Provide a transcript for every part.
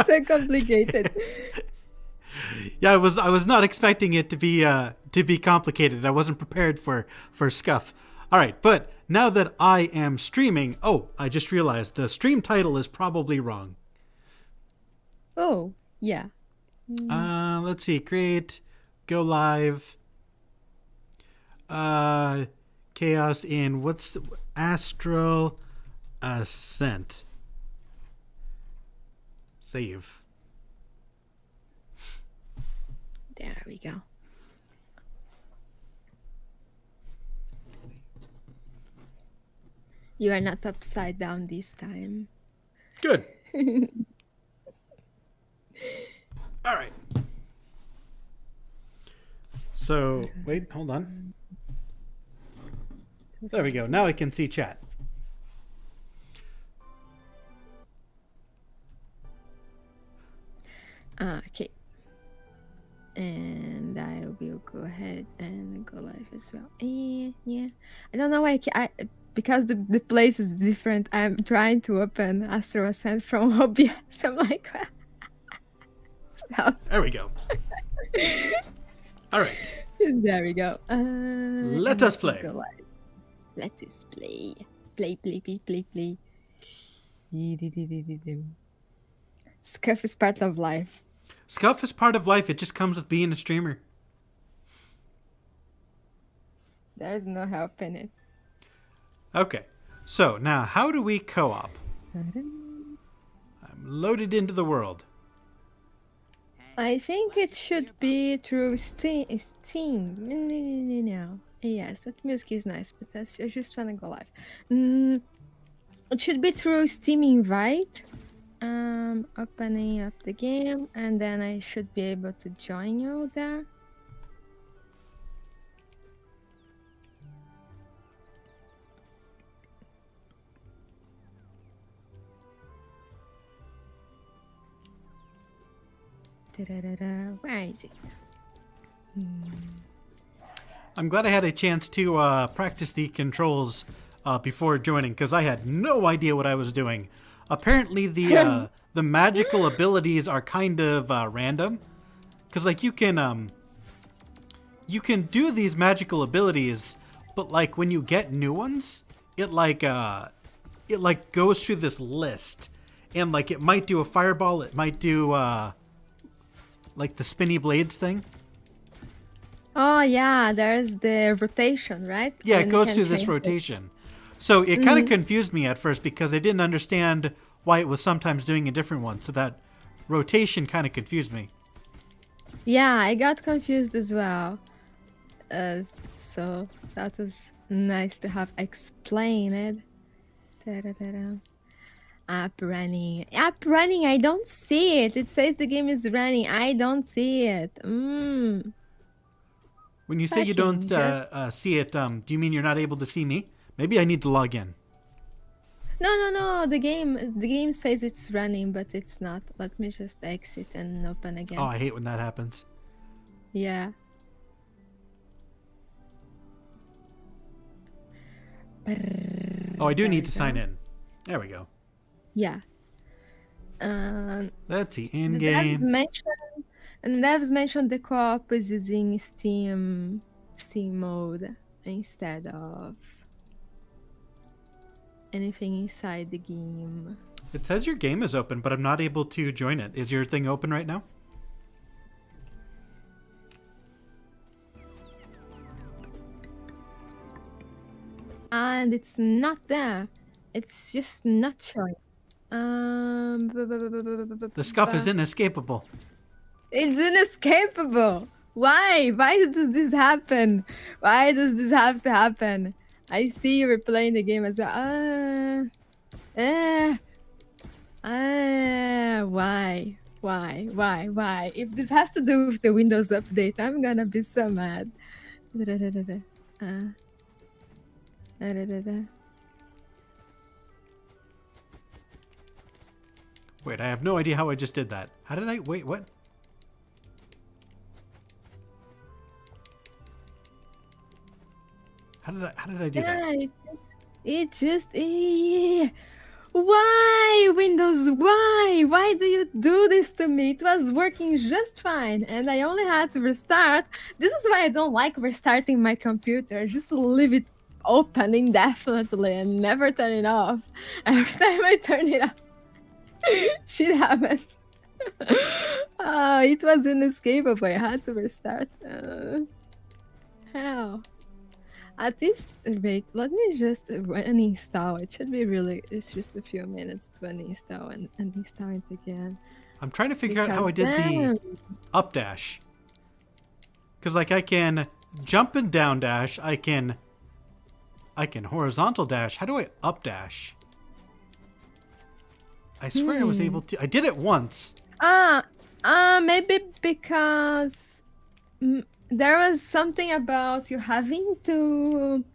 So complicated. Yeah, I was not expecting it to be complicated. I wasn't prepared for scuff. All right, but now that I am streaming, oh, I just realized the stream title is probably wrong. Oh, yeah. Mm, Let's see. Create, go live. Uh, chaos in what's Astral Ascent. Save. there we go. You are not upside down this time. Good. All right. So wait, hold on. There we go. Now I can see chat. Okay. And I will go ahead and go live as well. Yeah. I don't know why because the place is different. I'm trying to open Astral Ascent from OBS. I'm like, stop. There we go. All right. There we go. Let us play. Go live. Let us play. Play. Scuff is part of life. Scuff is part of life. It just comes with being a streamer. There's no help in it. Okay. So now, how do we co-op? I'm loaded into the world. I think it should be through Steam. No. Yes, that music is nice, but I just want to go live. It should be through Steam Invite. Opening up the game, and then I should be able to join you there. Where is it? I'm glad I had a chance to practice the controls before joining because I had no idea what I was doing. Apparently, the magical abilities are kind of random, because like you can do these magical abilities, but like when you get new ones, it like goes through this list, and like it might do a fireball, it might do like the spinny blades thing. Oh yeah, there's the rotation, right? Yeah, And it you goes can through this change it. rotation. So it kind of confused me at first because I didn't understand why it was sometimes doing a different one. So that rotation kind of confused me. Yeah, I got confused as well. So that was nice to have explained. Da-da-da-da. App running. App running, I don't see it. It says the game is running. I don't see it. When you say you don't see it, do you mean you're not able to see me? Maybe I need to log in. No. The game says it's running, but it's not. Let me just exit and open again. Oh, I hate when that happens. Yeah. Oh, I do There need we to sign go. in. There we go. Yeah. Let's see, The in-game. devs mentioned the co-op is using Steam mode instead of anything inside the game. It says your game is open, but I'm not able to join it. Is your thing open right now? And it's not there. It's just not showing. The scuff is inescapable. It's inescapable. Why? Why does this happen? Why does this have to happen? I see you were playing the game as well. Why? Why? If this has to do with the Windows update, I'm gonna be so mad. Wait, I have no idea how I just did that. How did I... Wait, what? How did I do that? It just... Why, Windows? Why? Why do you do this to me? It was working just fine, and I only had to restart. This is why I don't like restarting my computer. Just leave it open indefinitely and never turn it off. Every time I turn it off, shit happens. It was inescapable. I had to restart. How? At this rate, let me just uninstall. It should be really, it's just a few minutes to uninstall and install it again. I'm trying to figure out how I did Then- the up dash. Because, like, I can jump and down dash. I can horizontal dash. How do I up dash? I swear I was able to. I did it once. Maybe because there was something about you having to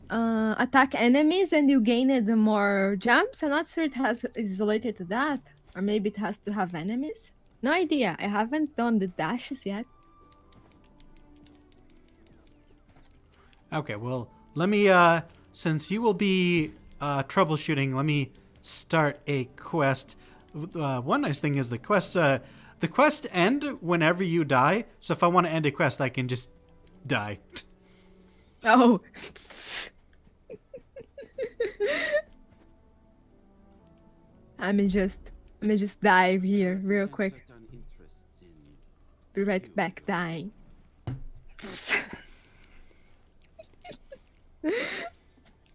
attack enemies and you gained more jumps. I'm not sure is related to that, or maybe it has to have enemies. No idea. I haven't done the dashes yet. Okay, well, let me, since you will be troubleshooting, let me start a quest. One nice thing is the quests end whenever you die. So if I want to end a quest, I can just die. Oh. Let me just dive here real quick. Be right back, dying.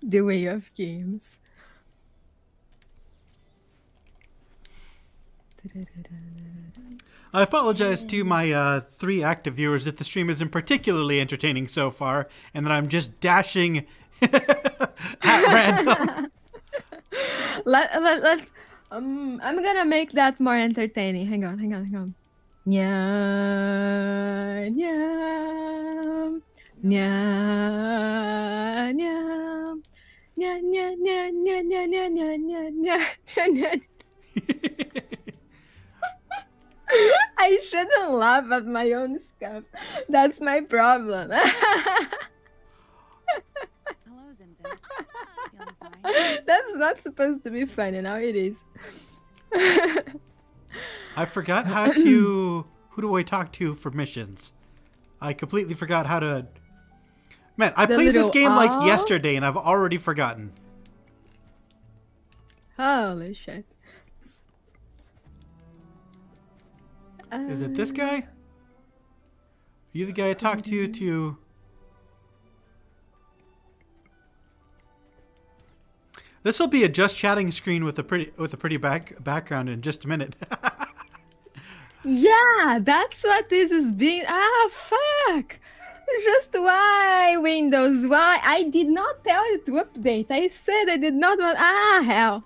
The way of games. I apologize to my 3 active viewers if the stream isn't particularly entertaining so far, and that I'm just dashing at random. I'm gonna make that more entertaining. Hang on. Nya, nya, nya, nya, nya, nya, nya, nya, nya, nya, nya, nya, nya, nya. I shouldn't laugh at my own stuff. That's my problem. Hello, Zimzim. Feeling fine? That's not supposed to be funny. Now it is. I forgot how to... Who do I talk to for missions? I completely forgot how to... Man, I The played this little game like owl? yesterday and I've already forgotten. Holy shit. Is it this guy? Are you the guy I talked to... This will be a just chatting screen with a pretty background in just a minute. Yeah, that's what this is being. Fuck! Just why, Windows? Why? I did not tell you to update. I said I did not want. Hell.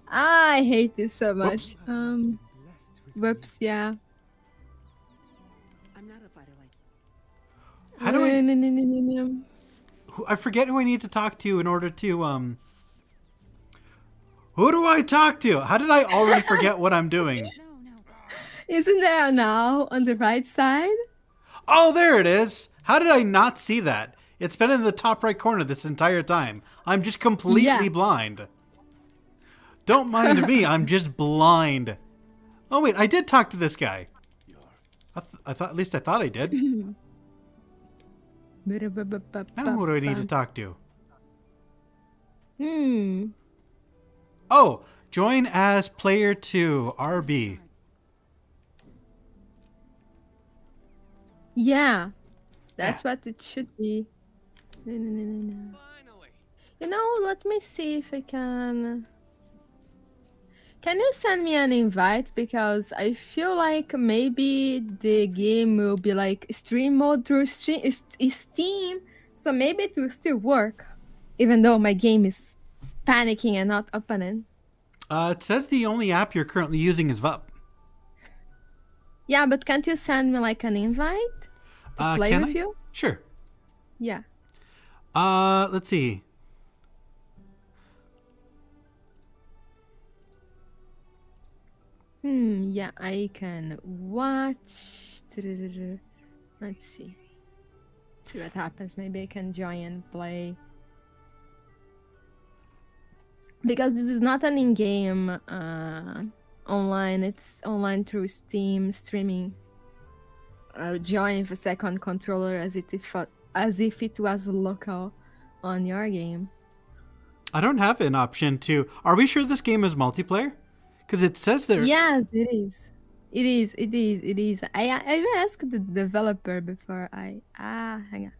I hate this so much. Whoops, yeah. I'm not a fighter like How do I... No. I forget who I need to talk to in order to, Who do I talk to? How did I already forget what I'm doing? no. Isn't there now on the right side? Oh, there it is. How did I not see that? It's been in the top right corner this entire time. I'm just completely Yeah. blind. Don't mind me. I'm just blind. Oh, wait. I did talk to this guy. I thought, at least I thought I did. Now who do I need to talk to? Oh, join as player 2, RB. Yeah, that's what it should be. No. Finally. You know, let me see if I can. Can you send me an invite? Because I feel like maybe the game will be like stream mode through Steam, so maybe it will still work, even though my game is panicking and not opening. It says the only app you're currently using is VUP. Yeah, but can't you send me like an invite to play Can with I? you? Sure. Yeah. Let's see. Yeah, I can watch. Let's see. See what happens. Maybe I can join and play. because this is not an in-game online. It's online through Steam streaming. Join with a second controller as if it was local on your game. I don't have an option to. Are we sure this game is multiplayer? Because it says there. Yes, it is. It is. It is. It is. I asked the developer before I. Hang on.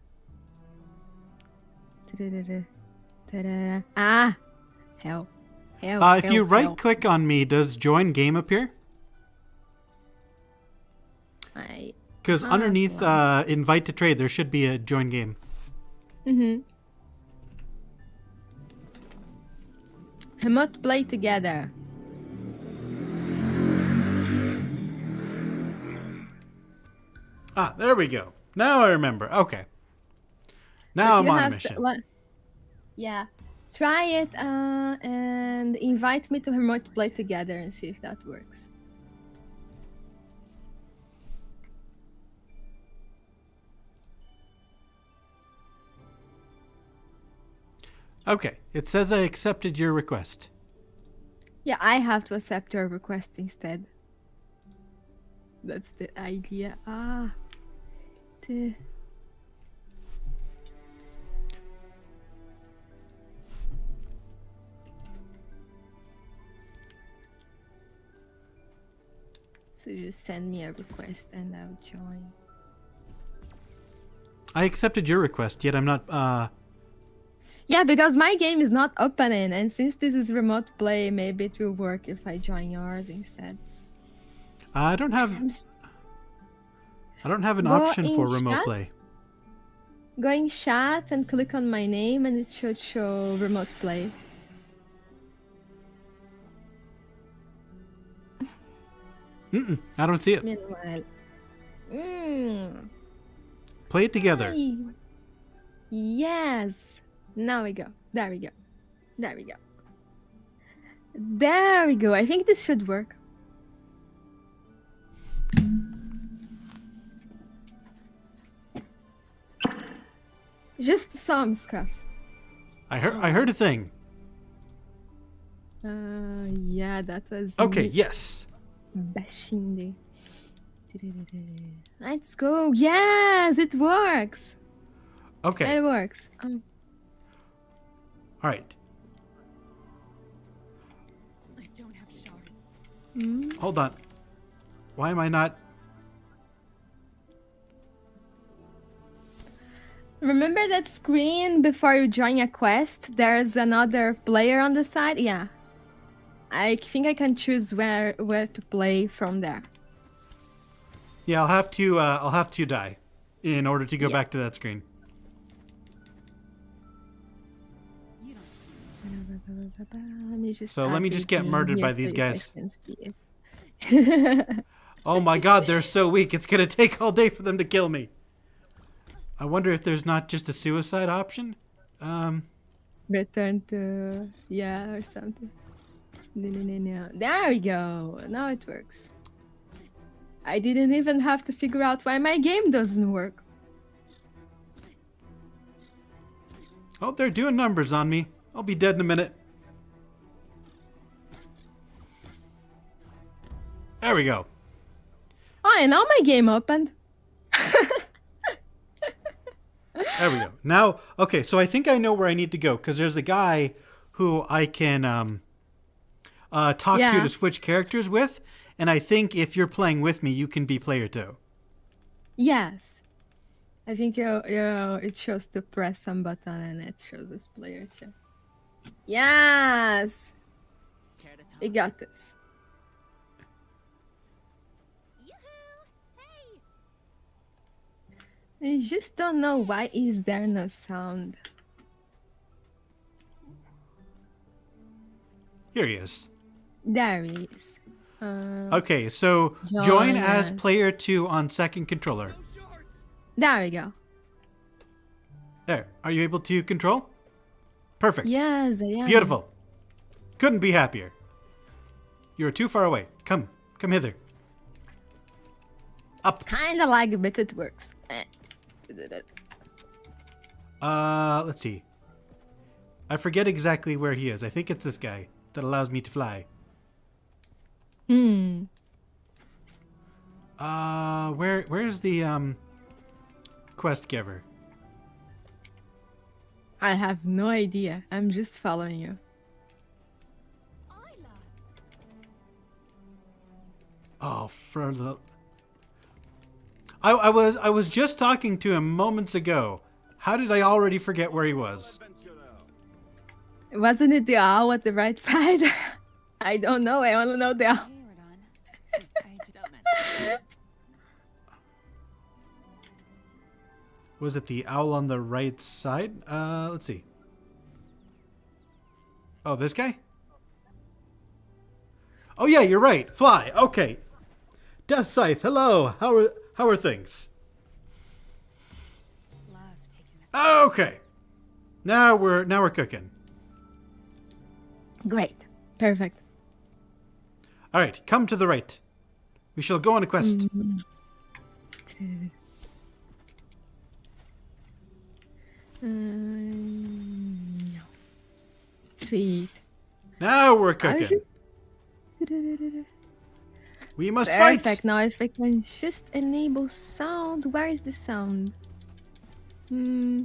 Ta-da-da-da. Ta-da-da. Hell. If you right click on me, does join game appear? Because underneath invite to trade, there should be a join game. Remote play together. There we go. Now I remember. Okay. Now I'm on a mission. Yeah. Try it and invite me to remote play together and see if that works. Okay. It says I accepted your request. Yeah, I have to accept your request instead. That's the idea. So just send me a request and I'll join. I accepted your request, yet I'm not. Yeah, because my game is not opening, and since this is remote play, maybe it will work if I join yours instead. I don't have an option for remote play. Go in chat and click on my name, and it should show remote play. I don't see it. Meanwhile, Play it together. Hey. Yes. Now we go. There we go. There we go. There we go. I think this should work. Just some stuff. I heard a thing. Yeah, that was. Okay. Yes. Bashinde. Let's go. Yes, it works. Okay. It works. All right. I don't have shards. Hold on. Why am I not? Remember that screen before you join a quest? There's another player on the side. Yeah. I think I can choose where to play from there. Yeah, I'll have to die in order to go back to that screen. You don't. Let me just get murdered by these guys. Oh Oh my god, they're so weak. It's gonna take all day for them to kill me. I wonder if there's not just a suicide option. Return to or something. No. There we go. Now it works. I didn't even have to figure out why my game doesn't work. Oh, they're doing numbers on me. I'll be dead in a minute. There we go. Oh, and now my game opened. There we go. Now, okay, so I think I know where I need to go because there's a guy who I can talk to switch characters with, and I think if you're playing with me, you can be player 2. Yes. I think it shows to press some button and it shows as player 2. Yes! Care to talk? We got this. I just don't know why is there no sound. Here he is. There he is. Okay, so join as player 2 on second controller. There we go. There. Are you able to control? Perfect. Yes, I am. Beautiful. Couldn't be happier. You're too far away. Come hither. Up. Kinda lag, but it works. Let's see. I forget exactly where he is. I think it's this guy that allows me to fly. Hmm. Where's the quest giver? I have no idea. I'm just following you. Isla. Oh, for the... I was just talking to him moments ago. How did I already forget where he was? Wasn't it the owl at the right side? I don't know. I only know the owl. I just don't know. Was it the owl on the right side? Let's see. Oh, this guy? Oh yeah, you're right. Fly. Okay. Death Scythe. Hello. How are things? Love taking this. Okay. Now we're cooking. Great. Perfect. All right, come to the right. We shall go on a quest. Sweet. Now we're I cooking. just... We must fight. Perfect. Now if I can just enable sound. Where is the sound? Hmm.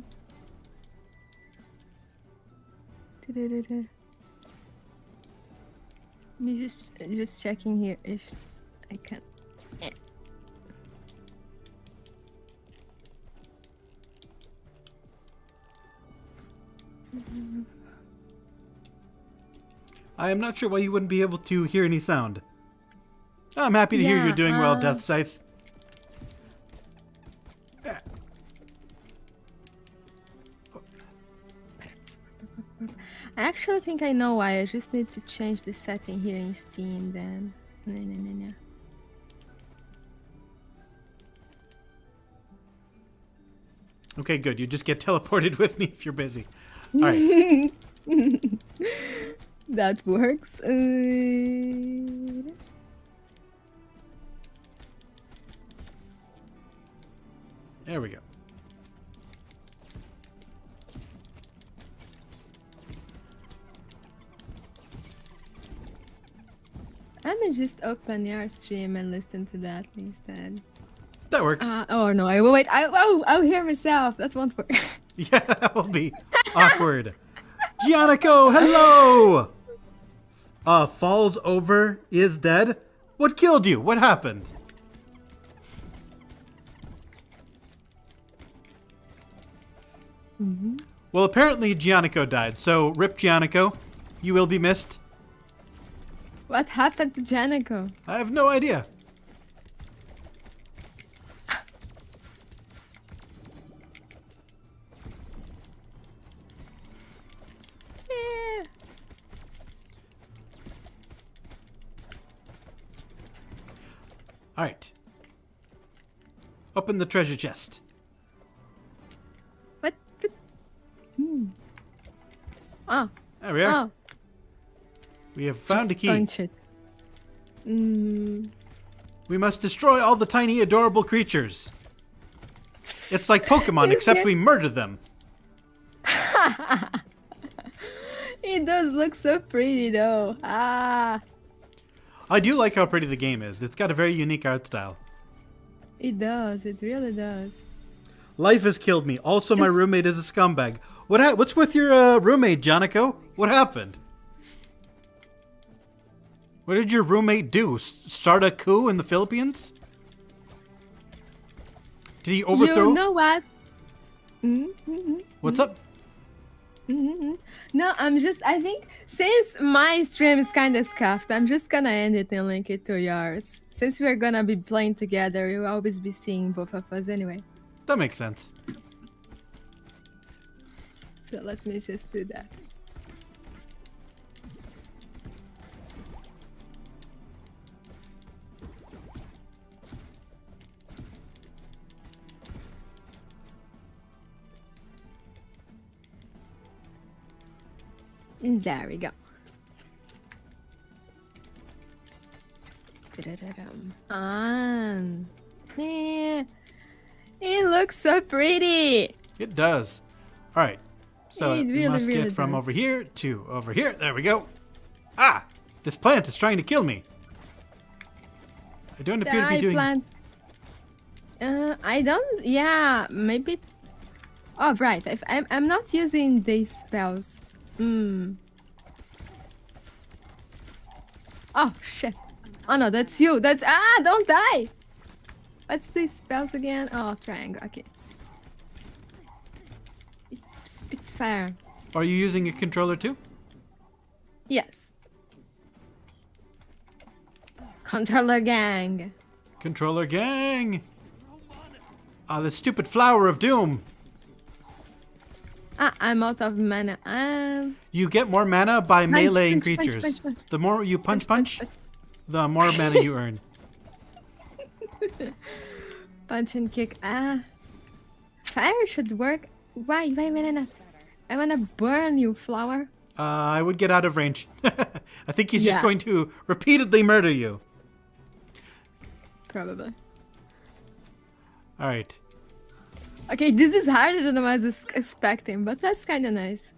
Me just checking here if I can. Yeah. I am not sure why you wouldn't be able to hear any sound. I'm happy to hear you're Yeah, doing well, Death Scythe. I actually think I know why. I just need to change the setting here in Steam then. No. Okay, good. You just get teleported with me if you're busy. All right. That works. There we go. I may just open your stream and listen to that instead. That works. Oh no, I will wait. I'll hear myself. That won't work. Yeah, that will be awkward. Giannico, hello! Falls over, is dead? What killed you? What happened? Well, apparently Giannico died, so rip Giannico. You will be missed. What happened to Janico? I have no idea. Yeah. All right. Open the treasure chest. What? Oh. There we are. Oh. We have found a key. Punch it. We must destroy all the tiny, adorable creatures. It's like Pokemon, Yes, except yes. we murder them. It does look so pretty though. Ah. I do like how pretty the game is. It's got a very unique art style. It does. It really does. Life has killed me. Also, my Yes. roommate is a scumbag. What's with your roommate, Jonico? What happened? What did your roommate do? Start a coup in the Philippines? Did he overthrow? You know what? Mm-hmm. What's up? Mm-hmm. No, I think since my stream is kind of scuffed, I'm just gonna end it and link it to yours. Since we're gonna be playing together, you'll always be seeing both of us anyway. That makes sense. So let me just do that. There we go. Yeah. It looks so pretty. It does. All right. So It we really, must really get from does. over here to over here. There we go. Ah! This plant is trying to kill me. I don't appear to be Die, doing... plant. I don't. Yeah, maybe. Oh, right. If I'm not using these spells. Hmm. Oh shit. Oh no, that's you. That's don't die. What's these spells again? Oh, triangle. Okay. It spits fire. Are you using a controller too? Yes. Controller gang. Controller gang! Ah, the stupid flower of doom! I'm out of mana. You get more mana by meleeing punch, creatures. punch. The more you punch, the more mana you earn. Punch and kick. Fire should work. Why not? I wanna burn you, flower. I would get out of range. I think he's just Yeah. going to repeatedly murder you. Probably. Alright. Okay, this is harder than I was expecting, but that's kind of nice.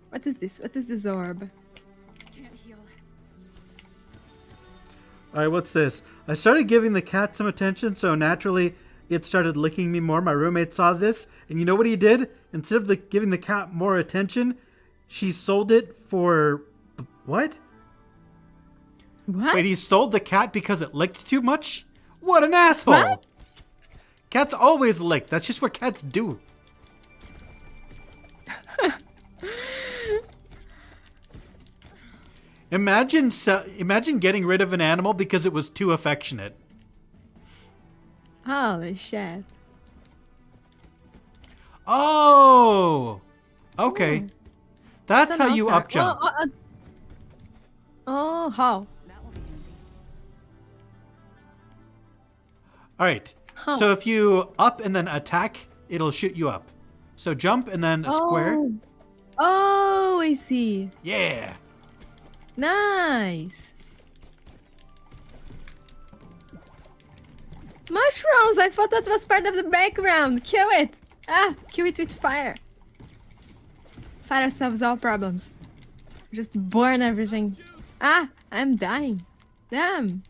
What is this? What is this orb? Can't heal. Alright, what's this? I started giving the cat some attention, so naturally it started licking me more. My roommate saw this, and you know what he did? Instead of giving the cat more attention, she sold it for... What? What? Wait, he sold the cat because it licked too much? What an asshole! What? Cats always lick. That's just what cats do. Imagine getting rid of an animal because it was too affectionate. Holy shit. Oh! Okay. That's how you up jump. Oh, how? That will be handy. Alright. Huh. So if you up and then attack, it'll shoot you up. So jump and then a square. Oh, I see. Yeah. Nice. Mushrooms! I thought that was part of the background. Kill it. Kill it with fire. Fire solves all problems. Just burn everything. I'm dying. Damn.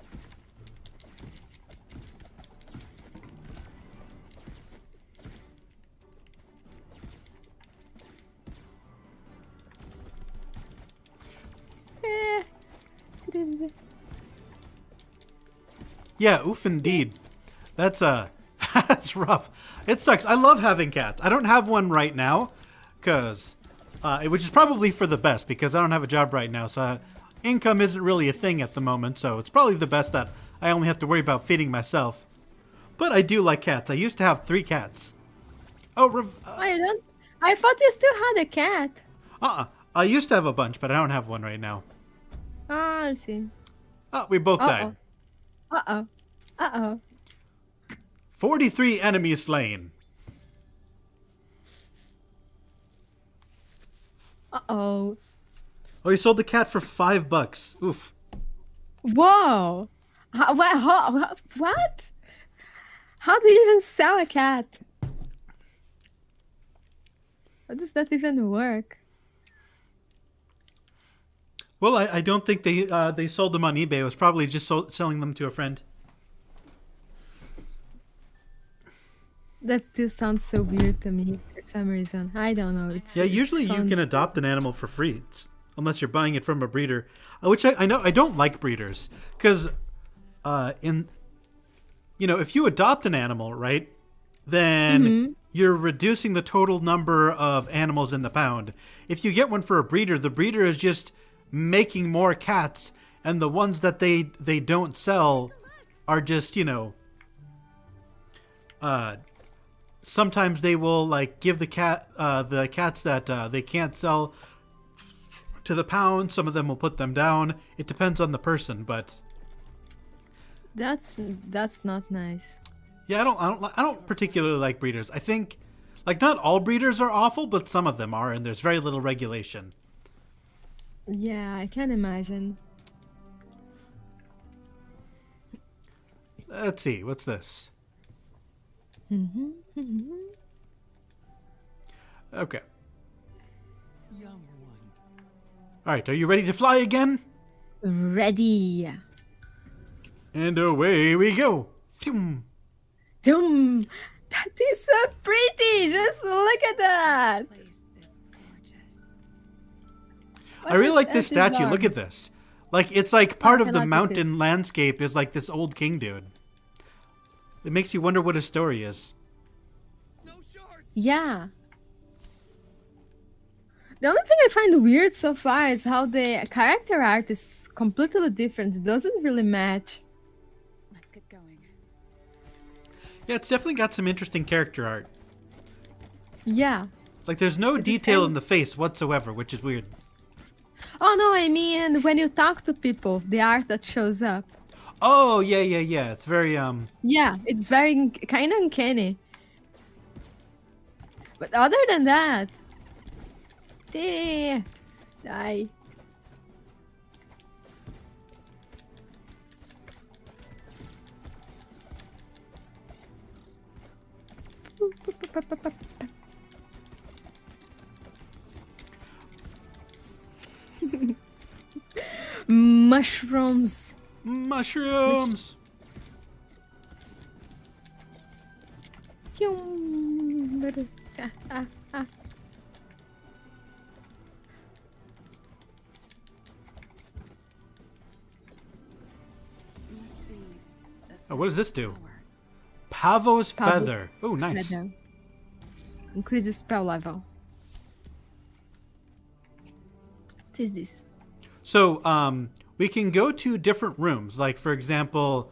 Yeah, oof indeed. That's that's rough. It sucks. I love having cats. I don't have one right now, cause which is probably for the best because I don't have a job right now, so income isn't really a thing at the moment. So it's probably the best that I only have to worry about feeding myself. But I do like cats. I used to have 3 cats. Oh, I thought you still had a cat. I used to have a bunch, but I don't have one right now. I see. Oh, we both died. Uh-oh. 43 enemies slain. Uh-oh. Oh, you sold the cat for $5. Oof. Whoa. What? How do you even sell a cat? How does that even work? Well, I don't think they sold them on eBay. It was probably just selling them to a friend. That still sounds so weird to me for some reason. I don't know. Yeah, usually you can adopt an animal for free, unless you're buying it from a breeder. Which I know I don't like breeders because, if you adopt an animal, right, then you're reducing the total number of animals in the pound. If you get one for a breeder, the breeder is just making more cats, and the ones that they don't sell are just sometimes they will give the cats that they can't sell to the pound. Some of them will put them down. It depends on the person, but that's not nice. yeah, I don't particularly like breeders. I think not all breeders are awful, but some of them are, and there's very little regulation. Yeah, I can imagine. Let's see, what's this? Okay. All right, are you ready to fly again? Ready. And away we go. Phew. Doom. That is so pretty. Just look at that. Place is gorgeous. I really like this What is statue. that? Look at this. Like, it's like part I of the like it. mountain landscape is like this old king dude. It makes you wonder what his story is. Yeah. The only thing I find weird so far is how the character art is completely different. It doesn't really match. Let's get going. Yeah, it's definitely got some interesting character art. Yeah. Like, there's no It's detail any- in the face whatsoever, which is weird. Oh no, I mean when you talk to people, the art that shows up. Oh, yeah. It's very, Yeah, it's very kind of uncanny. But other than that, die. Mushrooms. mushrooms. Ah. Must be the Oh, what does this do? flower. Pavo's Pavo's feather. Oh, nice. Feather. Increases spell level. What is this? So, we can go to different rooms. Like, for example,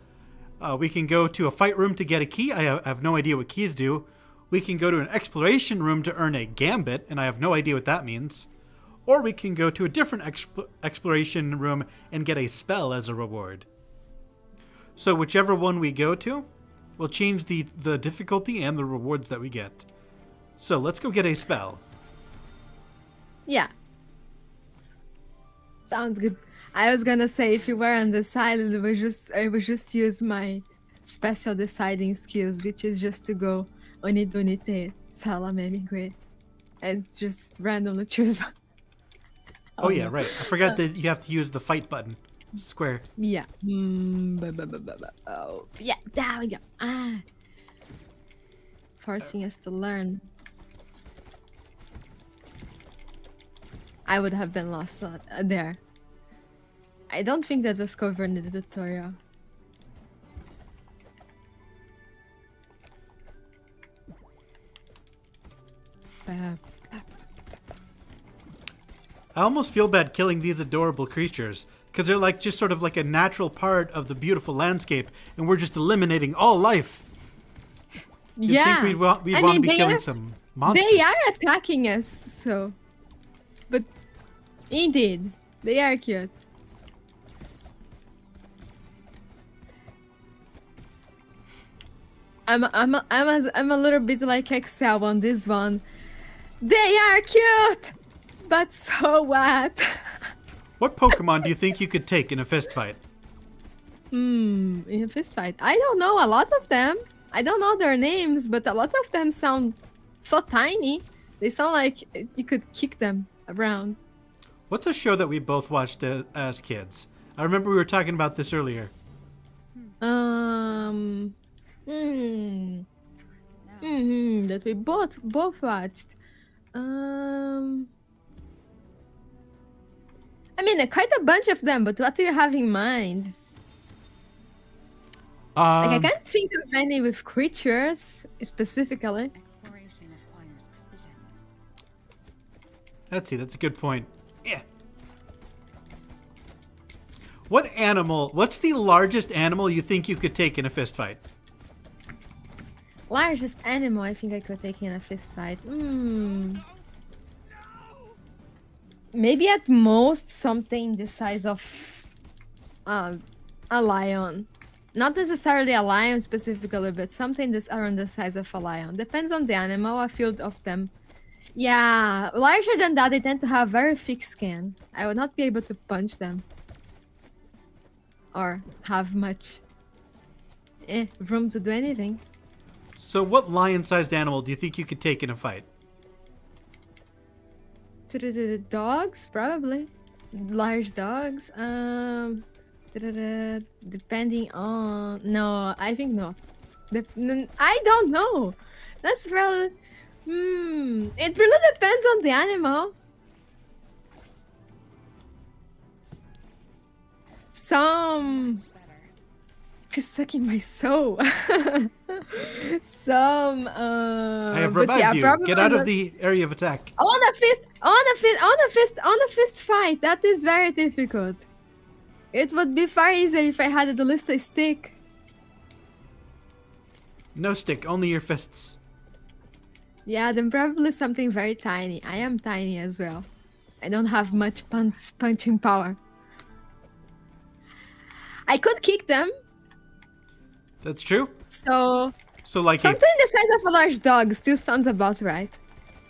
we can go to a fight room to get a key. I have no idea what keys do. We can go to an exploration room to earn a gambit, and I have no idea what that means. Or we can go to a different exploration room and get a spell as a reward. So whichever one we go to will change the difficulty and the rewards that we get. So let's go get a spell. Yeah. Sounds good. I was gonna say if you were undecided, I would just use my special deciding skills, which is just to go onidonite salamemigwe and just randomly choose one. Oh yeah, no. right. I forgot that you have to use the fight button. Square. Yeah. Oh, yeah, there we go. Ah. Forcing us to learn. I would have been lost there. I don't think that was covered in the tutorial. I almost feel bad killing these adorable creatures because they're like just sort of like a natural part of the beautiful landscape, and we're just eliminating all life. You'd Yeah. think we'd I want to mean, be they killing are- some monsters. They are attacking us, so. But indeed, they are cute. I'm a little bit like Excel on this one. They are cute, but so what? What Pokemon do you think you could take in a fist fight? In a fist fight, I don't know a lot of them. I don't know their names, but a lot of them sound so tiny. They sound like you could kick them around. What's a show that we both watched as kids? I remember we were talking about this earlier. That we both watched. I mean, quite a bunch of them, but what do you have in mind? Like, I can't think of any with creatures specifically. Exploration requires precision. Let's see, that's a good point. Yeah. What's the largest animal you think you could take in a fist fight? Largest animal I think I could take in a fist fight. Maybe at most something the size of a lion. Not necessarily a lion specifically, but something that's around the size of a lion. Depends on the animal, a few of them. Yeah, larger than that, they tend to have very thick skin. I would not be able to punch them. Or have much room to do anything. So what lion-sized animal do you think you could take in a fight? To the dogs, probably. Large dogs. Depending on. No, I think no. I don't know. That's really. It really depends on the animal. Some. Just sucking my soul. Some. I have But revived yeah, you. probably Get out of not- the area of attack. On a fist, on a fist fight. That is very difficult. It would be far easier if I had at least a stick. No stick, only your fists. Yeah, then probably something very tiny. I am tiny as well. I don't have much punching power. I could kick them, That's true. so So like, something the size of a large dog still sounds about right.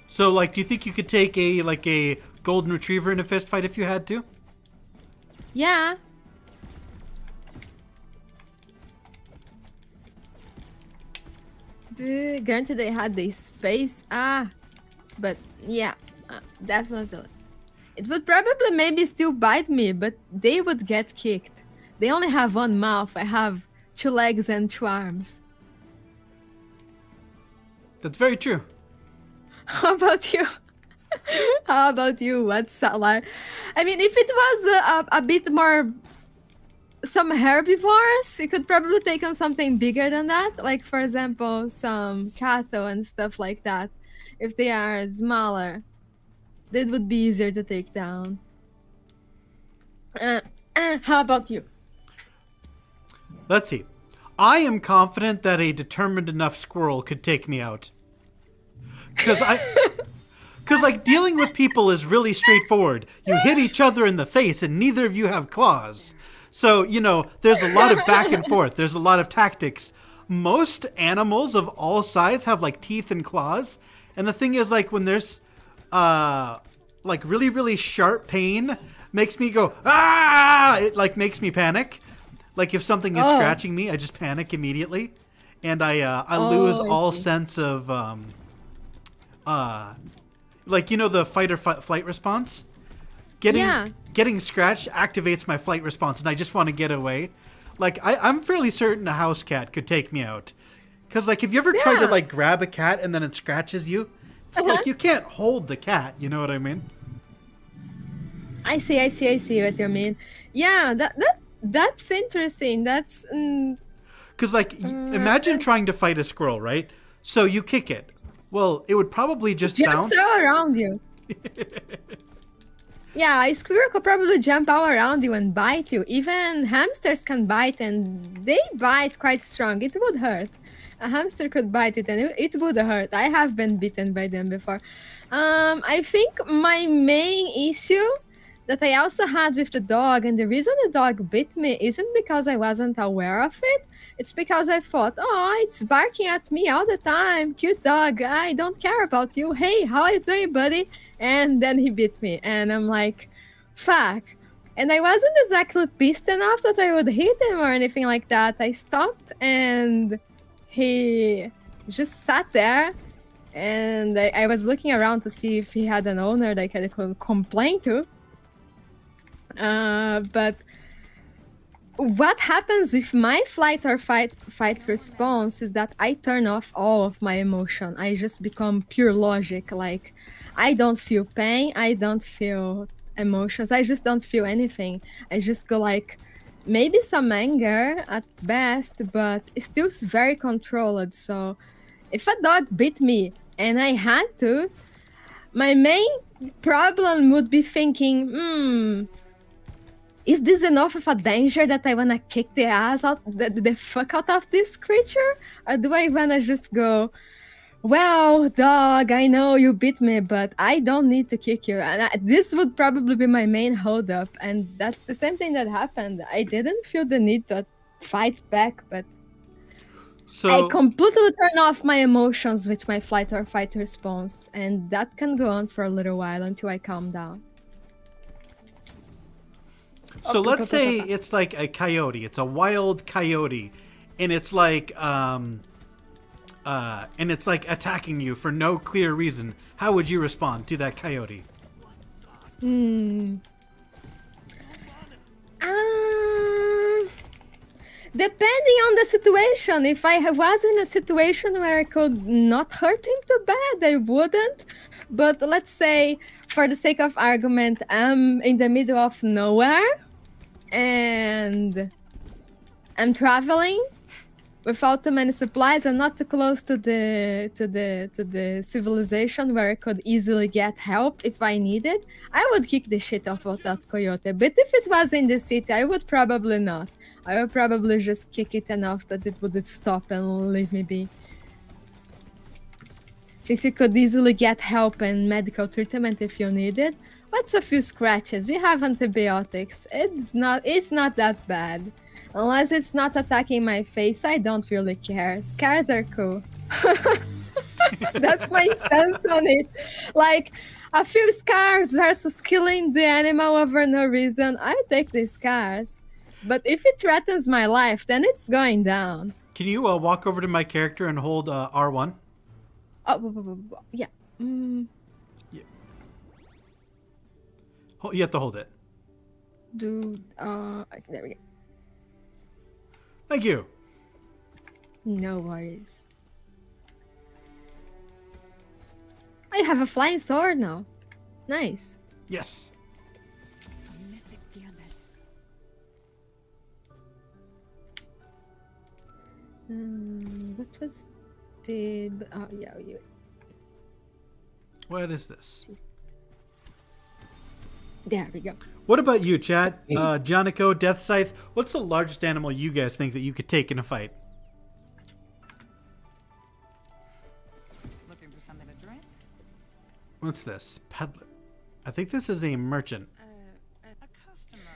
so like, do you think you could take a golden retriever in a fist fight if you had to? Yeah. Granted, they had the space. But yeah, definitely. It would probably maybe still bite me, but they would get kicked. They only have one mouth. I have 2 legs and 2 arms. That's very true. How about you? How about you? What's like? I mean, if it was a bit more some herbivores, you could probably take on something bigger than that. Like, for example, some cattle and stuff like that. If they are smaller, that would be easier to take down. How about you? Let's see. I am confident that a determined enough squirrel could take me out. Because like dealing with people is really straightforward. You hit each other in the face and neither of you have claws. So, you know, there's a lot of back and forth. There's a lot of tactics. Most animals of all size have like teeth and claws. And the thing is, like, when there's like really, really sharp pain makes me go, ah! It like makes me panic. Like if something is scratching me, I just panic immediately. And I lose all sense of like, you know, the fight or flight response? Getting scratched activates my flight response, and I just want to get away. Like, I'm fairly certain a house cat could take me out. Because, like, have you ever tried to, like, grab a cat and then it scratches you? It's like, you can't hold the cat, you know what I mean? I see what you mean. Yeah, that's interesting. That's... Because, like, imagine trying to fight a squirrel, right? So you kick it. Well, it would probably just bounce. Jumps all around you. Yeah, a squirrel could probably jump all around you and bite you. Even hamsters can bite, and they bite quite strong. It would hurt. A hamster could bite it, and it would hurt. I have been bitten by them before. I think my main issue that I also had with the dog, and the reason the dog bit me isn't because I wasn't aware of it. It's because I thought, oh, it's barking at me all the time. Cute dog. I don't care about you. Hey, how are you doing, buddy? And then he bit me. And I'm like, fuck. And I wasn't exactly pissed enough that I would hit him or anything like that. I stopped and he just sat there. And I was looking around to see if he had an owner that I could complain to. But what happens with my flight or fight response is that I turn off all of my emotion. I just become pure logic. Like, I don't feel pain. I don't feel emotions. I just don't feel anything. I just go like, maybe some anger at best, but it's still very controlled. So if a dog bit me and I had to, my main problem would be thinking, is this enough of a danger that I wanna kick the ass out, the fuck out of this creature? Or do I wanna just go, well, dog, I know you bit me, but I don't need to kick you. And this would probably be my main holdup. And that's the same thing that happened. I didn't feel the need to fight back, but I completely turn off my emotions with my flight or fight response. And that can go on for a little while until I calm down. So let's say it's like a coyote. It's a wild coyote, and it's like attacking you for no clear reason. How would you respond to that coyote? Depending on the situation, if I was in a situation where I could not hurt him too bad, I wouldn't. But let's say, for the sake of argument, I'm in the middle of nowhere and I'm traveling without too many supplies. I'm not too close to the civilization where I could easily get help if I needed. I would kick the shit off of that coyote. But if it was in the city, I would probably not. I would probably just kick it enough that it would stop and leave me be. Since you could easily get help and medical treatment if you needed. What's a few scratches? We have antibiotics. It's not that bad. Unless it's not attacking my face, I don't really care. Scars are cool. That's my stance on it. Like, a few scars versus killing the animal over no reason, I take the scars. But if it threatens my life, then it's going down. Can you walk over to my character and hold R1? Yeah. You have to hold it. There we go. Thank you. No worries. I have a flying sword now. Nice. Yes. A mythic gambit. What was the... Oh, yeah. What is this? There we go. What about you, chat? Jonico, Death Scythe, what's the largest animal you guys think that you could take in a fight? Looking for something to drink? What's this? Peddler. I think this is a merchant. A customer.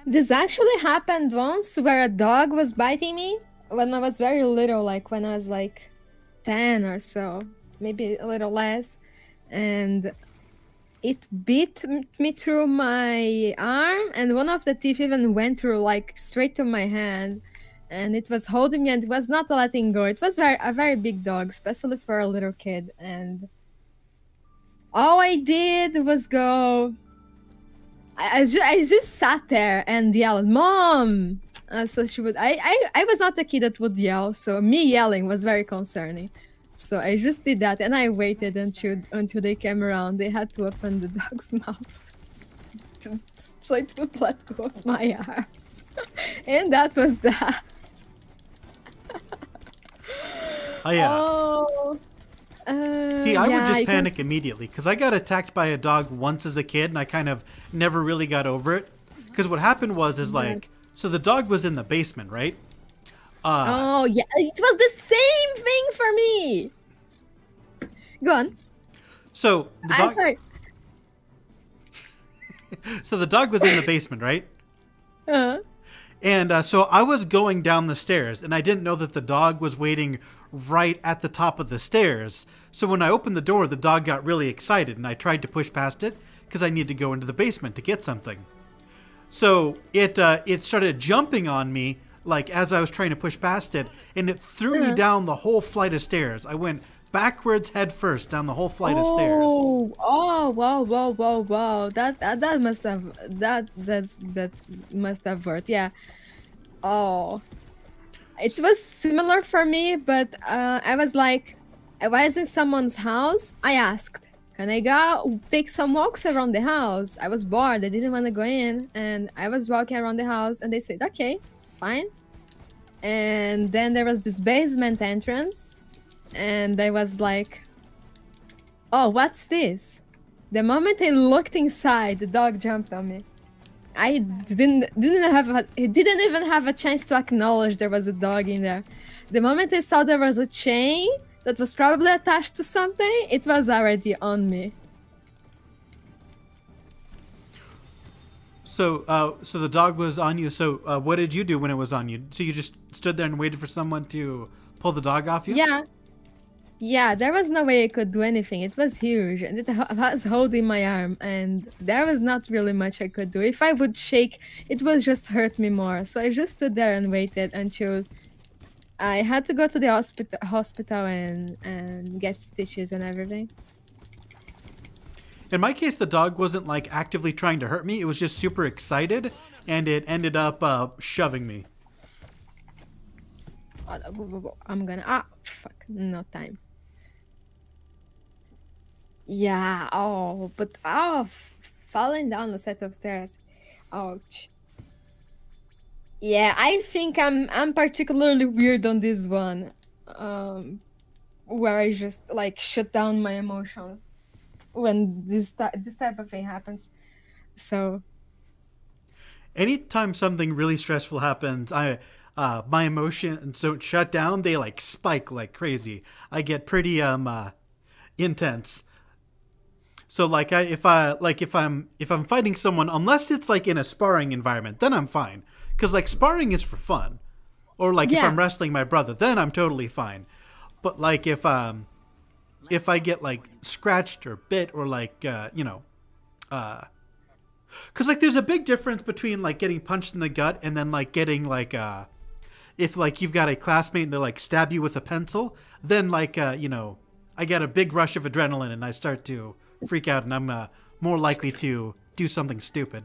This actually happened once where a dog was biting me when I was very little, like when I was like 10 or so, maybe a little less. And it bit me through my arm, and one of the teeth even went through, like, straight to my hand. And it was holding me and it was not letting go. It was a very big dog, especially for a little kid. And all I did was go... I just sat there and yelled, "Mom!" So she would... I was not the kid that would yell, so me yelling was very concerning. So I just did that, and I waited until they came around. They had to open the dog's mouth so it would let go of my arm. And that was that. Oh, yeah. Oh. See, I would just you panic immediately because I got attacked by a dog once as a kid and I kind of never really got over it. Because what happened was, so the dog was in the basement, right? Oh, yeah. It was the same thing for me. Go on. So the dog, Sorry. so the dog was in the basement, right? Uh, And so I was going down the stairs, and I didn't know that the dog was waiting right at the top of the stairs. So when I opened the door, the dog got really excited, and I tried to push past it because I needed to go into the basement to get something. So it started jumping on me, like as I was trying to push past it, and it threw me down the whole flight of stairs. I went backwards head first down the whole flight of stairs. Oh, wow. That must have worked. Yeah. Oh. It was similar for me, but I was like, I was in someone's house. I asked, "Can I go take some walks around the house?" I was bored. I didn't want to go in, and I was walking around the house, and they said, "Okay, fine." And then there was this basement entrance, and I was like, "Oh, what's this?" The moment I looked inside, the dog jumped on me. I didn't even have a chance to acknowledge there was a dog in there. The moment I saw there was a chain that was probably attached to something, it was already on me. So the dog was on you. So what did you do when it was on you? So you just stood there and waited for someone to pull the dog off you? Yeah, there was no way I could do anything. It was huge, and it was holding my arm, and there was not really much I could do. If I would shake, it would just hurt me more. So I just stood there and waited until I had to go to the hospital and get stitches and everything. In my case, the dog wasn't like actively trying to hurt me. It was just super excited, and it ended up shoving me. I'm gonna. Ah, fuck. No time. Yeah. Oh, but falling down a set of stairs. Ouch. Yeah, I think I'm particularly weird on this one. Where I just like shut down my emotions when this type of thing happens. So Anytime something really stressful happens, I my emotions don't shut down, they like spike like crazy. I get pretty intense. So like if I'm fighting someone, unless it's like in a sparring environment, then I'm fine. Cuz like sparring is for fun. Or like if yeah, I'm wrestling my brother, then I'm totally fine. But like if I get like scratched or bit or like cuz like there's a big difference between like getting punched in the gut and then like getting like if like you've got a classmate and they like stab you with a pencil, then like I get a big rush of adrenaline and I start to freak out and I'm more likely to do something stupid.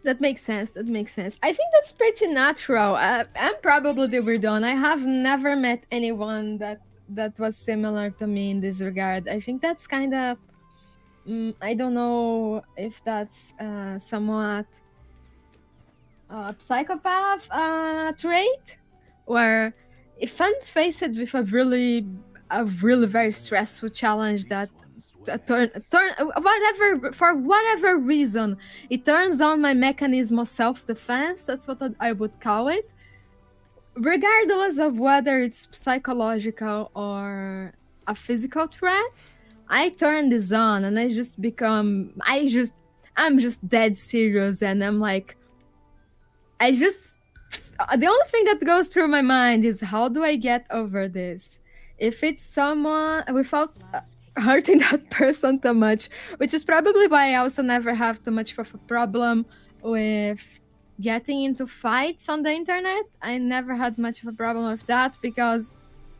that makes sense. That makes sense. I think that's pretty natural. I'm probably the weird one. I have never met anyone that was similar to me in this regard. I think that's kind of. I don't know if that's somewhat a psychopath trait, where if I'm faced with a really very stressful challenge that turn whatever for whatever reason it turns on my mechanism of self-defense. That's what I would call it, regardless of whether it's psychological or a physical threat. I turn this on and I'm just dead serious, and I'm like, the only thing that goes through my mind is how do I get over this? If it's someone without hurting that person too much, which is probably why I also never have too much of a problem with getting into fights on the internet. I never had much of a problem with that because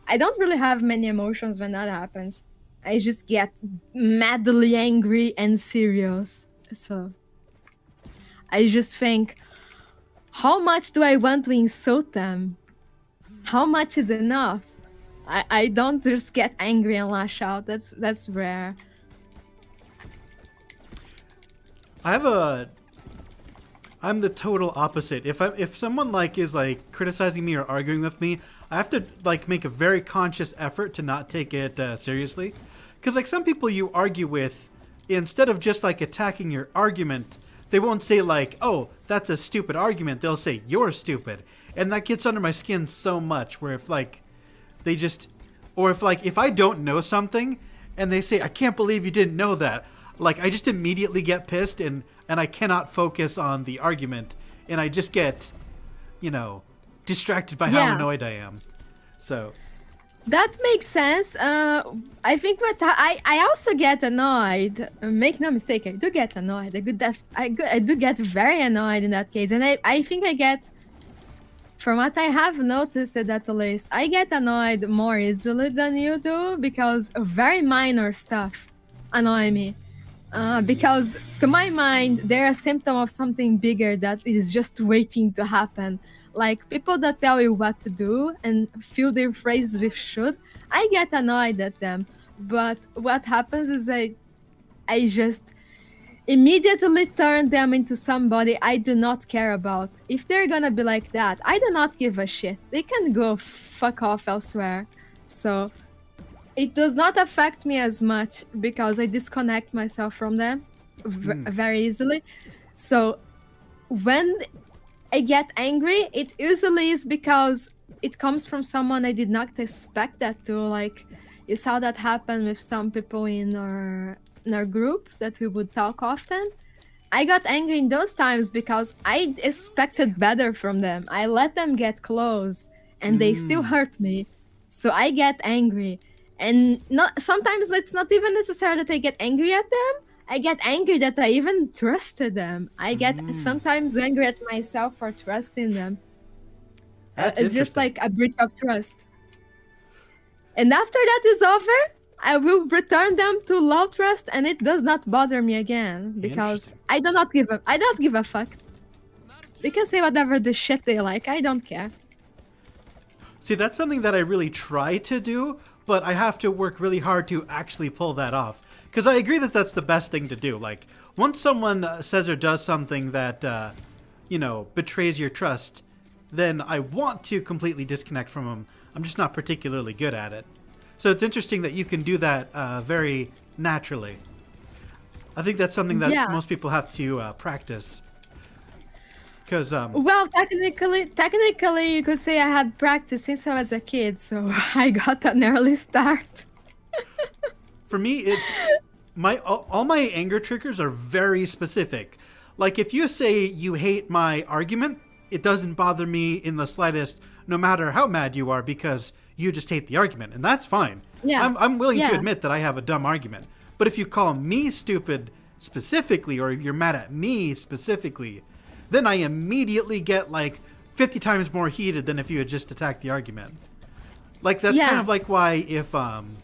I don't really have many emotions when that happens. I just get madly angry and serious. So I just think, how much do I want to insult them? How much is enough? I don't just get angry and lash out. That's rare. I'm the total opposite. If someone like is like criticizing me or arguing with me, I have to like make a very conscious effort to not take it seriously. Because like some people you argue with, instead of just like attacking your argument, they won't say like, "Oh, that's a stupid argument." They'll say, "You're stupid," and that gets under my skin so much. Where if like they just, or if I don't know something and they say, "I can't believe you didn't know that," like I just immediately get pissed and I cannot focus on the argument and I just get, distracted by how Yeah. annoyed I am. So That makes sense. I think what I also get annoyed. Make no mistake, I do get annoyed. I do get very annoyed in that case, and I think I get, from what I have noticed at least, I get annoyed more easily than you do because very minor stuff annoy me. Because to my mind, they're a symptom of something bigger that is just waiting to happen. Like people that tell you what to do and fill their phrases with should, I get annoyed at them. But what happens is I just immediately turn them into somebody I do not care about. If they're gonna be like that, I do not give a shit. They can go fuck off elsewhere. So it does not affect me as much because I disconnect myself from them very easily. So when I get angry, it usually is because it comes from someone I did not expect that to. Like, you saw that happen with some people in our group that we would talk often. I got angry in those times because I expected better from them. I let them get close and they still hurt me. So I get angry. And sometimes it's not even necessary that I get angry at them. I get angry that I even trusted them. I get sometimes angry at myself for trusting them. that's It's just interesting. like a breach of trust. And after that is over, I will return them to low trust, and it does not bother me again because Interesting. I don't give a fuck. They can say whatever the shit they like. I don't care. See, that's something that I really try to do, but I have to work really hard to actually pull that off. Because I agree that that's the best thing to do. Like, once someone says or does something that, betrays your trust, then I want to completely disconnect from them. I'm just not particularly good at it. So it's interesting that you can do that very naturally. I think that's something that most people have to practice. Because Well, technically, you could say I had practice since I was a kid, so I got an early start. for me, it's all my anger triggers are very specific. Like if you say you hate my argument, it doesn't bother me in the slightest, no matter how mad you are, because you just hate the argument, and that's fine. Yeah. I'm willing Yeah. to admit that I have a dumb argument. But if you call me stupid specifically, or you're mad at me specifically, then I immediately get like 50 times more heated than if you had just attacked the argument. Like that's kind Yeah. of like why if I'm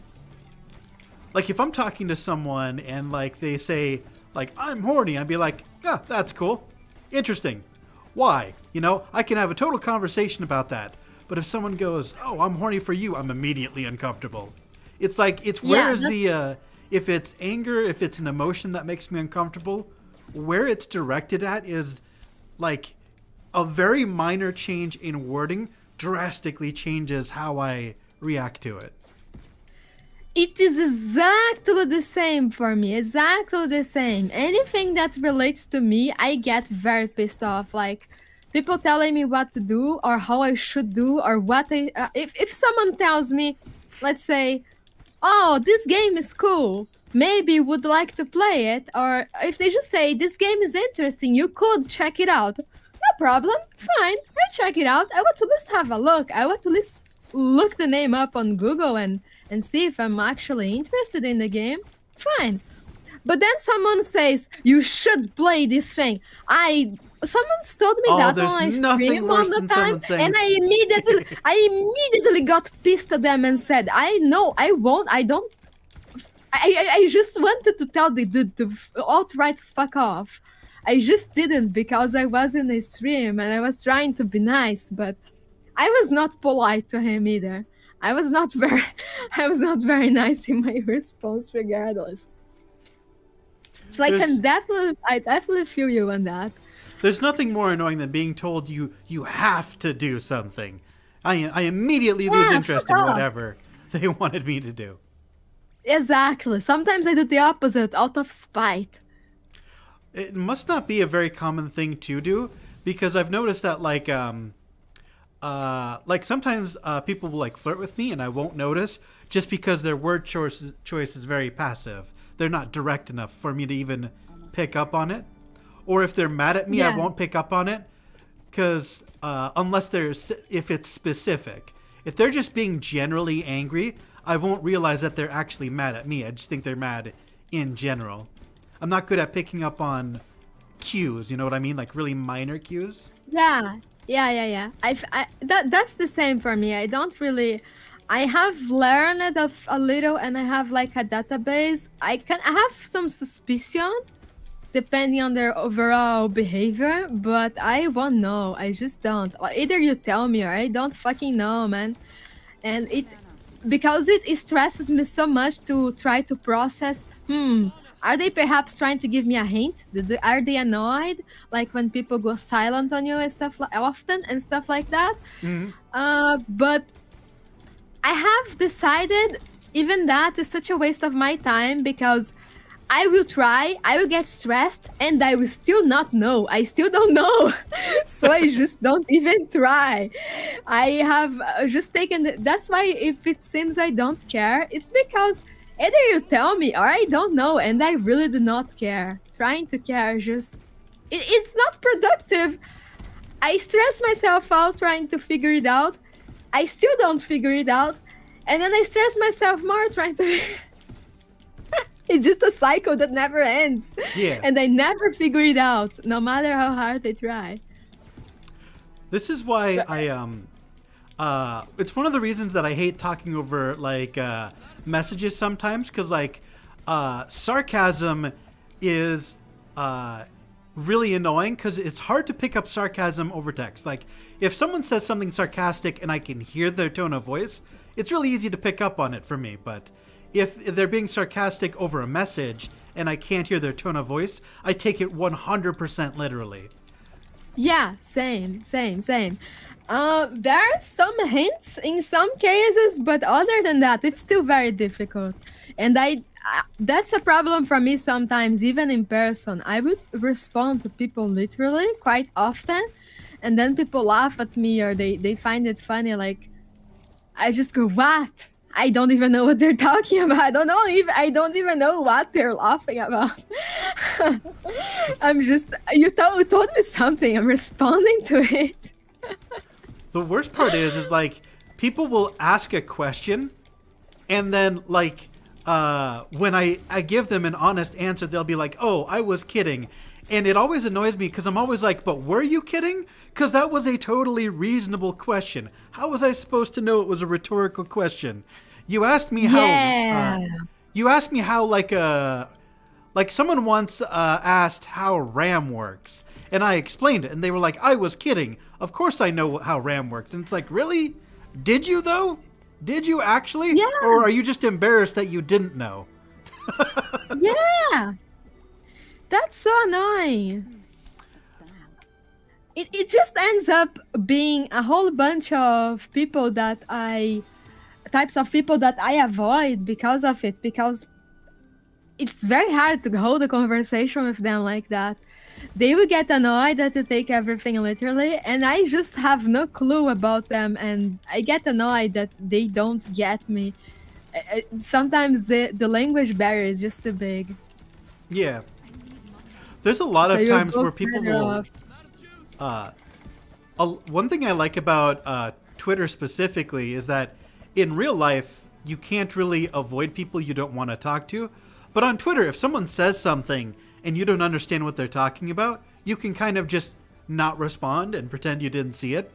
talking to someone and like they say like I'm horny, I'd be like, yeah, that's cool, interesting. Why? I can have a total conversation about that. But if someone goes, oh, I'm horny for you, I'm immediately uncomfortable. It's like where's the if it's anger, if it's an emotion that makes me uncomfortable, where it's directed at is like a very minor change in wording drastically changes how I react to it. It is exactly the same for me. Exactly the same. Anything that relates to me, I get very pissed off. Like people telling me what to do or how I should do or what I. If someone tells me, let's say, "Oh, this game is cool. Maybe you would like to play it," or if they just say, "This game is interesting. You could check it out." No problem. Fine. I check it out. I want to at least have a look. I want to at least look the name up on Google and see if I'm actually interested in the game. Fine. But then someone says, you should play this thing. Someone's told me that there's on my nothing stream worse all the than time, someone saying- and I immediately got pissed at them and said, I know, I won't, I don't, I just wanted to tell the dude to outright fuck off. I just didn't because I was in a stream and I was trying to be nice, but I was not polite to him either. I was not very nice in my response regardless. So I definitely feel you on that. There's nothing more annoying than being told you have to do something. I immediately lose interest in fuck off. whatever they wanted me to do. Exactly. Sometimes I do the opposite out of spite. It must not be a very common thing to do, because I've noticed that like sometimes people will like flirt with me and I won't notice just because their word choice is very passive. They're not direct enough for me to even pick up on it. Or if they're mad at me, I Yeah. won't pick up on it because if it's specific. If they're just being generally angry, I won't realize that they're actually mad at me. I just think they're mad in general. I'm not good at picking up on cues, you know what I mean? Like really minor cues. Yeah. That's the same for me. I have learned of a little and I have like a database. I have some suspicion depending on their overall behavior, but I won't know. I just don't. Or either you tell me or I don't fucking know, man. And because it stresses me so much to try to process, are they perhaps trying to give me a hint? Are they annoyed? Like when people go silent on you and stuff often and stuff like that? But I have decided even that is such a waste of my time because I will try, I will get stressed, and I will still not know. I still don't know. So I just don't even try. I have just taken... That's why if it seems I don't care, it's because either you tell me or I don't know, and I really do not care. Trying to care just... It's not productive. I stress myself out trying to figure it out. I still don't figure it out. And then I stress myself more trying to... It's just a cycle that never ends. Yeah. And I never figure it out, no matter how hard I try. This is why it's one of the reasons that I hate talking over like messages sometimes, because like sarcasm is really annoying because it's hard to pick up sarcasm over text. Like, if someone says something sarcastic and I can hear their tone of voice, it's really easy to pick up on it for me. But if they're being sarcastic over a message and I can't hear their tone of voice, I take it 100% literally. Yeah, same. There are some hints in some cases, but other than that, it's still very difficult. And that's a problem for me sometimes, even in person. I would respond to people literally quite often, and then people laugh at me or they find it funny. Like, I just go, what? I don't even know what they're talking about. I don't even know what they're laughing about. I'm just, you told me something. I'm responding to it. The worst part is like, people will ask a question and then like, when I give them an honest answer, they'll be like, oh, I was kidding. And it always annoys me because I'm always like, but were you kidding? Because that was a totally reasonable question. How was I supposed to know it was a rhetorical question? You asked me how. Yeah. You asked me how, like someone once asked how RAM works, and I explained it, and they were like, I was kidding. Of course I know how RAM works. And it's like, really? Did you though? Did you actually? Yeah. Or are you just embarrassed that you didn't know? Yeah. That's so annoying. It just ends up being a whole bunch of people types of people that I avoid because of it, because it's very hard to hold a conversation with them like that. They will get annoyed that you take everything literally, and I just have no clue about them, and I get annoyed that they don't get me. Sometimes the language barrier is just too big. Yeah. There's a lot So of you're times where both people better will... one thing I like about Twitter specifically is that in real life, you can't really avoid people you don't want to talk to. But on Twitter, if someone says something and you don't understand what they're talking about, you can kind of just not respond and pretend you didn't see it.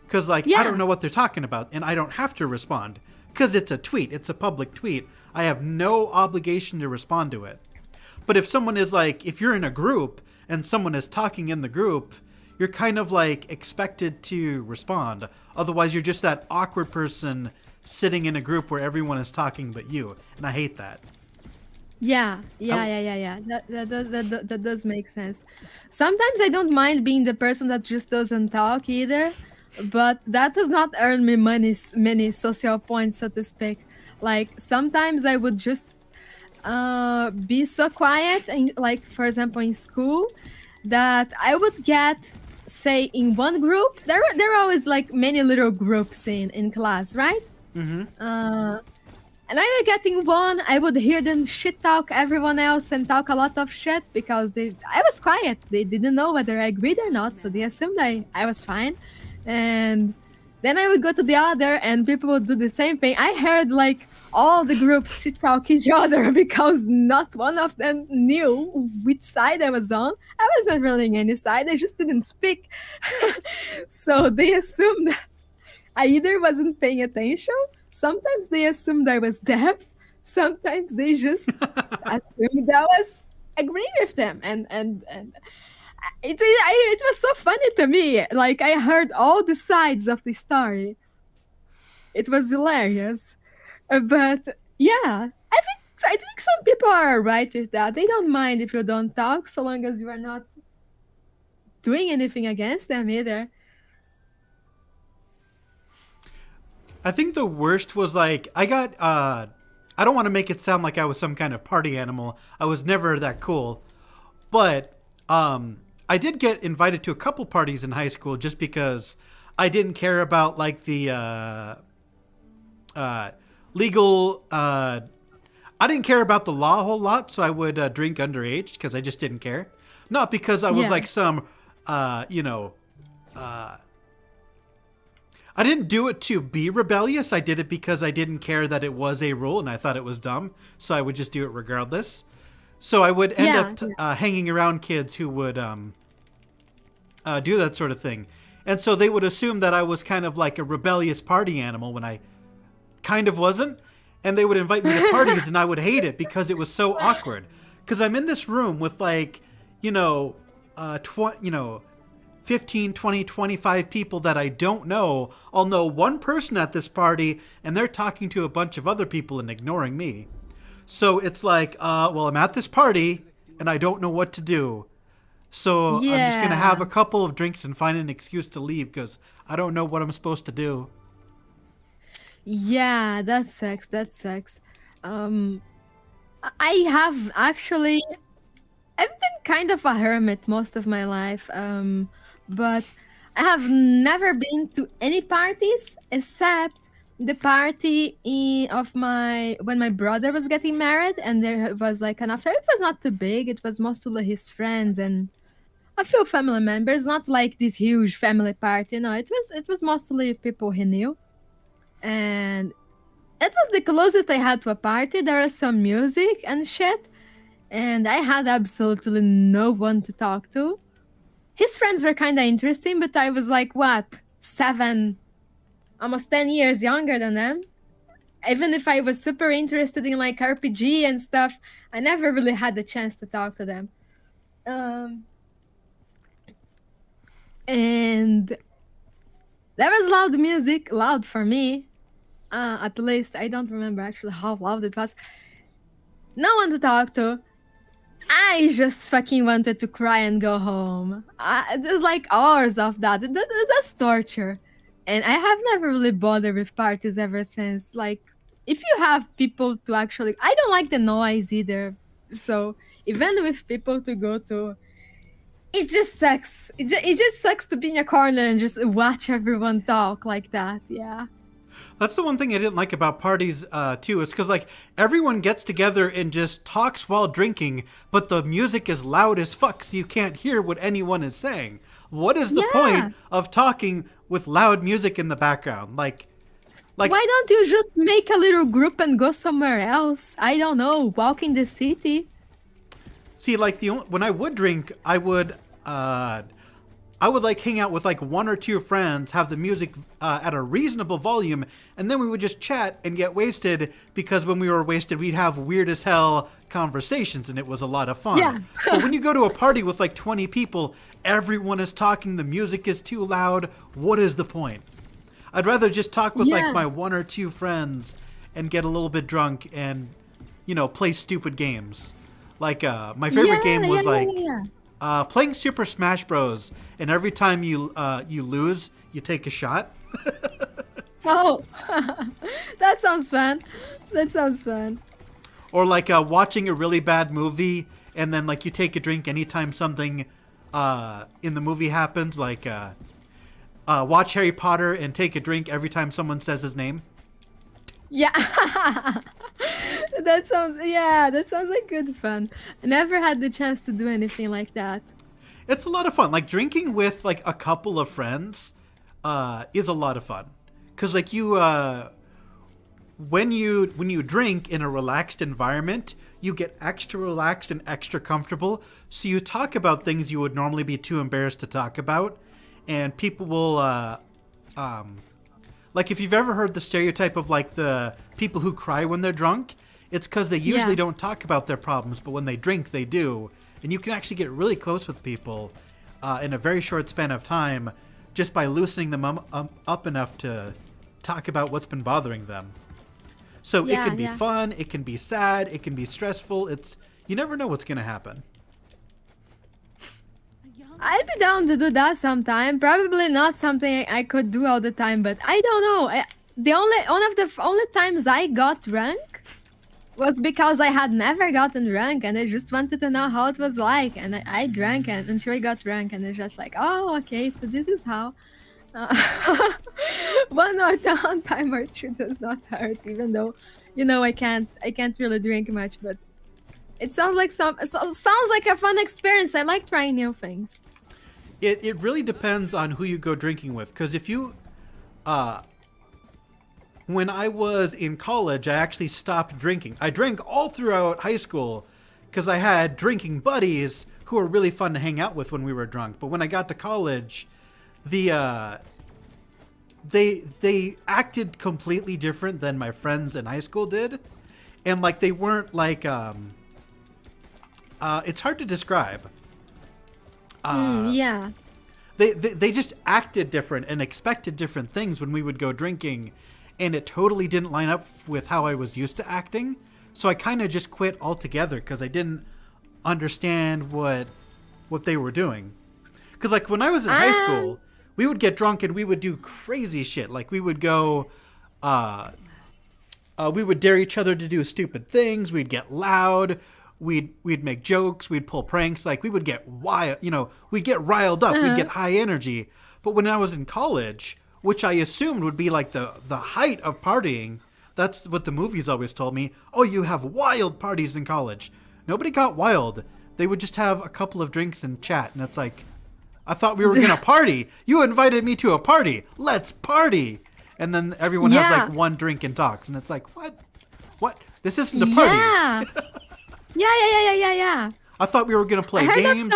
Because, like, I don't know what they're talking about, and I don't have to respond. Because it's a tweet. It's a public tweet. I have no obligation to respond to it. But if someone is like, if you're in a group and someone is talking in the group, you're kind of like expected to respond. Otherwise, you're just that awkward person sitting in a group where everyone is talking but you. And I hate that. Yeah. That does make sense. Sometimes I don't mind being the person that just doesn't talk either, but that does not earn me many social points, so to speak. Like, sometimes I would just be so quiet, and like, for example, in school, that I would get, say, in one group, there are always like many little groups in class, right? Mm-hmm. And I would get in one, I would hear them shit talk everyone else and talk a lot of shit because I was quiet. They didn't know whether I agreed or not, so they assumed I was fine. And then I would go to the other and people would do the same thing. I heard like all the groups shit talk each other because not one of them knew which side I was on. I wasn't really on any side, I just didn't speak. So they assumed that I either wasn't paying attention, sometimes they assumed I was deaf, sometimes they just assumed I was agreeing with them. And it was so funny to me. Like, I heard all the sides of the story. It was hilarious. But yeah, I think some people are right with that. They don't mind if you don't talk, so long as you are not doing anything against them either. I think the worst was like, I don't want to make it sound like I was some kind of party animal. I was never that cool. But I did get invited to a couple parties in high school just because I didn't care about like the legal... I didn't care about the law a whole lot, so I would drink underage because I just didn't care. Not because I was like some, I didn't do it to be rebellious. I did it because I didn't care that it was a rule and I thought it was dumb. So I would just do it regardless. So I would end up hanging around kids who would do that sort of thing. And so they would assume that I was kind of like a rebellious party animal when I kind of wasn't. And they would invite me to parties and I would hate it because it was so awkward. Because I'm in this room with like, you know, 15, 20, 25 people that I don't know. I'll know one person at this party, and they're talking to a bunch of other people and ignoring me. So it's like, well, I'm at this party, and I don't know what to do. So I'm just going to have a couple of drinks and find an excuse to leave because I don't know what I'm supposed to do. Yeah, that sucks. That sucks. Um, I have actually, I've been kind of a hermit most of my life, but I have never been to any parties except the party of my when my brother was getting married, and there was like an after. It was not too big. It was mostly his friends and a few family members. Not like this huge family party. No, it was mostly people he knew, and it was the closest I had to a party. There was some music and shit, and I had absolutely no one to talk to. His friends were kind of interesting, but I was like, what, 7, almost 10 years younger than them. Even if I was super interested in like RPG and stuff, I never really had the chance to talk to them. Um, and there was loud music, loud for me. At least I don't remember actually how loud it was. No one to talk to. I just fucking wanted to cry and go home. There's like hours of that. That's torture. And I have never really bothered with parties ever since. Like, if you have people to actually. I don't like the noise either. So, even with people to go to, it just sucks. It just sucks to be in a corner and just watch everyone talk like that. Yeah. That's the one thing I didn't like about parties, too. It's because, like, everyone gets together and just talks while drinking, but the music is loud as fuck, so you can't hear what anyone is saying. What is the point of talking with loud music in the background? Like, Why don't you just make a little group and go somewhere else? I don't know, walk in the city. see, like, when I would drink, I would like hang out with like one or two friends, have the music at a reasonable volume, and then we would just chat and get wasted because when we were wasted, we'd have weird as hell conversations and it was a lot of fun. Yeah. But when you go to a party with like 20 people, everyone is talking, the music is too loud. What is the point? I'd rather just talk with like my one or two friends and get a little bit drunk and, you know, play stupid games. Like my favorite game was playing Super Smash Bros. And every time you lose, you take a shot. Oh, that sounds fun. That sounds fun. Or like watching a really bad movie, and then like you take a drink anytime something in the movie happens. Like watch Harry Potter and take a drink every time someone says his name. Yeah. That sounds like good fun. I never had the chance to do anything like that. It's a lot of fun. Like drinking with like a couple of friends is a lot of fun. Cause like you, when you drink in a relaxed environment, you get extra relaxed and extra comfortable. So you talk about things you would normally be too embarrassed to talk about, and people will, like if you've ever heard the stereotype of like the people who cry when they're drunk, it's because they usually don't talk about their problems, but when they drink, they do. And you can actually get really close with people in a very short span of time just by loosening them up enough to talk about what's been bothering them. So it can be fun, it can be sad, it can be stressful. You never know what's going to happen. I'd be down to do that sometime. Probably not something I could do all the time, but I don't know. One of the only times I got drunk was because I had never gotten drunk and I just wanted to know how it was like. And I drank until I got drunk, and it's just like, oh, okay, so this is how. One time or two does not hurt, even though, you know, I can't really drink much, but it sounds like a fun experience. I like trying new things. It really depends on who you go drinking with, because if you when I was in college, I actually stopped drinking. I drank all throughout high school because I had drinking buddies who were really fun to hang out with when we were drunk. But when I got to college, they acted completely different than my friends in high school did. And like they weren't like it's hard to describe. Yeah. They just acted different and expected different things when we would go drinking, and it totally didn't line up with how I was used to acting. So I kind of just quit altogether because I didn't understand what they were doing. Because like when I was in high school, we would get drunk and we would do crazy shit. Like we would go, we would dare each other to do stupid things. We'd get loud. We'd make jokes. We'd pull pranks. Like we would get wild. We'd get riled up. We'd get high energy. But when I was in college, which I assumed would be like the height of partying, that's what the movies always told me. Oh, you have wild parties in college. Nobody got wild. They would just have a couple of drinks and chat. And it's like, I thought we were going to party. You invited me to a party. Let's party. And then everyone has like one drink and talks. And it's like, what? This isn't a party. Yeah. I thought we were going to play games.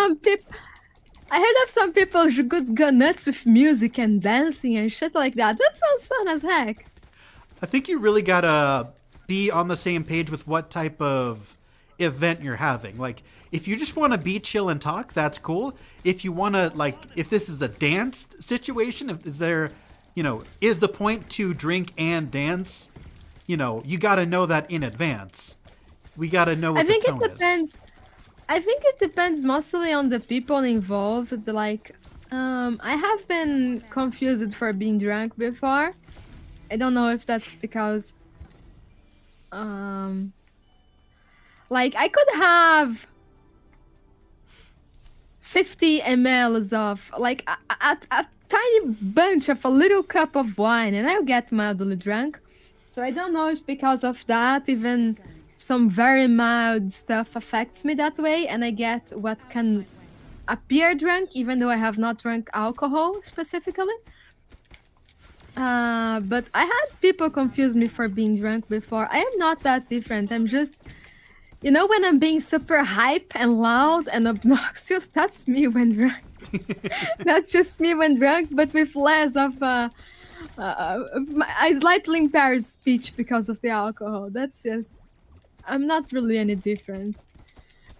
I heard of some people who could go nuts with music and dancing and shit like that. That sounds fun as heck. I think you really got to be on the same page with what type of event you're having. Like, if you just want to be chill and talk, that's cool. If you want to, like, if this is a dance situation, is the point to drink and dance? You got to know that in advance. We got to know what the tone is. I think it depends mostly on the people involved. Like, I have been confused for being drunk before. I don't know if that's because, like, I could have 50 mLs of, like, a tiny bunch of a little cup of wine, and I'll get mildly drunk. So I don't know if because of that, even some very mild stuff affects me that way, and I get what can appear drunk, even though I have not drunk alcohol specifically. But I had people confuse me for being drunk before. I am not that different. I'm just, when I'm being super hype and loud and obnoxious, that's me when drunk. That's just me when drunk, but with less of I slightly impaired speech because of the alcohol. That's just, I'm not really any different.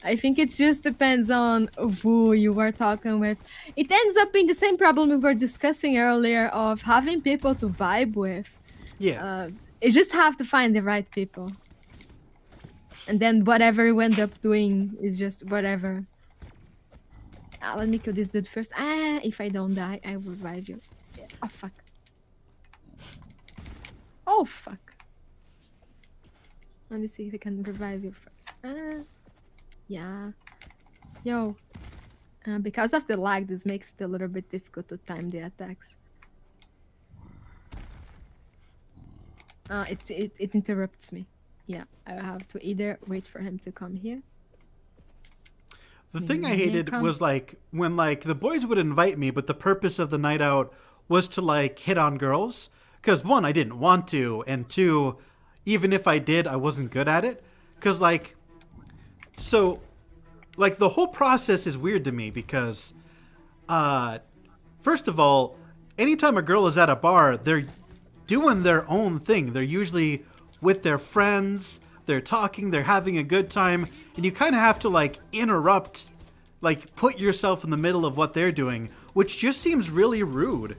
I think it just depends on who you were talking with. It ends up being the same problem we were discussing earlier of having people to vibe with. Yeah. You just have to find the right people. And then whatever you end up doing is just whatever. Let me kill this dude first. If I don't die, I will revive you. Oh, fuck. Oh, fuck. Let me see if I can revive you first. Yeah. Yo. Because of the lag, this makes it a little bit difficult to time the attacks. It interrupts me. Yeah, I have to either wait for him to come here. The thing I hated was like when like the boys would invite me, but the purpose of the night out was to like hit on girls. Because one, I didn't want to, and two, even if I did, I wasn't good at it. Because like, so, like the whole process is weird to me because, first of all, anytime a girl is at a bar, they're doing their own thing. They're usually with their friends. They're talking, they're having a good time, and you kind of have to like interrupt, like put yourself in the middle of what they're doing, which just seems really rude.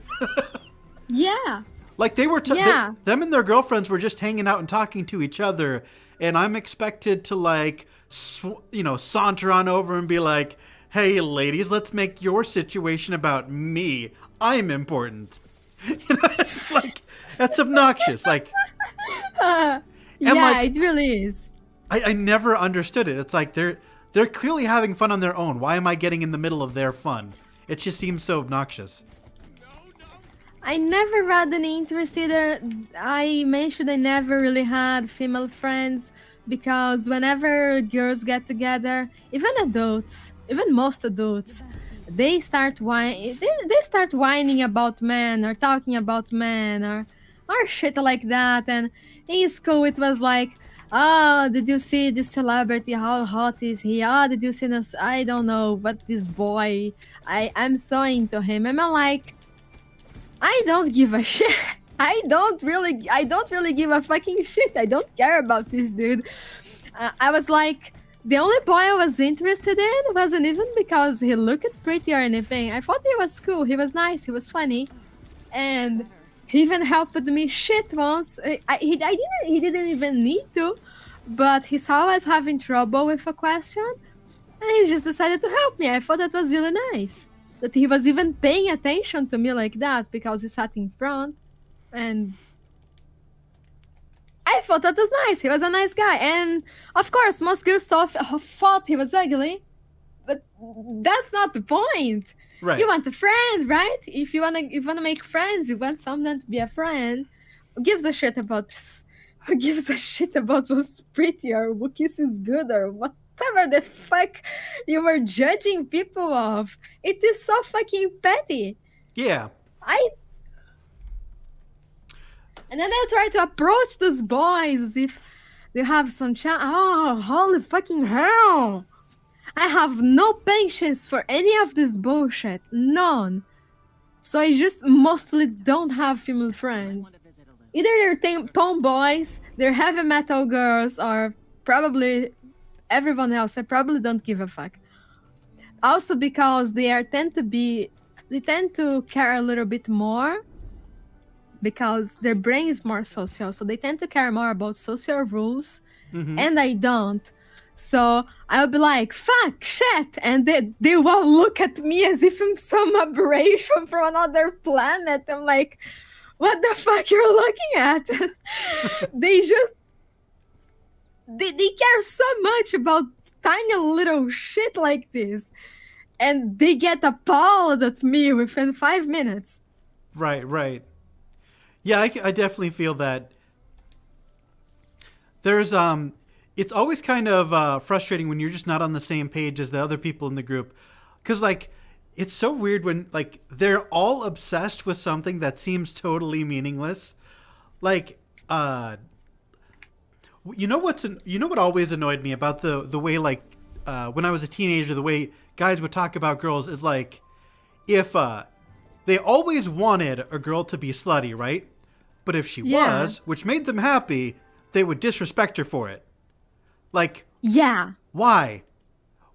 Yeah. Like they were, them and their girlfriends were just hanging out and talking to each other, and I'm expected to like, saunter on over and be like, "Hey, ladies, let's make your situation about me. I'm important." It's like that's obnoxious. Like. Yeah, like, it really is. I never understood it. It's like they're clearly having fun on their own. Why am I getting in the middle of their fun? It just seems so obnoxious. I never had any interest either. I mentioned I never really had female friends because whenever girls get together, even adults, even most adults, they start whining about men or talking about men or shit like that. And in school it was like, oh, did you see this celebrity? How hot is he? Oh, did you see this? I don't know, but this boy, I'm so into him. And I'm like, I don't give a shit. I don't really give a fucking shit. I don't care about this dude. I was like, The only boy I was interested in wasn't even because he looked pretty or anything. I thought he was cool. He was nice. He was funny, and he even helped me shit once. He didn't even need to, but he saw I was having trouble with a question, and he just decided to help me. I thought that was really nice. That he was even paying attention to me like that because he sat in front, and I thought that was nice. He was a nice guy, and of course, most girls thought he was ugly, but that's not the point. Right. You want a friend, right? If you wanna make friends, you want someone to be a friend. Who gives a shit about this? Who gives a shit about who's pretty or who kisses good or whatever the fuck you were judging people of? It is so fucking petty. Yeah. And then they'll try to approach those boys as if they have some chance. Oh, holy fucking hell! I have no patience for any of this bullshit. None. So I just mostly don't have female friends. Want to visit a little. Either they're tomboys, they're heavy metal girls, or probably everyone else. I probably don't give a fuck. Also because they tend to care a little bit more because their brain is more social, so they tend to care more about social rules, and I don't. So I'll be like, fuck, shit, and they will look at me as if I'm some aberration from another planet. I'm like, what the fuck you're looking at? they care so much about tiny little shit like this, and they get appalled at me within 5 minutes. Right. Yeah, I definitely feel that. There's it's always kind of frustrating when you're just not on the same page as the other people in the group, because like it's so weird when like they're all obsessed with something that seems totally meaningless. Like you know what always annoyed me about the way like when I was a teenager, the way guys would talk about girls is like if they always wanted a girl to be slutty, right? But if she was, which made them happy, they would disrespect her for it. Like, yeah. Why?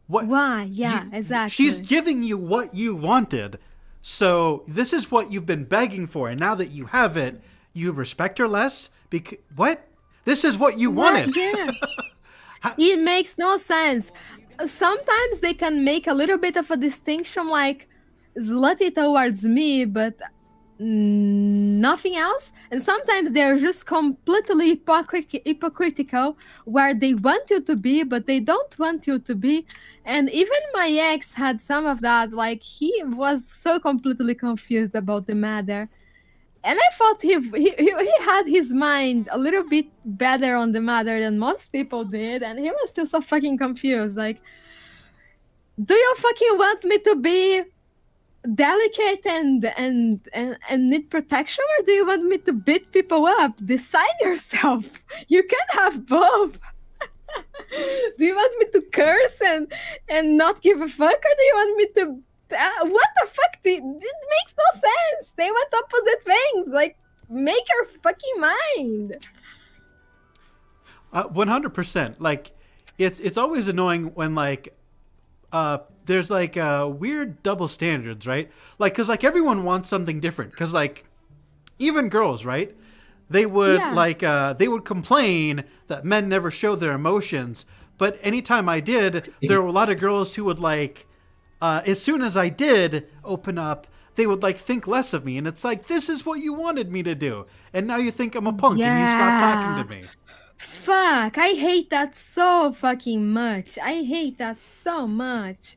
What? Why? Yeah, exactly. She's giving you what you wanted. So this is what you've been begging for. And now that you have it, you respect her less? What? This is what you wanted. Yeah. It makes no sense. Sometimes they can make a little bit of a distinction like slutty towards me, but nothing else. And sometimes they're just completely hypocritical where they want you to be, but they don't want you to be. And even my ex had some of that. Like, he was so completely confused about the matter. And I thought he had his mind a little bit better on the matter than most people did, and he was still so fucking confused. Like, do you fucking want me to be delicate and need protection, or do you want me to beat people up? Decide yourself. You can't have both. Do you want me to curse and not give a fuck, or do you want me to what the fuck? It makes no sense. They want opposite things. Like, make your fucking mind. 100%. Like, it's always annoying when like there's like weird double standards, right? Like, because like everyone wants something different. Because like even girls, right? They would they would complain that men never show their emotions. But anytime I did, there were a lot of girls who would like, as soon as I did open up, they would like think less of me. And it's like, this is what you wanted me to do. And now you think I'm a punk and you stop talking to me. Fuck, I hate that so fucking much. I hate that so much.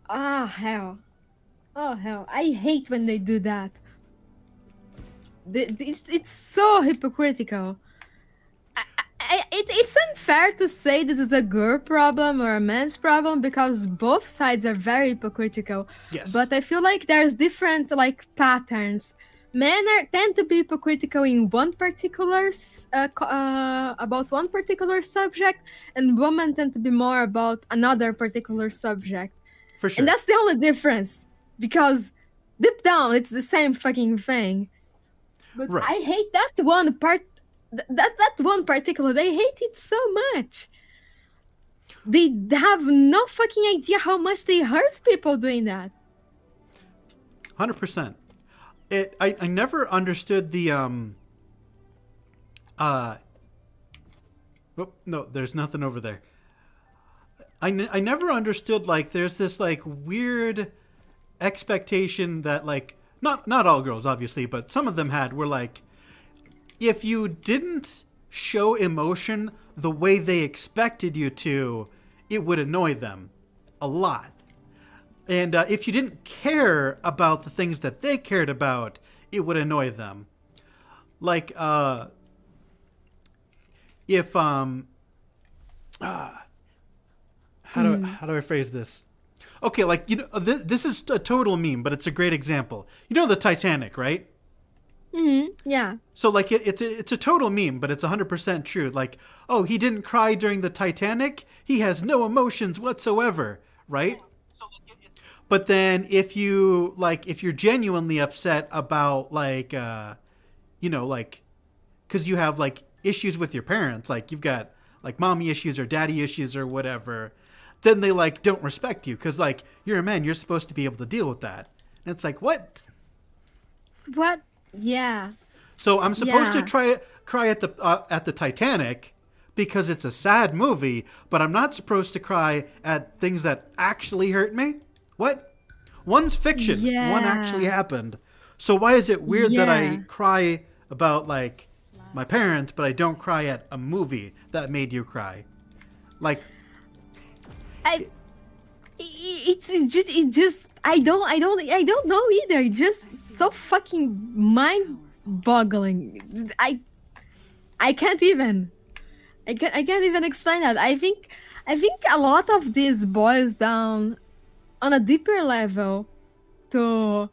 Ah, hell. Oh, hell. I hate when they do that. It's so hypocritical. It's unfair to say this is a girl problem or a man's problem because both sides are very hypocritical. Yes. But I feel like there's different like patterns. Men tend to be hypocritical in one particular about one particular subject, and women tend to be more about another particular subject. For sure. And that's the only difference, because deep down it's the same fucking thing. But right. I hate that one part. That one particular, they hate it so much. They have no fucking idea how much they hurt people doing that. 100%. I never understood the oh, no, there's nothing over there. I never understood, like, there's this like weird expectation that, like, not all girls obviously, but some of them had, were like, if you didn't show emotion the way they expected you to, it would annoy them a lot. And if you didn't care about the things that they cared about, it would annoy them. Like, if how do I phrase this? Okay, like, you know, this is a total meme, but it's a great example. You know the Titanic, right? Yeah. So, like, it's a total meme, but it's 100% true. Like, oh, he didn't cry during the Titanic. He has no emotions whatsoever, right? But then if you're genuinely upset about, like, you know, like, because you have, like, issues with your parents, like you've got like mommy issues or daddy issues or whatever, then they, like, don't respect you because, like, you're a man, you're supposed to be able to deal with that. And it's like, what? What? Yeah. So I'm supposed to Yeah. cry at the Titanic because it's a sad movie, but I'm not supposed to cry at things that actually hurt me? What? One's fiction. One actually Yeah. happened. So why is it weird that I Yeah. cry about, like, my parents, but I don't cry at a movie that made you cry? Like, I it's just I don't know either. It's just so fucking mind-boggling. I can't even. I can't even explain that. I think a lot of this boils down on a deeper level to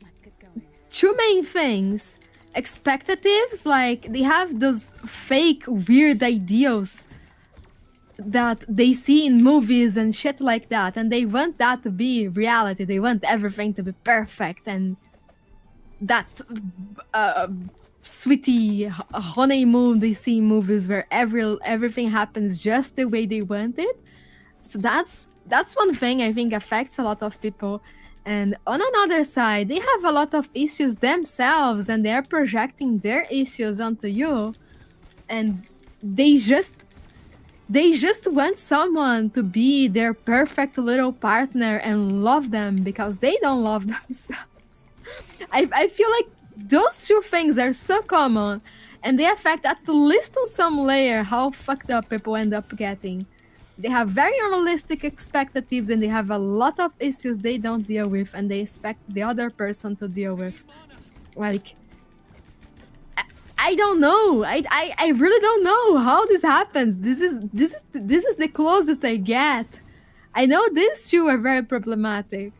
Let's get going. two main things. Expectatives, like they have those fake weird ideals that they see in movies and shit like that, and they want that to be reality. They want everything to be perfect, and that uh, sweetie honeymoon they see in movies where everything happens just the way they want it. So that's one thing I think affects a lot of people. And on another side, they have a lot of issues themselves, and they're projecting their issues onto you, and they just they just want someone to be their perfect little partner and love them because they don't love themselves. I feel like those two things are so common, and they affect at least on some layer how fucked up people end up getting. They have very unrealistic expectations, and they have a lot of issues they don't deal with, and they expect the other person to deal with. Like, I don't know. I really don't know how this happens. This is the closest I get. I know these two are very problematic.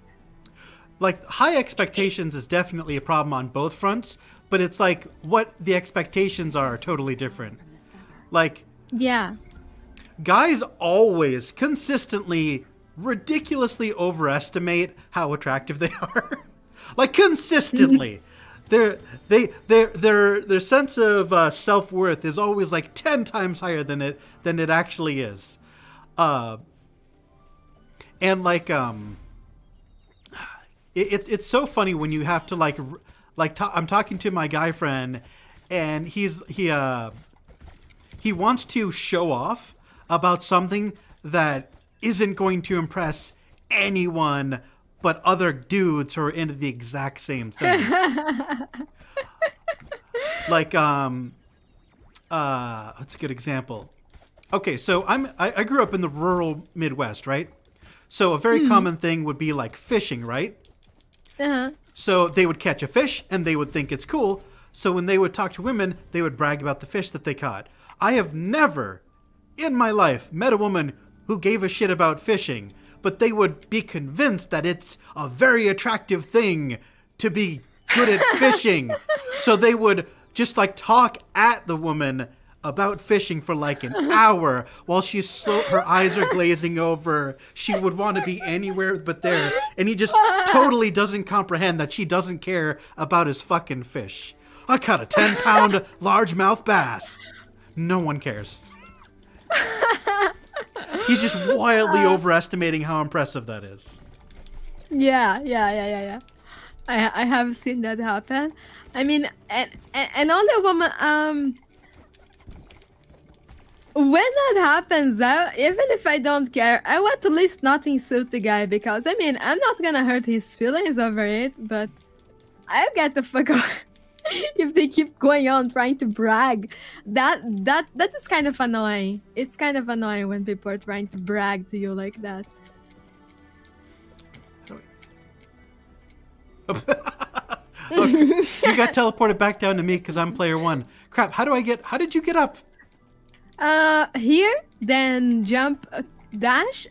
like, high expectations is definitely a problem on both fronts, but it's like what the expectations are totally different. Like, Yeah. guys always consistently ridiculously overestimate how attractive they are. Like, consistently. Their sense of self-worth is always like 10 times higher than it actually is. Uh and like it's so funny when you have to I'm talking to my guy friend, and he wants to show off about something that isn't going to impress anyone but other dudes who are into the exact same thing. Like, what's a good example? Okay, so I grew up in the rural Midwest, right? So a very common thing would be like fishing, right? Uh-huh. So they would catch a fish and they would think it's cool. So when they would talk to women, they would brag about the fish that they caught. I have never in my life met a woman who gave a shit about fishing, but they would be convinced that it's a very attractive thing to be good at fishing. So they would just like talk at the woman about fishing for like an hour while her eyes are glazing over. She would want to be anywhere but there. And he just totally doesn't comprehend that she doesn't care about his fucking fish. I caught a 10-pound largemouth bass. No one cares. He's just wildly overestimating how impressive that is. Yeah. I have seen that happen. I mean, and on the woman, when that happens, even if I don't care, I want to at least not insult the guy because I mean, I'm not gonna hurt his feelings over it, but I'll get the fuck out. If they keep going on trying to brag, that is kind of annoying. It's kind of annoying when people are trying to brag to you like that. Okay. You got teleported back down to me because I'm player 1. Crap, how did you get up? Here, then jump, dash,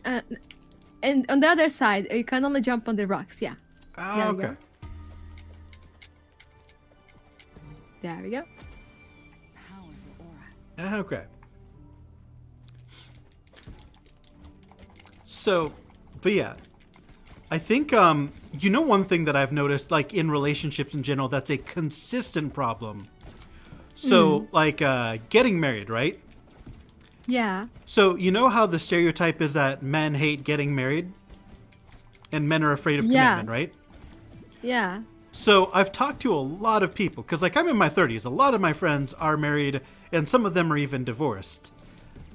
and on the other side, you can only jump on the rocks, yeah. Oh, okay. There we go. Powerful aura. Okay. So, but yeah, I think one thing that I've noticed, like in relationships in general, that's a consistent problem. So, like getting married, right? Yeah. So you know how the stereotype is that men hate getting married, and men are afraid of commitment, right? Yeah. So I've talked to a lot of people, because like I'm in my 30s, a lot of my friends are married, and some of them are even divorced.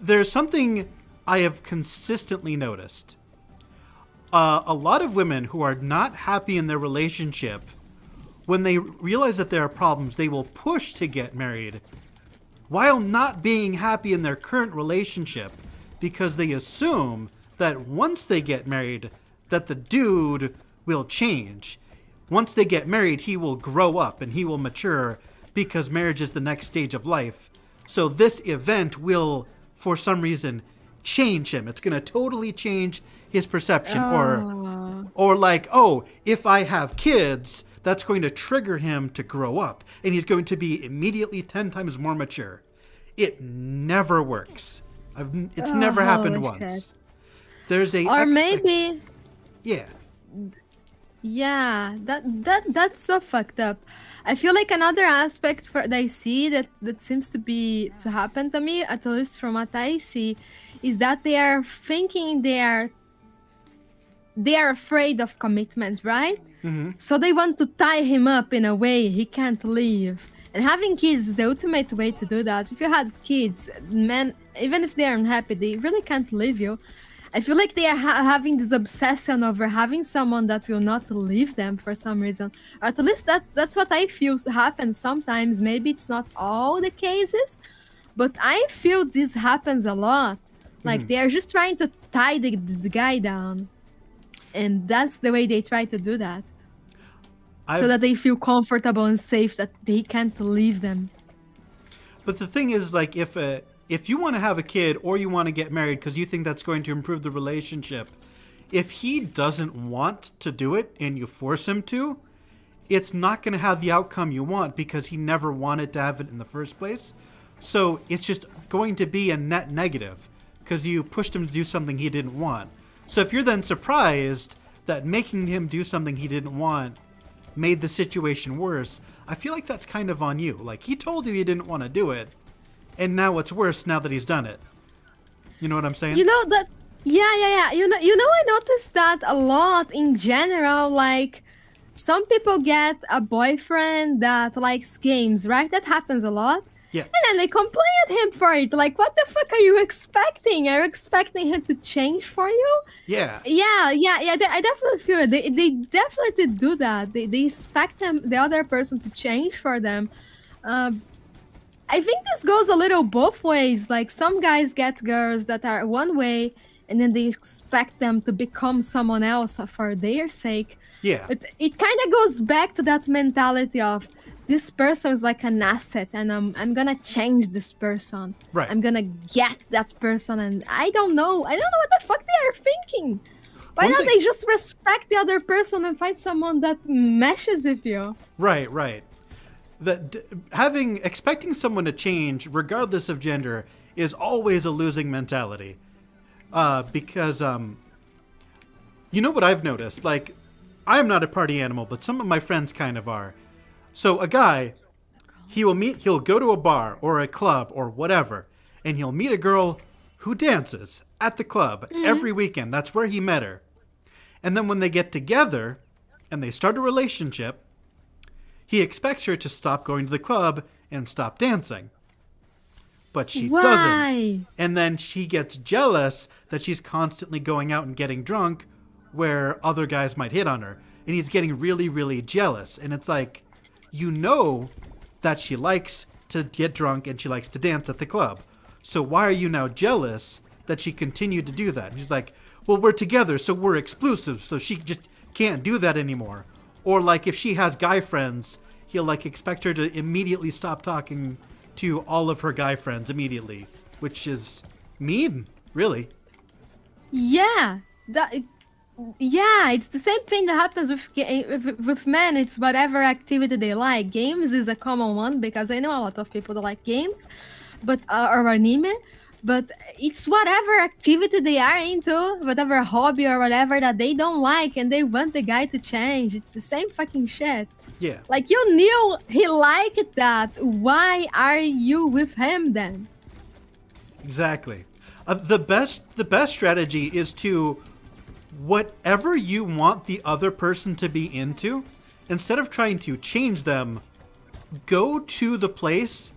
There's something I have consistently noticed. A lot of women who are not happy in their relationship, when they realize that there are problems, they will push to get married, while not being happy in their current relationship, because they assume that once they get married, that the dude will change. Once they get married, he will grow up and he will mature because marriage is the next stage of life. So this event will, for some reason, change him. It's going to totally change his perception. Or like, oh, if I have kids, that's going to trigger him to grow up. And he's going to be immediately 10 times more mature. It never works. It's never happened once. Shit. There's a... Or maybe... Yeah. Yeah, that's so fucked up. I feel like another aspect that I see that seems to happen to me, at least from what I see, is that they are thinking they are afraid of commitment, right? Mm-hmm. So they want to tie him up in a way he can't leave. And having kids is the ultimate way to do that. If you had kids, men, even if they are unhappy, they really can't leave you. I feel like they are having this obsession over having someone that will not leave them for some reason. Or at least that's what I feel happens sometimes. Maybe it's not all the cases, but I feel this happens a lot. Like they are just trying to tie the guy down. And that's the way they try to do that. So that they feel comfortable and safe that they can't leave them. But the thing is, like, if you want to have a kid or you want to get married because you think that's going to improve the relationship, if he doesn't want to do it and you force him to, it's not going to have the outcome you want because he never wanted to have it in the first place. So it's just going to be a net negative because you pushed him to do something he didn't want. So if you're then surprised that making him do something he didn't want made the situation worse, I feel like that's kind of on you. Like, he told you he didn't want to do it, and now it's worse now that he's done it. You know what I'm saying? You know that... Yeah. You know, I noticed that a lot in general. Like, some people get a boyfriend that likes games, right? That happens a lot. Yeah. And then they complain at him for it. Like, what the fuck are you expecting? Are you expecting him to change for you? Yeah. I definitely feel it. They definitely do that. They expect the other person to change for them. I think this goes a little both ways. Like, some guys get girls that are one way, and then they expect them to become someone else for their sake. Yeah. It kind of goes back to that mentality of, this person is like an asset, and I'm gonna change this person. Right. I'm gonna get that person, and I don't know what the fuck they are thinking. Why don't they just respect the other person and find someone that meshes with you? Right. Expecting someone to change, regardless of gender, is always a losing mentality. Because you know what I've noticed? Like, I'm not a party animal, but some of my friends kind of are. So a guy, he'll go to a bar or a club or whatever, and he'll meet a girl who dances. at the club every weekend. That's where he met her. And then when they get together and they start a relationship, he expects her to stop going to the club and stop dancing. But she doesn't. And then she gets jealous that she's constantly going out and getting drunk where other guys might hit on her. And he's getting really, really jealous. And it's like, you know that she likes to get drunk and she likes to dance at the club. So why are you now jealous that she continued to do that? And he's like, well, we're together, so we're exclusive, so she just can't do that anymore. Or like if she has guy friends, he'll like expect her to immediately stop talking to all of her guy friends immediately, which is mean, really. Yeah, it's the same thing that happens with men. It's whatever activity they like. Games is a common one because I know a lot of people that like games, but or anime. But it's whatever activity they are into, whatever hobby or whatever that they don't like, and they want the guy to change. It's the same fucking shit. Yeah. Like, you knew he liked that. Why are you with him then? Exactly. The best strategy is to, whatever you want the other person to be into, instead of trying to change them, go to the place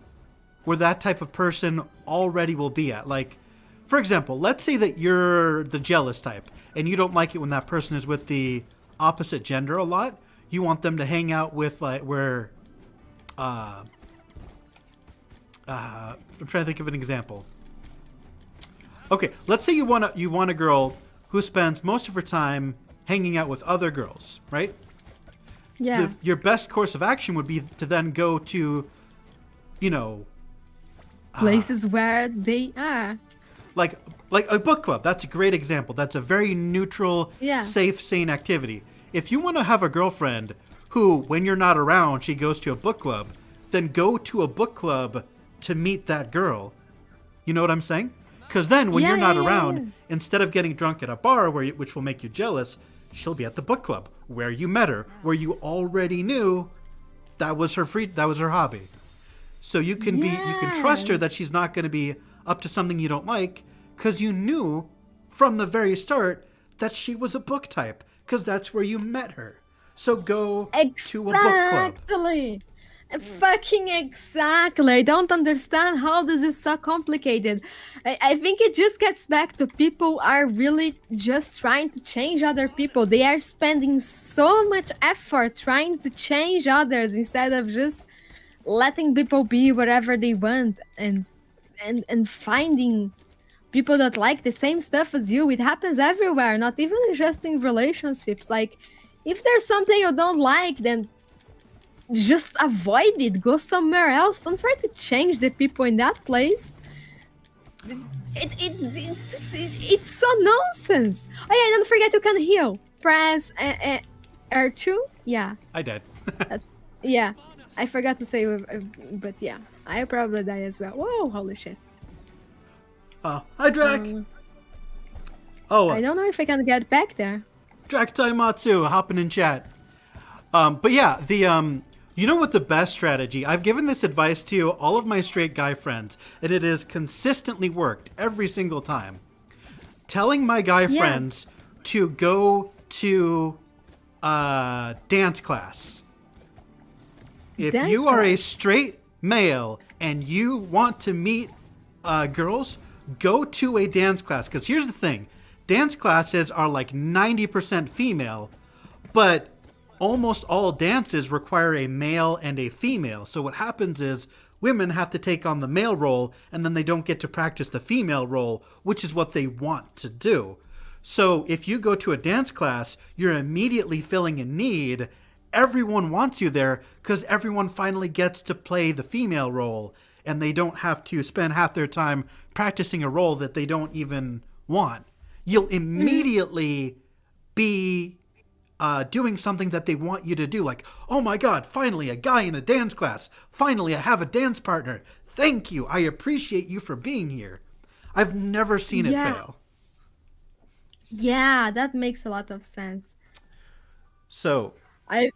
where that type of person already will be at. Like, for example, let's say that you're the jealous type and you don't like it when that person is with the opposite gender a lot. You want them to hang out with like where I'm trying to think of an example. Okay, let's say you want a girl who spends most of her time hanging out with other girls, right? Yeah. Your best course of action would be to then go to, you know, places where they are. Like a book club. That's a great example. That's a very neutral, safe, sane activity. If you want to have a girlfriend who, when you're not around, she goes to a book club, then go to a book club to meet that girl. You know what I'm saying? Because then when you're not around, instead of getting drunk at a bar, which will make you jealous, she'll be at the book club where you met her, where you already knew that was her hobby. So you can trust her that she's not going to be up to something you don't like, because you knew from the very start that she was a book type, because that's where you met her. So go to a book club. Exactly. Fucking exactly. I don't understand how this is so complicated. I think it just gets back to people are really just trying to change other people. They are spending so much effort trying to change others instead of just letting people be whatever they want and finding people that like the same stuff as you. It happens everywhere, not even just in relationships. Like, if there's something you don't like, then just avoid it. Go somewhere else. Don't try to change the people in that place. It's so nonsense. Oh yeah, don't forget you can heal. Press R2. Yeah. I did. Yeah. I forgot to say, but yeah, I probably die as well. Whoa, holy shit. Hi, Drac. I don't know if I can get back there. Drac Taimatsu, hopping in chat. But yeah, you know what the best strategy? I've given this advice to all of my straight guy friends, and it has consistently worked every single time. Telling my guy friends to go to dance class. If you are a straight male and you want to meet girls, go to a dance class. Because here's the thing. Dance classes are like 90% female, but almost all dances require a male and a female. So what happens is women have to take on the male role, and then they don't get to practice the female role, which is what they want to do. So if you go to a dance class, you're immediately filling a need. Everyone wants you there because everyone finally gets to play the female role, and they don't have to spend half their time practicing a role that they don't even want. You'll immediately be doing something that they want you to do. Like, oh my God, finally a guy in a dance class. Finally, I have a dance partner. Thank you. I appreciate you for being here. I've never seen it fail. Yeah, that makes a lot of sense. So I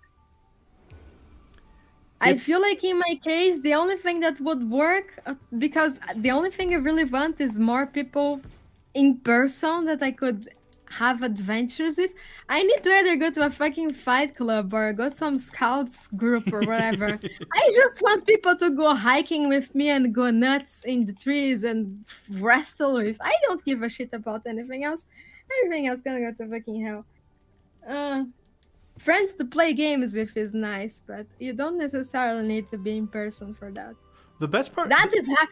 feel like in my case, the only thing that would work, because the only thing I really want is more people in person that I could have adventures with. I need to either go to a fucking fight club or go to some scouts group or whatever. I just want people to go hiking with me and go nuts in the trees and wrestle with. I don't give a shit about anything else. Everything else gonna go to fucking hell. Uh, Friends to play games with is nice, but you don't necessarily need to be in person for that. The best part. That is hard.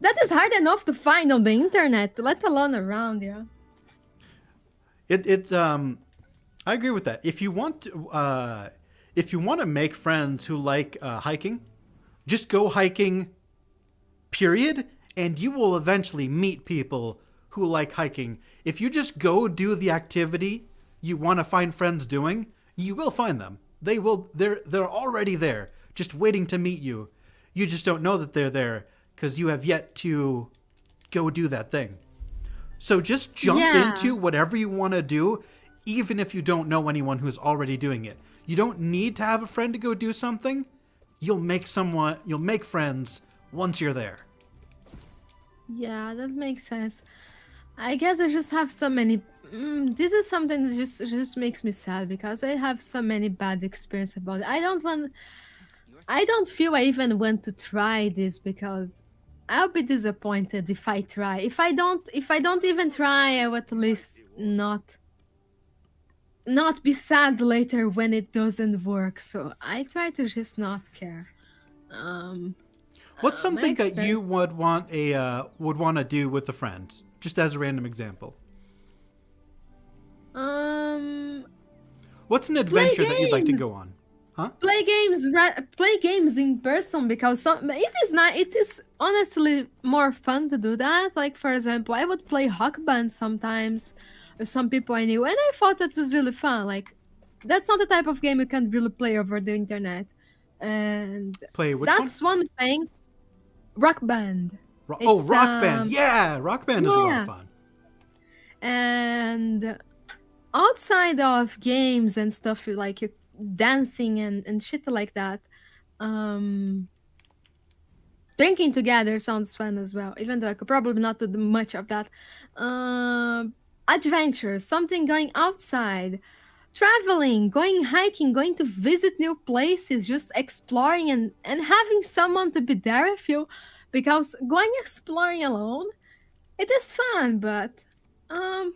That is hard enough to find on the internet, let alone around you. It's I agree with that. If you want to make friends who like hiking, just go hiking. Period, and you will eventually meet people who like hiking. If you just go do the activity you want to find friends doing, you will find them. They will. They're already there, just waiting to meet you. You just don't know that they're there because you have yet to go do that thing. So just jump into whatever you want to do, even if you don't know anyone who's already doing it. You don't need to have a friend to go do something. You'll make friends once you're there. Yeah, that makes sense. I guess I just have so many. This is something that just makes me sad because I have so many bad experience about it. I don't want. I don't feel I even want to try this because I'll be disappointed if I try. If I don't even try, I will at least not be sad later when it doesn't work. So I try to just not care. Um, What's my something that experience. you would want to do with a friend? Just as a random example. Um, What's an Play adventure that you'd like to games. go on? Huh? Play games in person because it is not. It is honestly more fun to do that. Like for example, I would play Rock Band sometimes with some people I knew, and I thought that was really fun. Like that's not the type of game you can really play over the internet, and Play which one? that's one thing. Rock Band. Oh, It's Rock Band. Yeah, Rock Band is a lot of yeah, fun. and outside of games and stuff like you dancing and shit like that, um drinking together sounds fun as well, even though I could probably not do much of that. Adventure, something going outside, traveling, going hiking, going to visit new places, just exploring and having someone to be there with you, because going exploring alone, it is fun, but um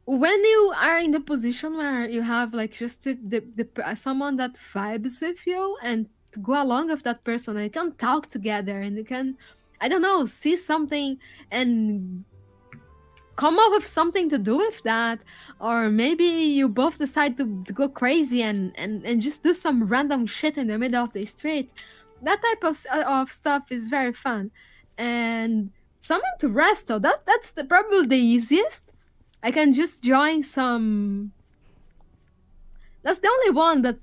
when you are in the position where you have like just someone that vibes with you and to go along with that person and you can talk together and you can, I don't know, see something and come up with something to do with that, or maybe you both decide to go crazy and just do some random shit in the middle of the street. That type of stuff is very fun. And something to rest, so that's probably the easiest. I can just join some. That's the only one that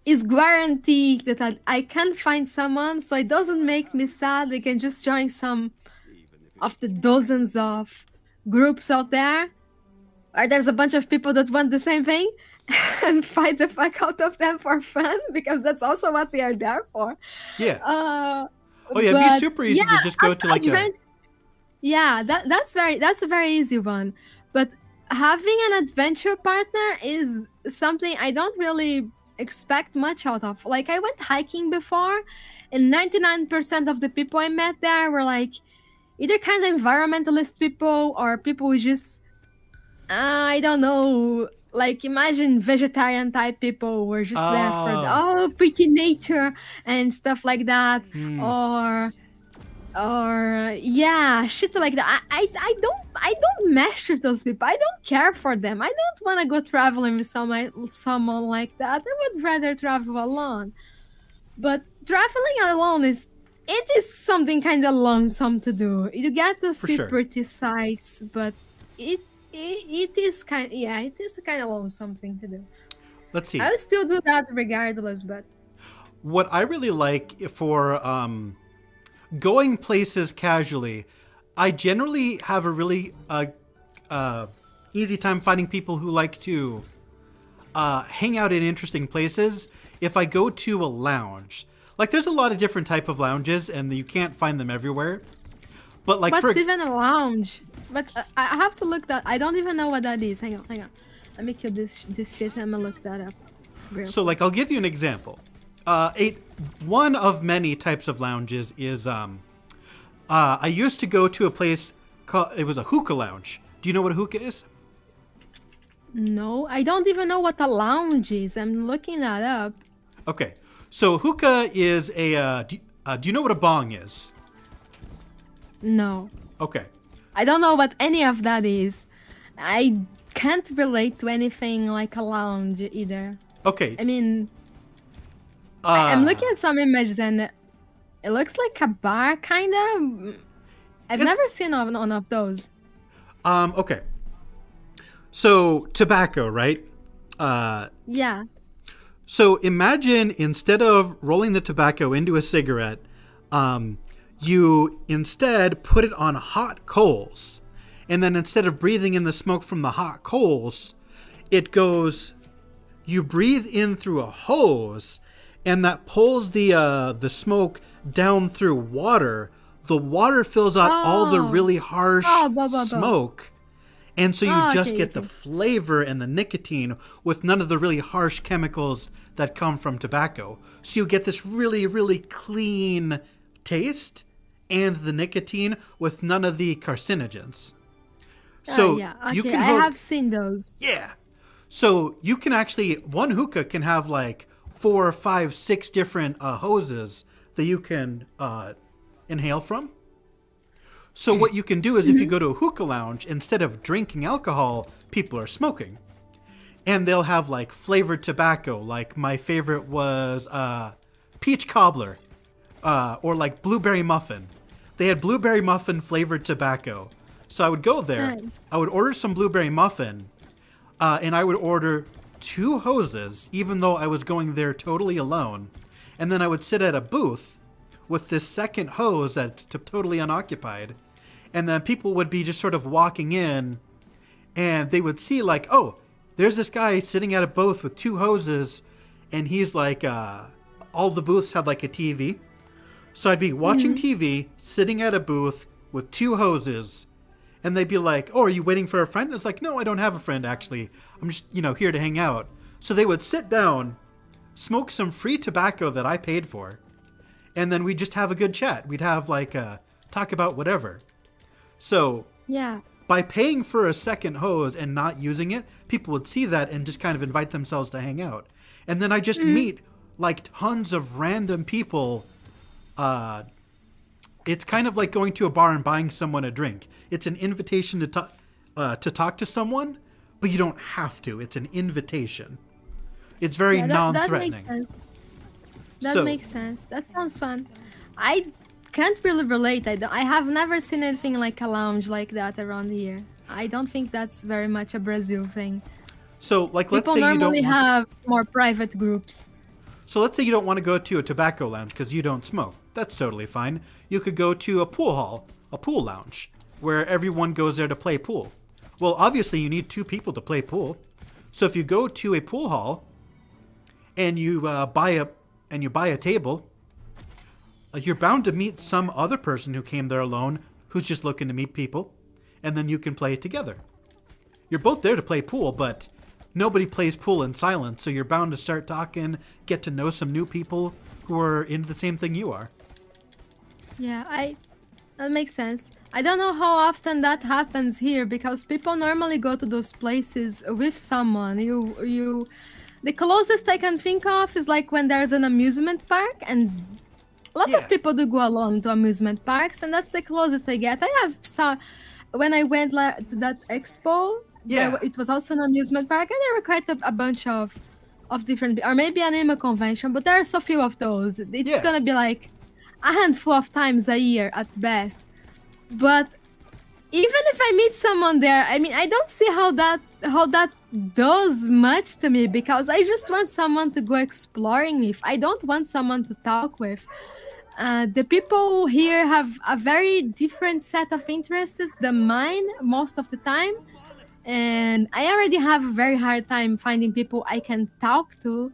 is guaranteed that I can find someone, so it doesn't make me sad. I can just join some of the dozens of groups out there, or there's a bunch of people that want the same thing, and fight the fuck out of them for fun because that's also what they are there for. Yeah. Uh, Oh yeah, it'd be but super easy yeah, to just go to like a. adventure. Yeah, that's a very easy one. But having an adventure partner is something I don't really expect much out of. Like I went hiking before, and 99% of the people I met there were like either kind of environmentalist people or people who just I don't know, like imagine vegetarian type people who were just there for the Oh. oh pretty nature and stuff like that, Hmm. or yeah, shit like that. I don't mesh with those people. I don't care for them. I don't want to go traveling with someone like that. I would rather travel alone. But traveling alone is something kind of lonesome to do. You get to For see sure. pretty sights, but it is it is a kind of lonesome thing to do. Let's see. I will still do that regardless, but What I really like for going places casually, I generally have a really easy time finding people who like to hang out in interesting places. If I go to a lounge, like there's a lot of different type of lounges, and you can't find them everywhere. But like What's even a lounge? But I have to look that. I don't even know what that is. Hang on. Let me kill this shit and I'm gonna look that up. So like I'll give you an example. One of many types of lounges is I used to go to a place called, it was a hookah lounge. Do you know what a hookah is? No, I don't even know what a lounge is. I'm looking that up. Okay, so hookah is a. Do you know what a bong is? No, Okay. I don't know what any of that is. I can't relate to anything like a lounge either. Okay. I mean, I'm looking at some images and it looks like a bar, kind of. I've never seen one of those. Okay. So tobacco, right? Yeah. So imagine instead of rolling the tobacco into a cigarette, you instead put it on hot coals. And then instead of breathing in the smoke from the hot coals, you breathe in through a hose, and that pulls the smoke down through water. The water fills out all the really harsh smoke. And so you just get the flavor and the nicotine with none of the really harsh chemicals that come from tobacco. So you get this really, really clean taste and the nicotine with none of the carcinogens. So you can I have seen those. Yeah. So you can actually, one hookah can have like 4, 5, 6 different hoses that you can inhale from. So what you can do is if you go to a hookah lounge, instead of drinking alcohol, people are smoking. And they'll have like flavored tobacco. Like my favorite was peach cobbler or like blueberry muffin. They had blueberry muffin flavored tobacco. So I would go there, I would order some blueberry muffin, and I would order 2 hoses, even though I was going there totally alone. And then I would sit at a booth with this second hose that's totally unoccupied. And then people would be just sort of walking in, and they would see like, oh, there's this guy sitting at a booth with 2 hoses, and he's like, all the booths had like a TV. So I'd be watching TV, sitting at a booth with 2 hoses, and they'd be like, oh, are you waiting for a friend? And it's like, no, I don't have a friend, actually. I'm just, here to hang out. So they would sit down, smoke some free tobacco that I paid for, and then we'd just have a good chat. We'd have like, talk about whatever. So by paying for a second hose and not using it, people would see that and just kind of invite themselves to hang out. And then I just meet like tons of random people. It's kind of like going to a bar and buying someone a drink. It's an invitation to talk to someone, but you don't have to. It's an invitation. It's very non-threatening. That makes sense. That sounds fun. I can't really relate. I have never seen anything like a lounge like that around here. I don't think that's very much a Brazil thing. So, like, let's say you don't normally have more private groups. So let's say you don't want to go to a tobacco lounge because you don't smoke. That's totally fine. You could go to a pool lounge, where everyone goes there to play pool. Well, obviously you need 2 people to play pool. So if you go to a pool hall and you buy a table, you're bound to meet some other person who came there alone who's just looking to meet people, and then you can play together. You're both there to play pool, but nobody plays pool in silence, so you're bound to start talking, get to know some new people who are into the same thing you are. Yeah, that makes sense. I don't know how often that happens here because people normally go to those places with someone. The closest I can think of is like when there's an amusement park, and a lot of people do go alone to amusement parks, and that's the closest I get. When I went to that expo, it was also an amusement park, and there were quite a bunch of different, or maybe an anime convention, but there are so few of those. It's gonna be like a handful of times a year at best. But even if I meet someone there, I mean, I don't see how that does much to me, because I just want someone to go exploring with. I don't want someone to talk with. The people here have a very different set of interests than mine most of the time. And I already have a very hard time finding people I can talk to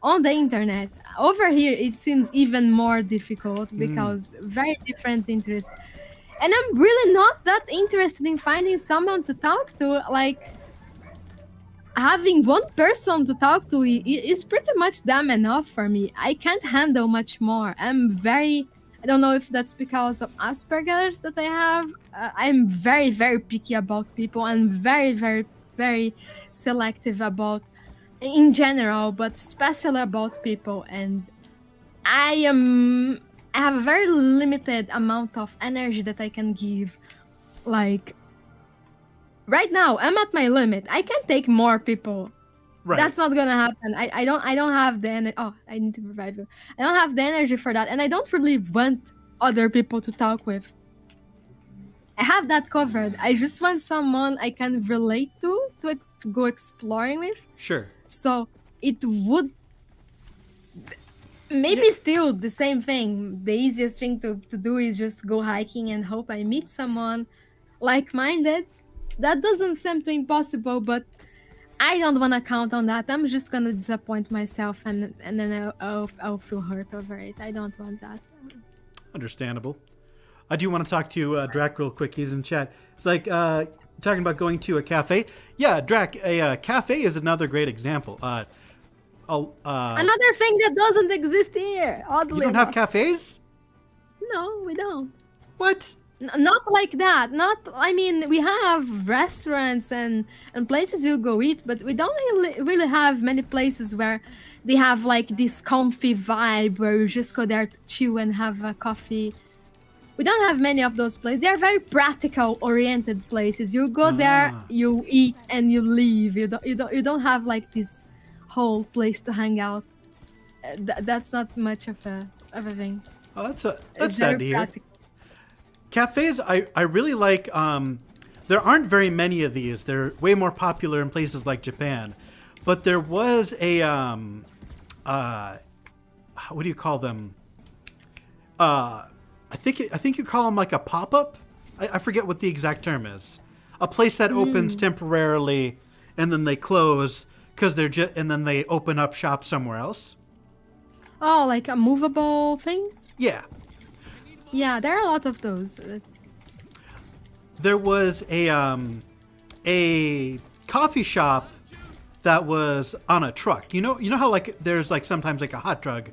on the internet. Over here, it seems even more difficult because very different interests. And I'm really not that interested in finding someone to talk to. Like, having one person to talk to is pretty much damn enough for me. I can't handle much more. I don't know if that's because of Asperger's that I have. I'm very, very picky about people and very, very, very selective about, in general, but especially about people. And I have a very limited amount of energy that I can give. Like, right now, I'm at my limit. I can't take more people. Right. That's not gonna happen. I don't have the energy. Oh, I need to revive you. I don't have the energy for that, and I don't really want other people to talk with. I have that covered. I just want someone I can relate to go exploring with. Sure. So it would maybe still the same thing. The easiest thing to do is just go hiking and hope I meet someone like-minded. That doesn't seem too impossible, but I don't want to count on that. I'm just gonna disappoint myself, and then I'll feel hurt over it. I don't want that. Understandable. I do want to talk to Drac real quick. He's in chat. It's like talking about going to a cafe. Yeah, Drac, a cafe is another great example. Another thing that doesn't exist here, oddly You don't have enough. cafes? No, we don't. What? Not like that. I mean, we have restaurants and places you go eat, but we don't really have many places where they have like this comfy vibe where you just go there to chill and have a coffee. We don't have many of those places. They're very practical oriented places. You go there, you eat, and you leave. You don't have like this whole place to hang out. That's not much of a thing. Oh, that's It's sad very to hear. practical. Cafes, I really like. There aren't very many of these. They're way more popular in places like Japan. But there was a what do you call them? I think you call them like a pop-up. I forget what the exact term is. A place that opens temporarily and then they close because and then they open up shop somewhere else. Oh, like a movable thing? Yeah. Yeah, there are a lot of those. There was a coffee shop that was on a truck. You know how like there's like sometimes like a hot truck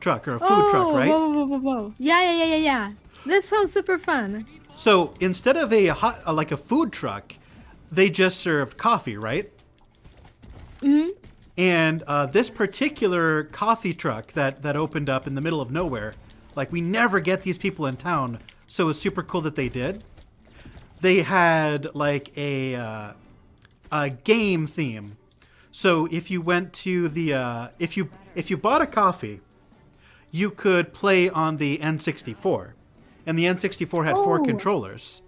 or a food truck, right? Whoa. Yeah. That sounds super fun. So instead of like a food truck, they just served coffee, right? Mm-hmm. And this particular coffee truck that opened up in the middle of nowhere, like we never get these people in town, so it was super cool that they did. They had like a game theme. So if you went to the if you bought a coffee, you could play on the N64, and the N64 had 4 controllers.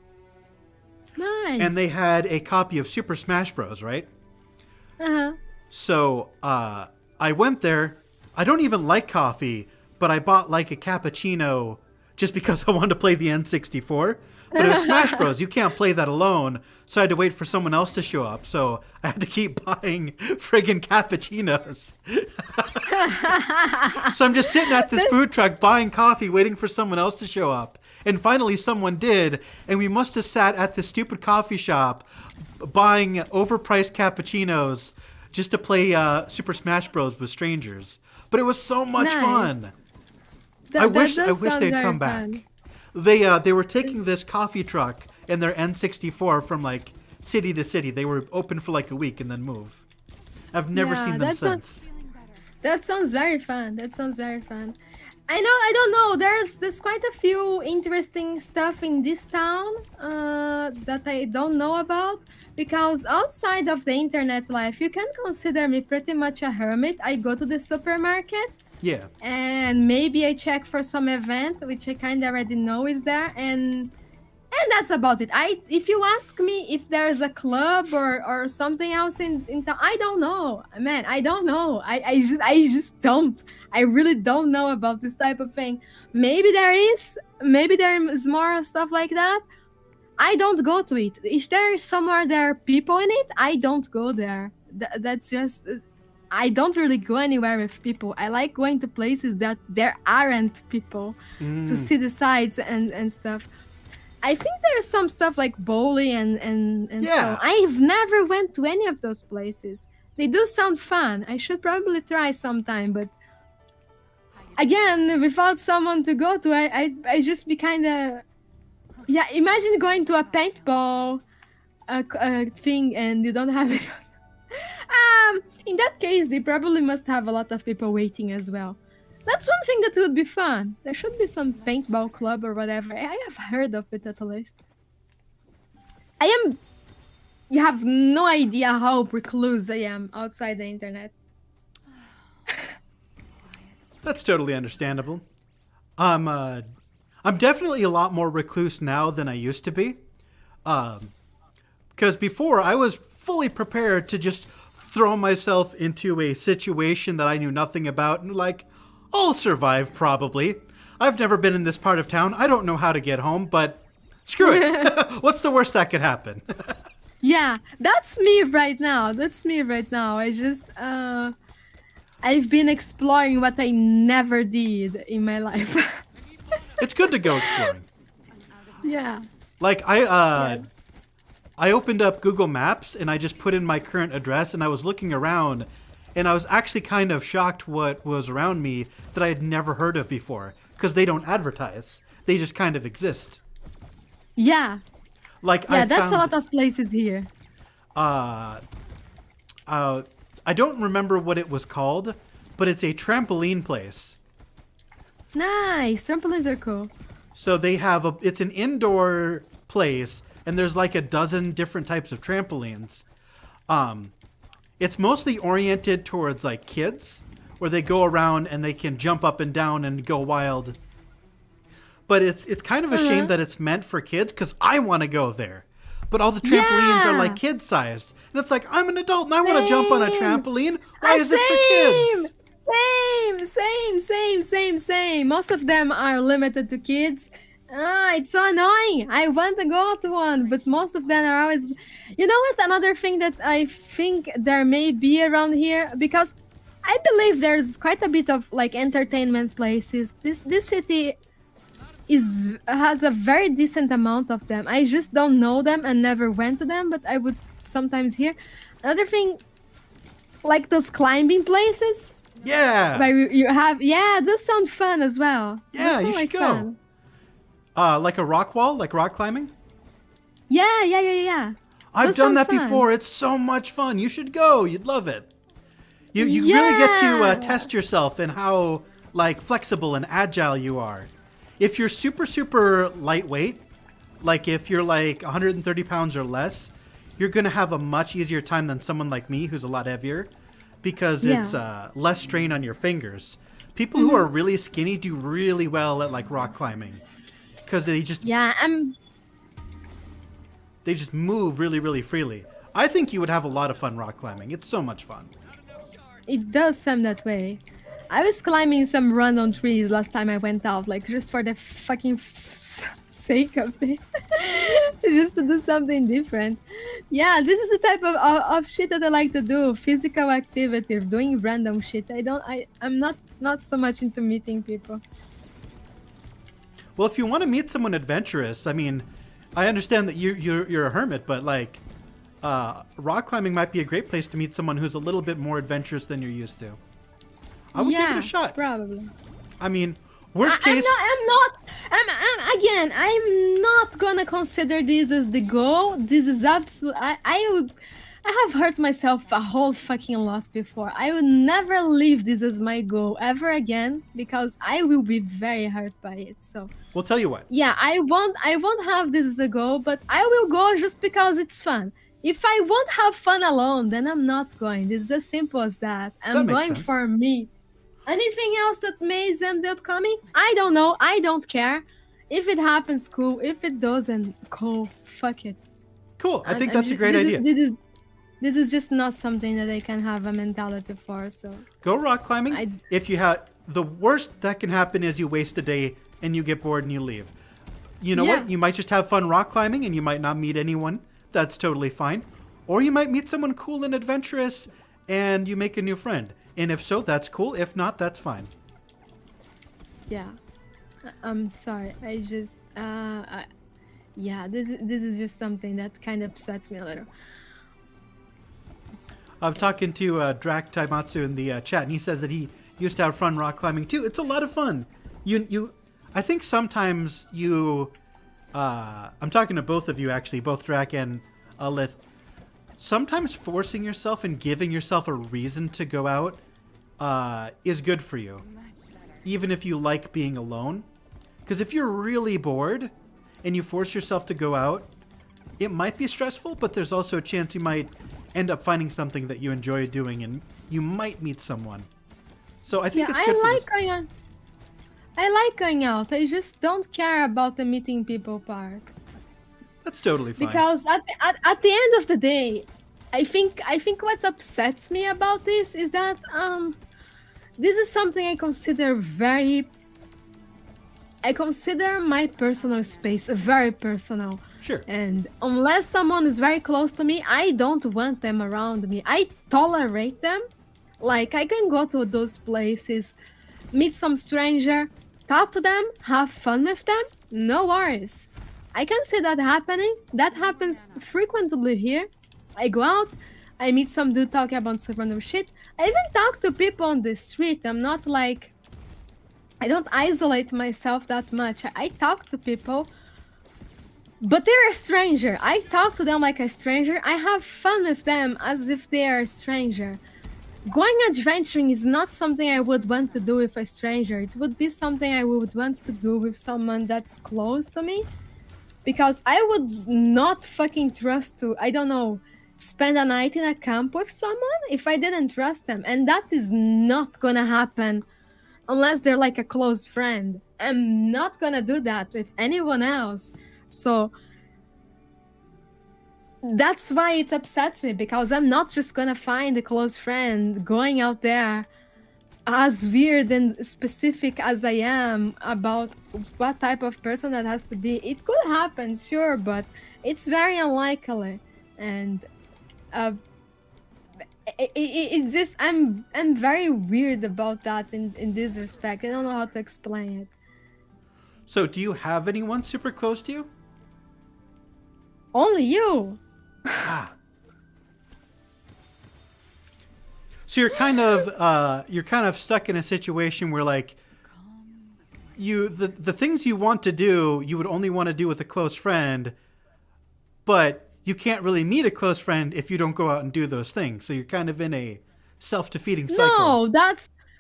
Nice. And they had a copy of Super Smash Bros. Right? Uh-huh. So I went there. I don't even like coffee, but I bought like a cappuccino just because I wanted to play the N64. But it was Smash Bros. You can't play that alone, so I had to wait for someone else to show up. So I had to keep buying friggin' cappuccinos. So I'm just sitting at this food truck buying coffee, waiting for someone else to show up. And finally someone did, and we must have sat at this stupid coffee shop buying overpriced cappuccinos just to play Super Smash Bros. With strangers. But it was so much fun. I wish they'd come back. They were taking this coffee truck and their N64 from like city to city. They were open for like a week and then move. I've never seen them since. That sounds very fun. I don't know. There's quite a few interesting stuff in this town that I don't know about, because outside of the internet life, you can consider me pretty much a hermit. I go to the supermarket. Yeah. And maybe I check for some event, which I kind of already know is there, and that's about it. If you ask me if there's a club or something else in town, I don't know, man. I don't know. I just don't. I really don't know about this type of thing. Maybe there is. Maybe there is more stuff like that. I don't go to it. If there is somewhere there are people in it, I don't go there. That's just. I don't really go anywhere with people. I like going to places that there aren't people to see the sights and stuff. I think there's some stuff like bowling and so Yeah. on. I've never went to any of those places. They do sound fun. I should probably try sometime, but again, without someone to go to, I just be kind of yeah. Imagine going to a paintball thing and you don't have it. In that case, they probably must have a lot of people waiting as well. That's one thing that would be fun. There should be some paintball club or whatever. I have heard of it at least. I am. You have no idea how recluse I am outside the internet. That's totally understandable. I'm definitely a lot more recluse now than I used to be. Because before I was fully prepared to just throw myself into a situation that I knew nothing about and like, I'll survive probably. I've never been in this part of town. I don't know how to get home, but screw it. What's the worst that could happen? Yeah, that's me right now. I just I've been exploring what I never did in my life. It's good to go exploring. Yeah. Like I opened up Google Maps and I just put in my current address and I was looking around and I was actually kind of shocked what was around me that I had never heard of before because they don't advertise. They just kind of exist. Yeah. Like Yeah, I that's found, a lot of places here. I don't remember what it was called, but it's a trampoline place. Nice. Trampolines are cool. So they have it's an indoor place and there's like a dozen different types of trampolines. It's mostly oriented towards like kids where they go around and they can jump up and down and go wild. But it's kind of a shame that it's meant for kids because I want to go there. But all the trampolines are like kid sized. And it's like, I'm an adult and I want to jump on a trampoline. Why is this for kids? Same. Most of them are limited to kids. It's so annoying. I want to go to one, but most of them are always. You know what? Another thing that I think there may be around here, because I believe there's quite a bit of like entertainment places. This city has a very decent amount of them. I just don't know them and never went to them, but I would sometimes hear. Another thing, like those climbing places. Yeah. Where you have, yeah, those sound fun as well. Yeah, you should go. Like a rock wall, like rock climbing? Yeah. I've Those done sound that fun. before. It's so much fun. You should go. You'd love it. You really get to test yourself and how like flexible and agile you are. If you're super lightweight, like if you're like 130 pounds or less, you're going to have a much easier time than someone like me who's a lot heavier because it's less strain on your fingers. People who are really skinny do really well at like rock climbing because they just they just move really freely. I think you would have a lot of fun rock climbing. It's so much fun. It does sound that way. I was climbing some random trees last time I went out, like just for the fucking sake of it, just to do something different. Yeah, this is the type of shit that I like to do. Physical activity, doing random shit. I'm not so much into meeting people. Well, if you want to meet someone adventurous, I mean, I understand that you're a hermit, but like, rock climbing might be a great place to meet someone who's a little bit more adventurous than you're used to. I would give it a shot. Probably. I mean, worst case. I'm not gonna consider this as the goal. This is absolute. I have hurt myself a whole fucking lot before. I will never leave this as my goal ever again because I will be very hurt by it. So. We'll tell you what. Yeah, I won't have this as a goal, but I will go just because it's fun. If I won't have fun alone, then I'm not going. It's as simple as that. I'm going sense. for me. Anything else that may end up coming? I don't know. I don't care. If it happens, cool. If it doesn't, cool. Fuck it. Cool. I think that's a great idea. This is just not something that I can have a mentality for. So go rock climbing. If you have the worst that can happen is you waste a day and you get bored and you leave. You know what? You might just have fun rock climbing and you might not meet anyone. That's totally fine. Or you might meet someone cool and adventurous and you make a new friend. And if so, that's cool. If not, that's fine. Yeah. I'm sorry. I just Yeah, this is just something that kind of upsets me a little. I'm talking to Drac Taimatsu in the chat, and he says that he used to have fun rock climbing too. It's a lot of fun. I think sometimes you. I'm talking to both of you actually, both Drac and Lith. Sometimes forcing yourself and giving yourself a reason to go out is good for you, even if you like being alone. Because if you're really bored and you force yourself to go out, it might be stressful, but there's also a chance you might end up finding something that you enjoy doing, and you might meet someone. So I think Yeah, it's good for this. I like going out. I just don't care about the meeting people part. That's totally fine. Because at the end of the day, I think what upsets me about this is that this is something I consider my personal space very personal. Sure. And unless someone is very close to me, I don't want them around me. I tolerate them. Like, I can go to those places, meet some stranger, talk to them, have fun with them, no worries. I can see that happening. That happens frequently here. I go out, I meet some dude talking about some random shit. I even talk to people on the street. I'm not like... I don't isolate myself that much. I talk to people, but they're a stranger. I talk to them like a stranger. I have fun with them as if they are a stranger. Going adventuring is not something I would want to do with a stranger. It would be something I would want to do with someone that's close to me. Because I would not fucking trust to, I don't know, spend a night in a camp with someone if I didn't trust them. And that is not gonna happen unless they're like a close friend. I'm not gonna do that with anyone else. So that's why it upsets me, because I'm not just gonna find a close friend going out there, as weird and specific as I am about what type of person that has to be. It could happen, sure, but it's very unlikely. And it's just I'm very weird about that in this respect. I don't know how to explain it. So do you have anyone super close to you? Only you. Ah. So you're kind of stuck in a situation where, like, the things you want to do, you would only want to do with a close friend, but you can't really meet a close friend if you don't go out and do those things. So you're kind of in a self-defeating cycle. No,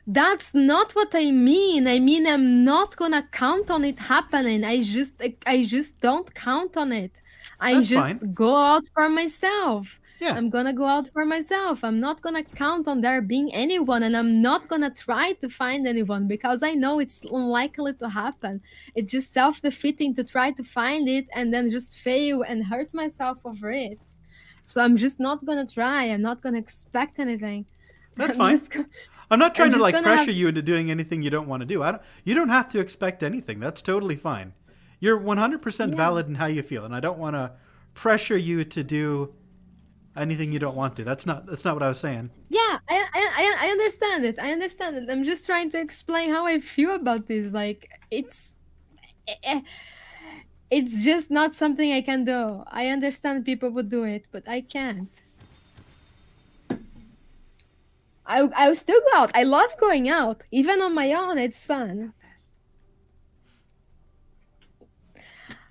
that's not what I mean. I mean, I'm not gonna count on it happening. I just don't count on it. I That's just fine. go out for myself. Yeah. I'm gonna go out for myself. I'm not gonna count on there being anyone, and I'm not gonna try to find anyone because I know it's unlikely to happen. It's just self-defeating to try to find it and then just fail and hurt myself over it. So I'm just not gonna try. I'm not gonna expect anything. That's I'm fine. just I'm not trying to just like gonna pressure have- you into doing anything you don't want to do. You don't have to expect anything. That's totally fine. You're 100% valid in how you feel, and I don't want to pressure you to do anything you don't want to. That's not what I was saying. Yeah, I understand it. I understand it. I'm just trying to explain how I feel about this. Like, it's just not something I can do. I understand people would do it, but I can't. I will still go out. I love going out. Even on my own, it's fun.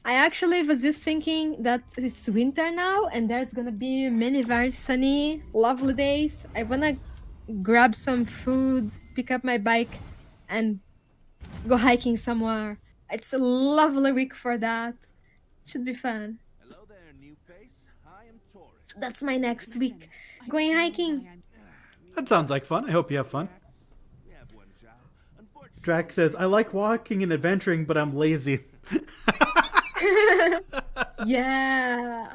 I actually was just thinking that it's winter now and there's gonna be many very sunny, lovely days. I wanna grab some food, pick up my bike, and go hiking somewhere. It's a lovely week for that. It should be fun. Hello there, new face. I am Taurus. So that's my next week. Going hiking. That sounds like fun. I hope you have fun. We have one job. Unfortunately, Drax says, I like walking and adventuring, but I'm lazy. Yeah.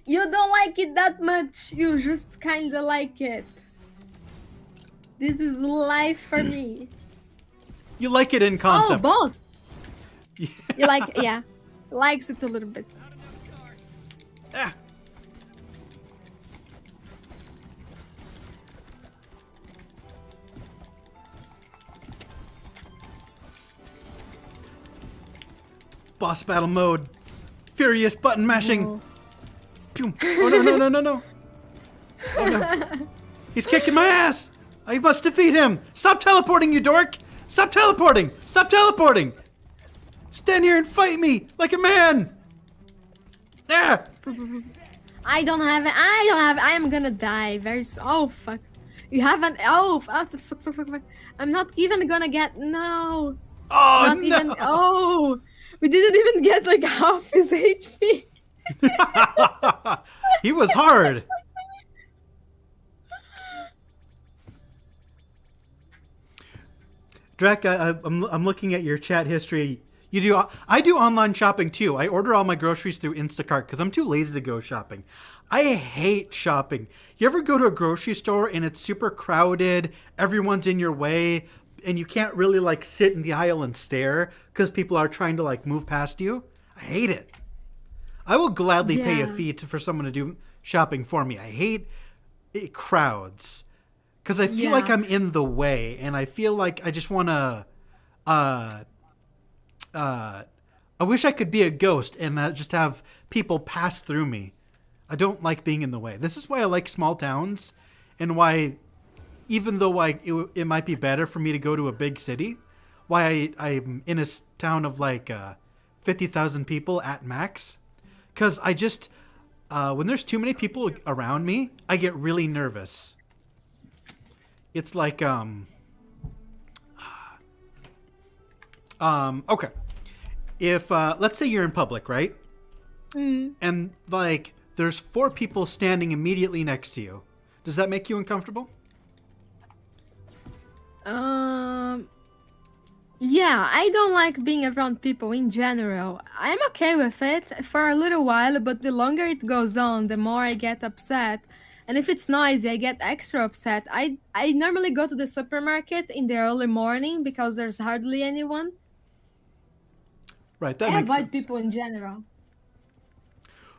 You don't like it that much. You just kinda like it. This is life for me. You like it in Oh, concept. both. You like, yeah. Likes it a little bit. Ah. Boss battle mode. Furious button mashing. Oh. Pew. Oh no no no no no. Oh no. He's kicking my ass. I must defeat him. Stop teleporting, you dork. Stop teleporting. Stop teleporting. Stand here and fight me like a man. Ah. I don't have it. I am gonna die. Oh fuck. You have an. Oh fuck. I'm not even gonna get. No. Oh Not no. even. Oh. We didn't even get like half his HP. He was hard. Drek, I'm looking at your chat history. You do. I do online shopping too. I order all my groceries through Instacart because I'm too lazy to go shopping. I hate shopping. You ever go to a grocery store and it's super crowded, everyone's in your way, and you can't really like sit in the aisle and stare because people are trying to like move past you? I hate it. I will gladly pay a Yeah. fee for someone to do shopping for me. I hate crowds because I feel like Yeah. I'm in the way, and I feel like I just want to. I wish I could be a ghost and just have people pass through me. I don't like being in the way. This is why I like small towns, and why, even though it might be better for me to go to a big city, why I'm in a town of like 50,000 people at max. Because I just, when there's too many people around me, I get really nervous. It's like, okay. If, let's say you're in public, right? And like, there's 4 people standing immediately next to you. Does that make you uncomfortable? Yeah, I don't like being around people in general. I'm okay with it for a little while, but the longer it goes on, the more I get upset. And if it's noisy, I get extra upset. I normally go to the supermarket in the early morning because there's hardly anyone. Right, that I makes avoid sense. people in general.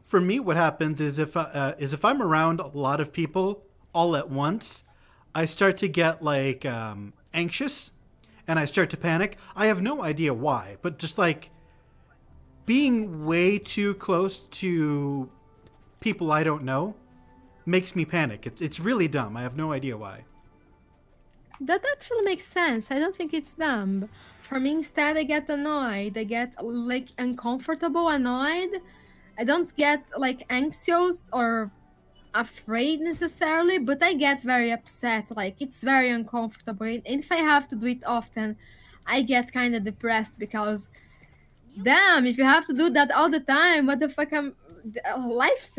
For me, what happens is if I'm around a lot of people all at once, I start to get like anxious, and I start to panic. I have no idea why, but just like being way too close to people I don't know makes me panic. It's really dumb. I have no idea why. That actually makes sense. I don't think it's dumb. For me, instead, I get annoyed. I get like uncomfortable, annoyed. I don't get like anxious or afraid necessarily, but I get very upset. Like it's very uncomfortable. And if I have to do it often, I get kind of depressed because, damn, if you have to do that all the time, what the fuck? Life.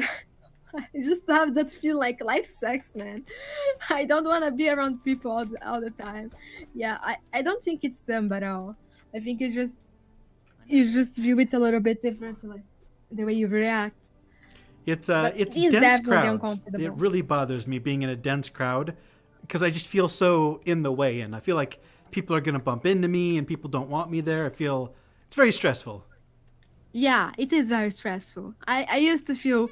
I just have that feel like life sucks, man. I don't want to be around people all the time. Yeah, I don't think it's dumb at all. I think you just view it a little bit differently, the way you react. It's But it's it is dense definitely crowds. uncomfortable. It really bothers me being in a dense crowd because I just feel so in the way, and I feel like people are gonna bump into me, and people don't want me there. I feel it's very stressful. Yeah, it is very stressful. I used to feel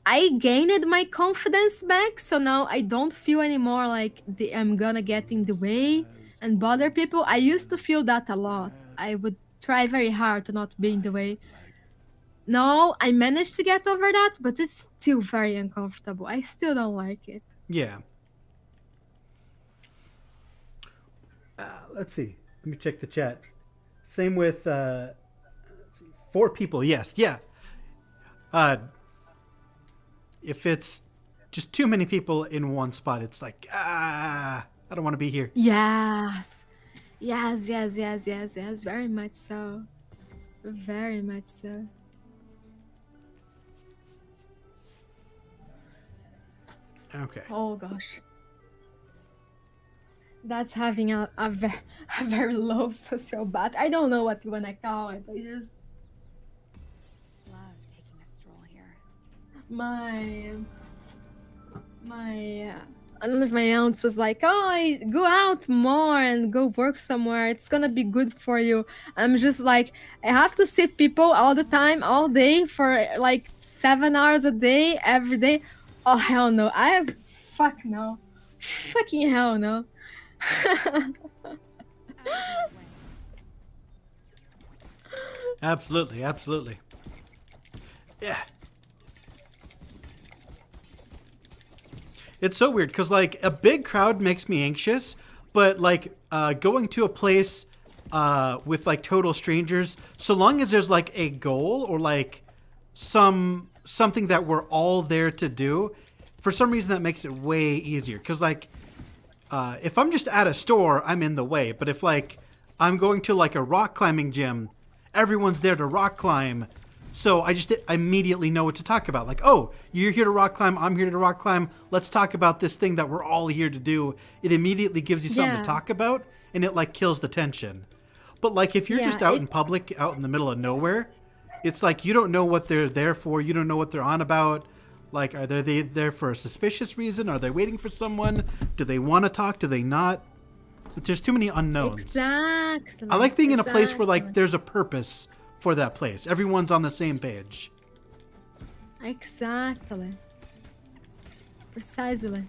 I gained my confidence back, so now I don't feel anymore like I'm gonna get in the way and bother people. I used to feel that a lot. I would try very hard to not be in the way. No, I managed to get over that, but it's still very uncomfortable. I still don't like it. Yeah. Let's see. Let me check the chat. Same with let's see, 4 people. Yes, yeah. If it's just too many people in one spot, it's like I don't want to be here. Yes. Yes. Very much so. Very much so. Okay. Oh gosh. That's having a very low sociopath. I don't know what you wanna call it. I just Love taking a stroll here. my I don't know if my aunt was like, "Oh, go out more and go work somewhere. It's gonna be good for you." I'm just like, I have to see people all the time, all day for like 7 hours a day, every day. Oh hell no! Fuck no, fucking hell no. Absolutely, absolutely. It's so weird because like a big crowd makes me anxious, but like going to a place with like total strangers, so long as there's like a goal or like something that we're all there to do, for some reason that makes it way easier. Because like if I'm just at a store, I'm in the way. But if like I'm going to like a rock climbing gym, everyone's there to rock climb. So I immediately know what to talk about. Like, oh, you're here to rock climb. I'm here to rock climb. Let's talk about this thing that we're all here to do. It immediately gives you something Yeah. to talk about, and it like kills the tension. But like if you're Yeah, just out in public, out in the middle of nowhere, it's like you don't know what they're there for. You don't know what they're on about. Like, are they there for a suspicious reason? Are they waiting for someone? Do they want to talk? Do they not? There's too many unknowns. Exactly. I like being in a place where like Exactly. there's a purpose for that place. Everyone's on the same page. Exactly. Precisely.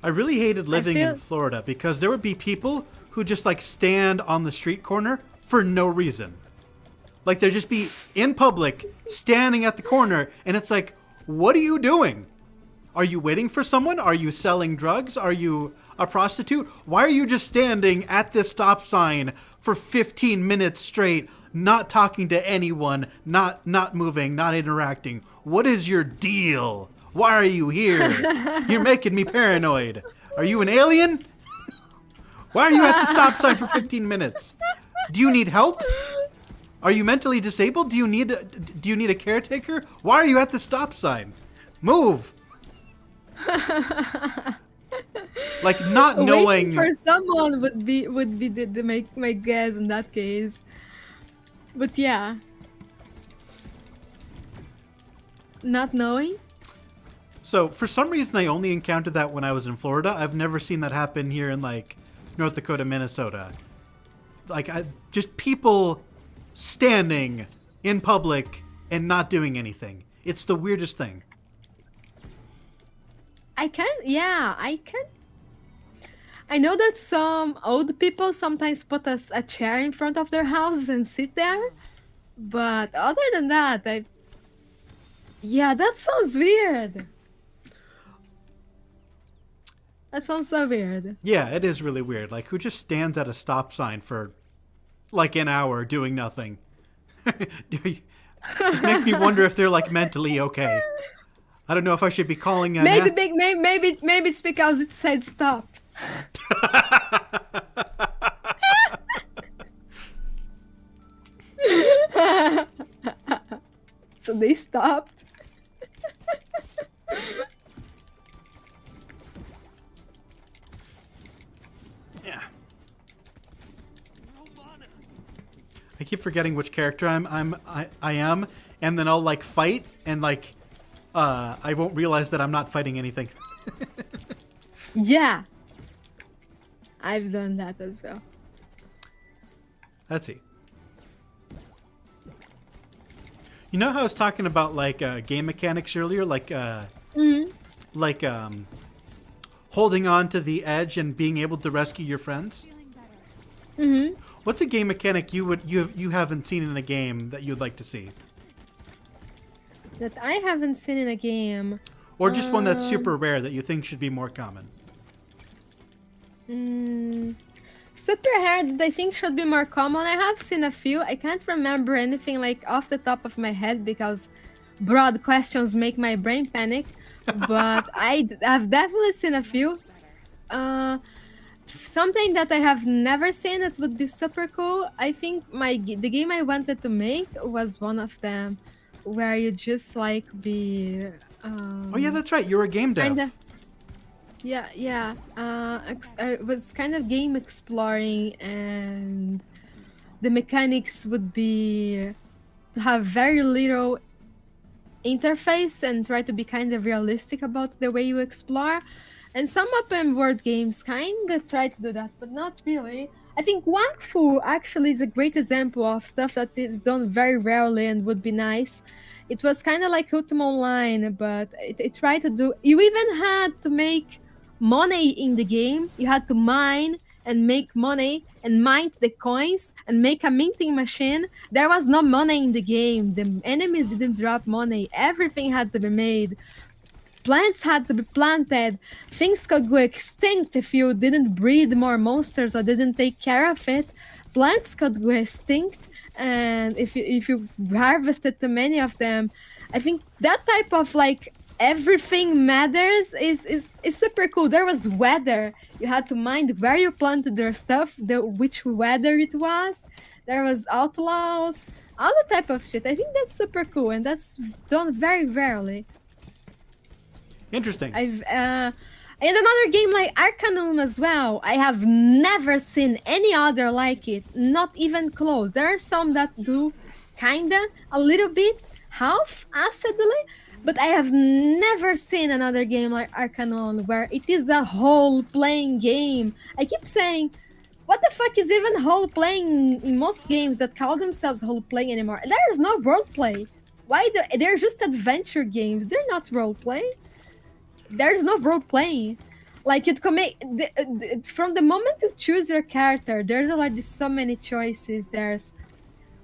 I really hated living in feel- Florida because there would be people who just like stand on the street corner for no reason. Like they'd just be in public, standing at the corner, and it's like, what are you doing? Are you waiting for someone? Are you selling drugs? Are you a prostitute? Why are you just standing at this stop sign for 15 minutes straight, not talking to anyone, not moving, not interacting? What is your deal? Why are you here? You're making me paranoid. Are you an alien? Why are you at the stop sign for 15 minutes? Do you need help? Are you mentally disabled? Do you need a caretaker? Why are you at the stop sign? Move. Like not knowing. Waiting for someone would be my guess in that case. But yeah. Not knowing? So for some reason, I only encountered that when I was in Florida. I've never seen that happen here in like North Dakota, Minnesota. Like just people standing in public and not doing anything. It's the weirdest thing. I know that some old people sometimes put a chair in front of their house and sit there. But other than that, yeah, that sounds weird. That sounds so weird. Yeah, it is really weird. Like who just stands at a stop sign for like an hour doing nothing? Just makes me wonder if they're like mentally okay. I don't know if I should be calling a Maybe it's because it said stop. So they stopped. Yeah. I keep forgetting which character I am, and then I'll like fight and like I won't realize that I'm not fighting anything. Yeah. I've done that as well. Let's see. You know how I was talking about like game mechanics earlier, like like holding on to the edge and being able to rescue your friends? Mm-hmm. What's a game mechanic you haven't seen in a game that you'd like to see? That I haven't seen in a game. Or just one that's super rare that you think should be more common? Super rare that I think should be more common. I have seen a few. I can't remember anything like off the top of my head because broad questions make my brain panic. But I've definitely seen a few. Something that I have never seen that would be super cool. I think the game I wanted to make was one of them, where you just like be. Oh yeah, that's right. You're a game dev. Kinda. Yeah. It was kind of game exploring, and the mechanics would be to have very little interface and try to be kind of realistic about the way you explore. And some open world games kind of try to do that, but not really. I think Wakfu actually is a great example of stuff that is done very rarely and would be nice. It was kind of like Ultima Online, but it tried to do. You even had to make money in the game. You had to mine and make money and mint the coins and make a minting machine. There was no money in the game. The enemies didn't drop money. Everything had to be made. plants had to be planted. Things could go extinct if you didn't breed more monsters or didn't take care of it. Plants could go extinct, and if you harvested too many of them, I think that type of like everything matters is super cool. There was weather. You had to mind where you planted your stuff, which weather it was. There was outlaws, all the type of shit. I think that's super cool, and that's done very rarely. Interesting. I've and another game like Arcanum as well. I have never seen any other like it. Not even close. There are some that do kinda a little bit half acidly, but I have never seen another game like Arcanum where it is a whole playing game. I keep saying, what the fuck is even role playing in most games that call themselves role playing anymore? There is no role play. They're just adventure games. They're not role play. There's no role playing. Like you commit from the moment you choose your character, there's already so many choices. There's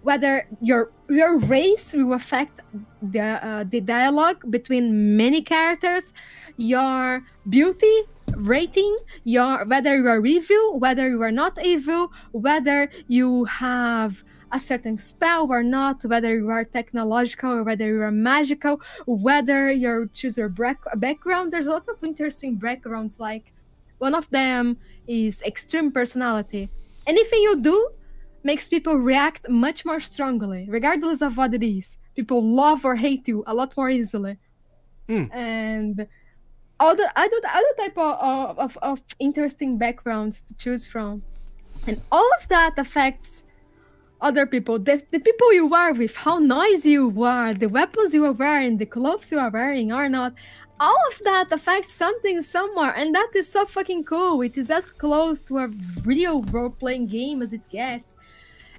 whether your race will affect the dialogue between many characters, your beauty rating, your whether you are evil, whether you are not evil, whether you have a certain spell or not, whether you are technological or whether you are magical, whether you choose your background. There's a lot of interesting backgrounds. Like one of them is extreme personality. Anything you do makes people react much more strongly, regardless of what it is. People love or hate you a lot more easily. And other type of interesting backgrounds to choose from. And all of that affects other people. The people you are with, how noisy you are, the weapons you are wearing, the clothes you are wearing or not. All of that affects something somewhere, and that is so fucking cool. It is as close to a real role-playing game as it gets.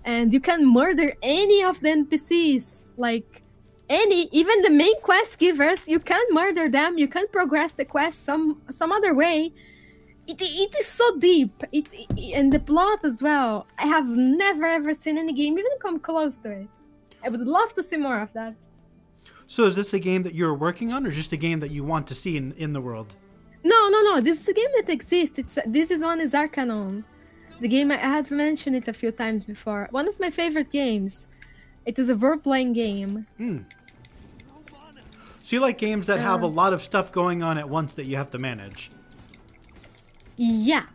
And you can murder any of the NPCs, like even the main quest givers. You can murder them. You can progress the quest some other way. It is so deep. And the plot as well. I have never ever seen any game even come close to it. I would love to see more of that. So is this a game that you're working on, or just a game that you want to see in the world? No. This is a game that exists. This is one is Arcanum. The game I have mentioned it a few times before. One of my favorite games. It is a role-playing game. So you like games that have a lot of stuff going on at once that you have to manage? Yeah.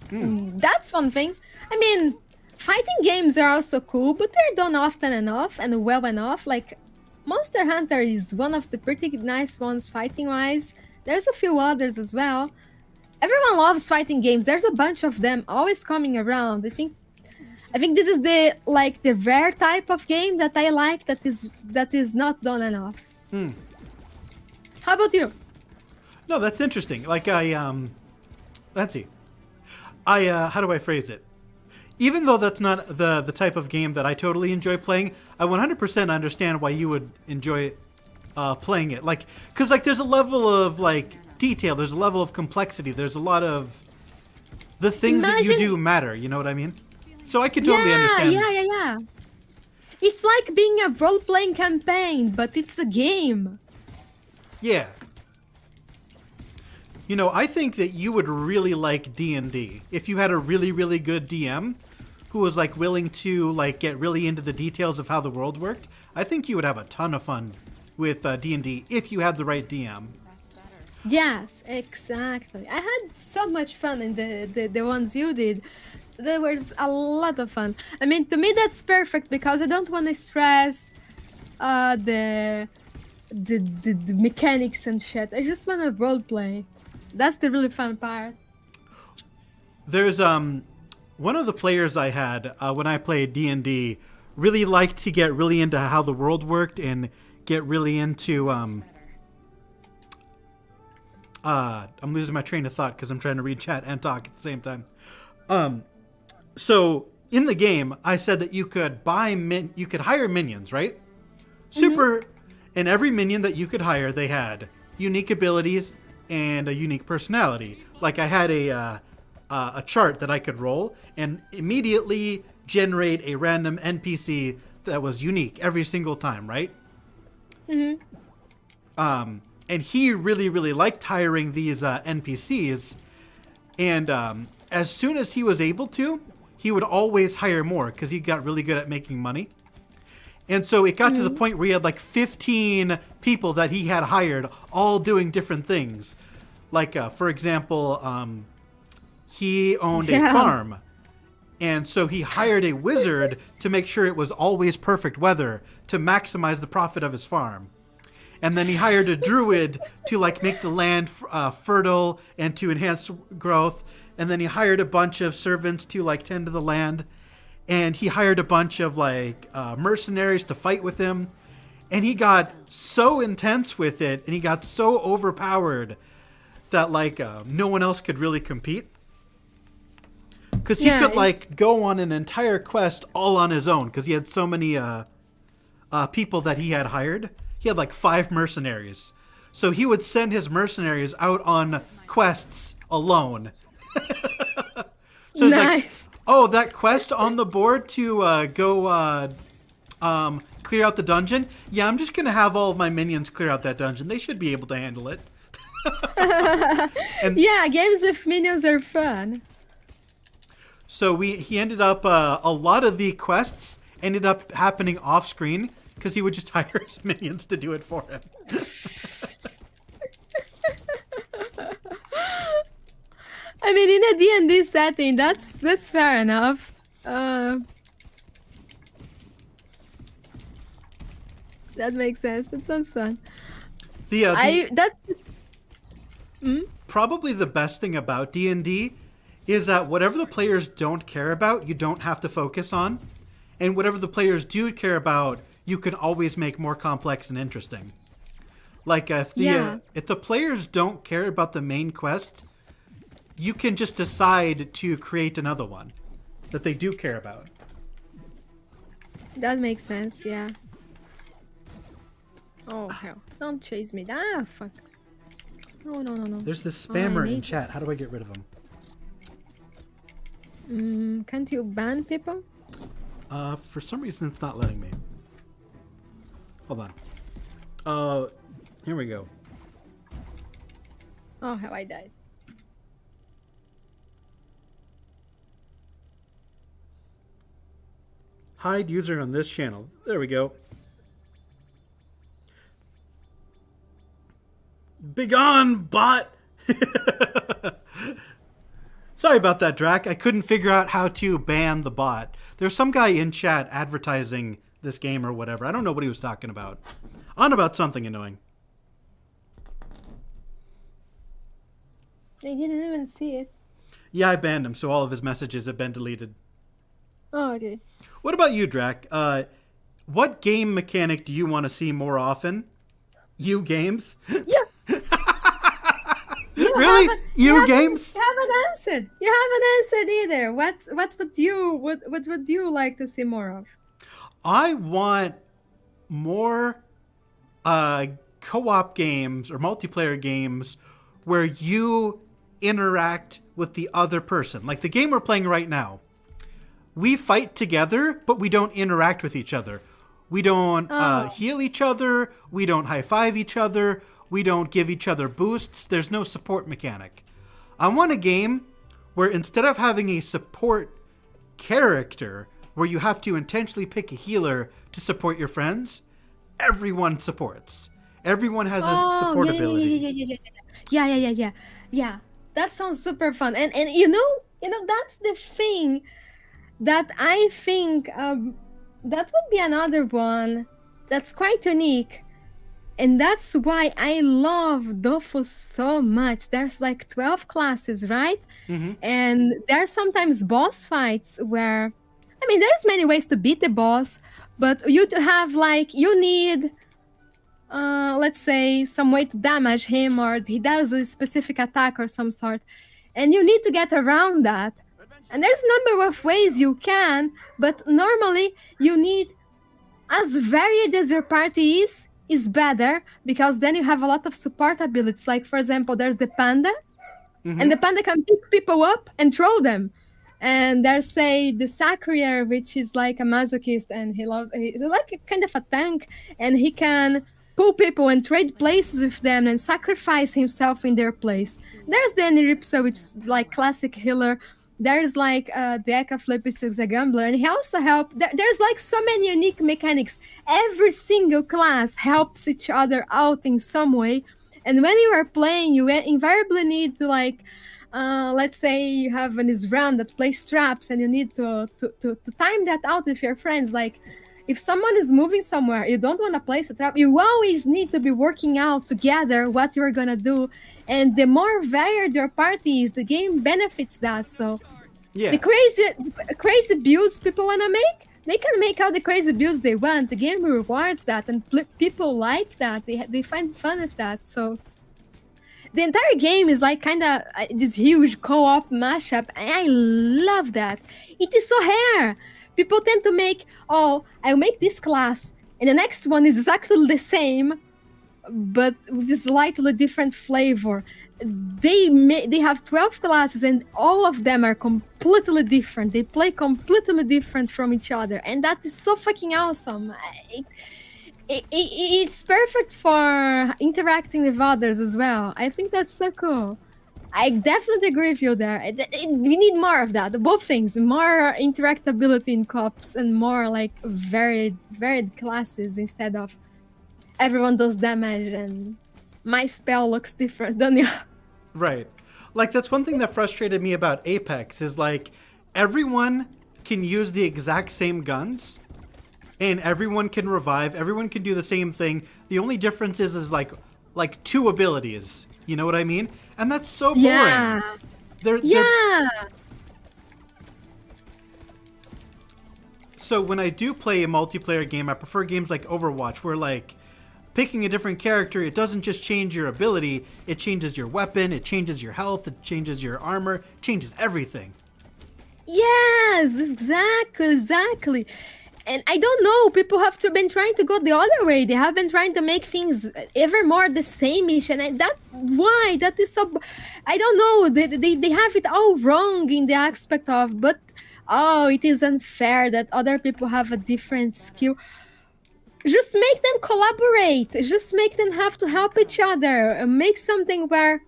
That's one thing. I mean, fighting games are also cool, but they're done often enough and well enough. Like, Monster Hunter is one of the pretty nice ones fighting-wise. There's a few others as well. Everyone loves fighting games. There's a bunch of them always coming around. I think this is the rare type of game that I like that is not done enough. How about you? No, that's interesting. Like let's see. How do I phrase it? Even though that's not the type of game that I totally enjoy playing, I 100% understand why you would enjoy playing it. Like, cause like there's a level of like detail, there's a level of complexity, there's a lot of the things that you do matter. You know what I mean? So I can totally understand. Yeah. It's like being a role-playing campaign, but it's a game. Yeah. You know, I think that you would really like D&D if you had a really, really good DM who was like willing to like get really into the details of how the world worked. I think you would have a ton of fun with D&D if you had the right DM. Yes, exactly. I had so much fun in the ones you did. There was a lot of fun. I mean, to me that's perfect because I don't want to stress the mechanics and shit. I just want to roleplay. That's the really fun part. There's one of the players I had when I played D&D really liked to get really into how the world worked and get really into I'm losing my train of thought because I'm trying to read chat and talk at the same time. So in the game, I said that you could you could hire minions, right? And every minion that you could hire, they had unique abilities and a unique personality. Like I had a chart that I could roll and immediately generate a random NPC that was unique every single time, right? and he really, really liked hiring these NPCs. And as soon as he was able to, he would always hire more because he got really good at making money. And so it got to the point where he had like 15 people that he had hired, all doing different things. Like, for example, he owned a farm. And so he hired a wizard to make sure it was always perfect weather to maximize the profit of his farm. And then he hired a druid to like make the land fertile and to enhance growth. And then he hired a bunch of servants to like tend to the land. And he hired a bunch of like mercenaries to fight with him. And he got so intense with it and he got so overpowered that like no one else could really compete. Because he could like go on an entire quest all on his own because he had so many people that he had hired. He had like 5 mercenaries. So he would send his mercenaries out on quests alone. So it's like, oh, that quest on the board to go clear out the dungeon? Yeah, I'm just going to have all of my minions clear out that dungeon. They should be able to handle it. And yeah, games with minions are fun. so he ended up, a lot of the quests ended up happening off screen because he would just hire his minions to do it for him. I mean, in a D&D setting, that's fair enough. That makes sense. That sounds fun. Probably the best thing about D&D is that whatever the players don't care about, you don't have to focus on. And whatever the players do care about, you can always make more complex and interesting. Like if the players don't care about the main quest, you can just decide to create another one that they do care about. That makes sense, yeah. Oh, hell. Don't chase me. Ah, fuck. No. There's this spammer in chat. How do I get rid of him? Can't you ban people? For some reason, it's not letting me. Hold on. Here we go. Oh, hell, I died. Hide user on this channel. There we go. Begone, bot! Sorry about that, Drac. I couldn't figure out how to ban the bot. There's some guy in chat advertising this game or whatever. I don't know what he was talking about. On about something annoying. I didn't even see it. Yeah, I banned him, so all of his messages have been deleted. Oh, okay. What about you, Drac? What game mechanic do you want to see more often? You games? Yeah. Really? You games? You haven't answered. You haven't answered either. What would you like to see more of? I want more co-op games or multiplayer games where you interact with the other person. Like the game we're playing right now. We fight together, but we don't interact with each other. We don't heal each other. We don't high-five each other. We don't give each other boosts. There's no support mechanic. I want a game where instead of having a support character where you have to intentionally pick a healer to support your friends, everyone supports. Everyone has a support ability. Yeah. That sounds super fun. And you know that's the thing that I think that would be another one that's quite unique. And that's why I love Dofus so much. There's like 12 classes, right? Mm-hmm. And there's sometimes boss fights where, I mean, there's many ways to beat the boss, but you need, let's say, some way to damage him, or he does a specific attack or some sort. And you need to get around that. And there's a number of ways you can, but normally you need, as varied as your party is better, because then you have a lot of support abilities. Like, for example, there's the panda, and the panda can pick people up and throw them. And there's, say, the Sacrier, which is like a masochist, and he's like a kind of a tank, and he can pull people and trade places with them and sacrifice himself in their place. There's the Aniripsa, which is like classic healer. There's like the Ekaflip, which is a gambler, and he also helps. There's like so many unique mechanics. Every single class helps each other out in some way. And when you are playing, you invariably need to like, let's say you have an Isram that plays traps, and you need to time that out with your friends. Like, if someone is moving somewhere, you don't want to place a trap. You always need to be working out together what you're gonna do. And the more varied your party is, the game benefits that. So Yeah. the crazy builds people want to make, they can make all the crazy builds they want. The game rewards that, and people like that. They find fun with that. So the entire game is like kind of this huge co-op mashup, and I love that. It is so rare. People tend to make, oh, I'll make this class, and the next one is exactly the same, but with a slightly different flavor. They have 12 classes, and all of them are completely different. They play completely different from each other, and that is so fucking awesome. It's perfect for interacting with others as well. I think that's so cool. I definitely agree with you there. We need more of that. Both things. More interactability in co-ops and more like varied classes instead of everyone does damage and my spell looks different than yours. Right. Like, that's one thing that frustrated me about Apex is, like, everyone can use the exact same guns and everyone can revive. Everyone can do the same thing. The only difference is like two abilities. You know what I mean? And that's so boring. Yeah. Yeah. So when I do play a multiplayer game, I prefer games like Overwatch, where, like, picking a different character, it doesn't just change your ability, it changes your weapon, it changes your health, it changes your armor, it changes everything. Yes, exactly. And I don't know, people have been trying to go the other way. They have been trying to make things ever more the same-ish, and that is so... I don't know, they have it all wrong in the aspect of, but, oh, it is unfair that other people have a different skill. Just make them collaborate. Just make them have to help each other. Make something where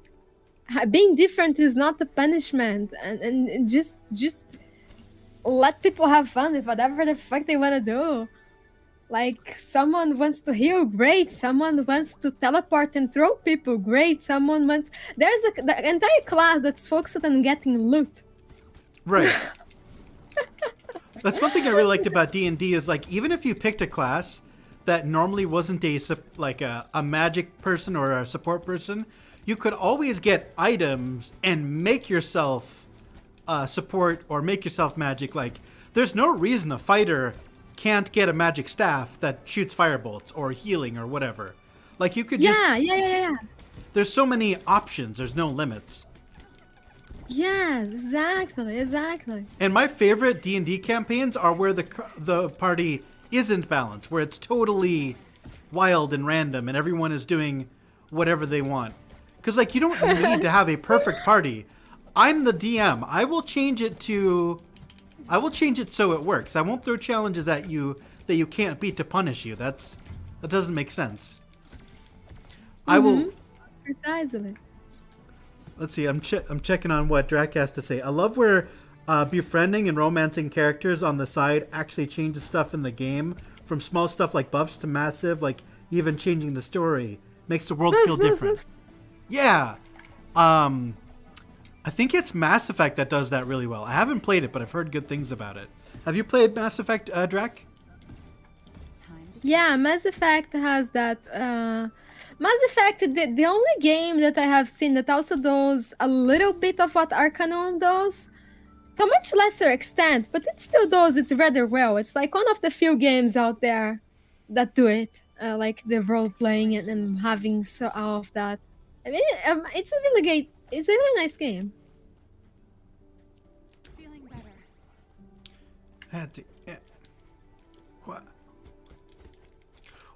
being different is not a punishment, and just let people have fun with whatever the fuck they want to do. Like, someone wants to heal, great. Someone wants to teleport and throw people, great. Someone wants... There's the entire class that's focused on getting loot. Right. That's one thing I really liked about D&D is, like, even if you picked a class that normally wasn't a magic person or a support person, you could always get items and make yourself support or make yourself magic. Like, there's no reason a fighter can't get a magic staff that shoots firebolts or healing or whatever. Like, you could just... Yeah. There's so many options. There's no limits. Yes, exactly. And my favorite D&D campaigns are where the party isn't balanced, where it's totally wild and random and everyone is doing whatever they want. Because, like, you don't need to have a perfect party. I'm the DM. I will change it so it works. I won't throw challenges at you that you can't beat to punish you. That doesn't make sense. I will... Precisely. Let's see. I'm checking on what Drac has to say. I love where befriending and romancing characters on the side actually changes stuff in the game, from small stuff like buffs to massive, like even changing the story. Makes the world feel different. Yeah. I think it's Mass Effect that does that really well. I haven't played it, but I've heard good things about it. Have you played Mass Effect, Drac? Yeah, Mass Effect has that. Mass Effect, the only game that I have seen that also does a little bit of what Arcanum does, to a much lesser extent, but it still does it rather well. It's like one of the few games out there that do it, like the role-playing and having all of that. I mean, it's a really nice game. Feeling better.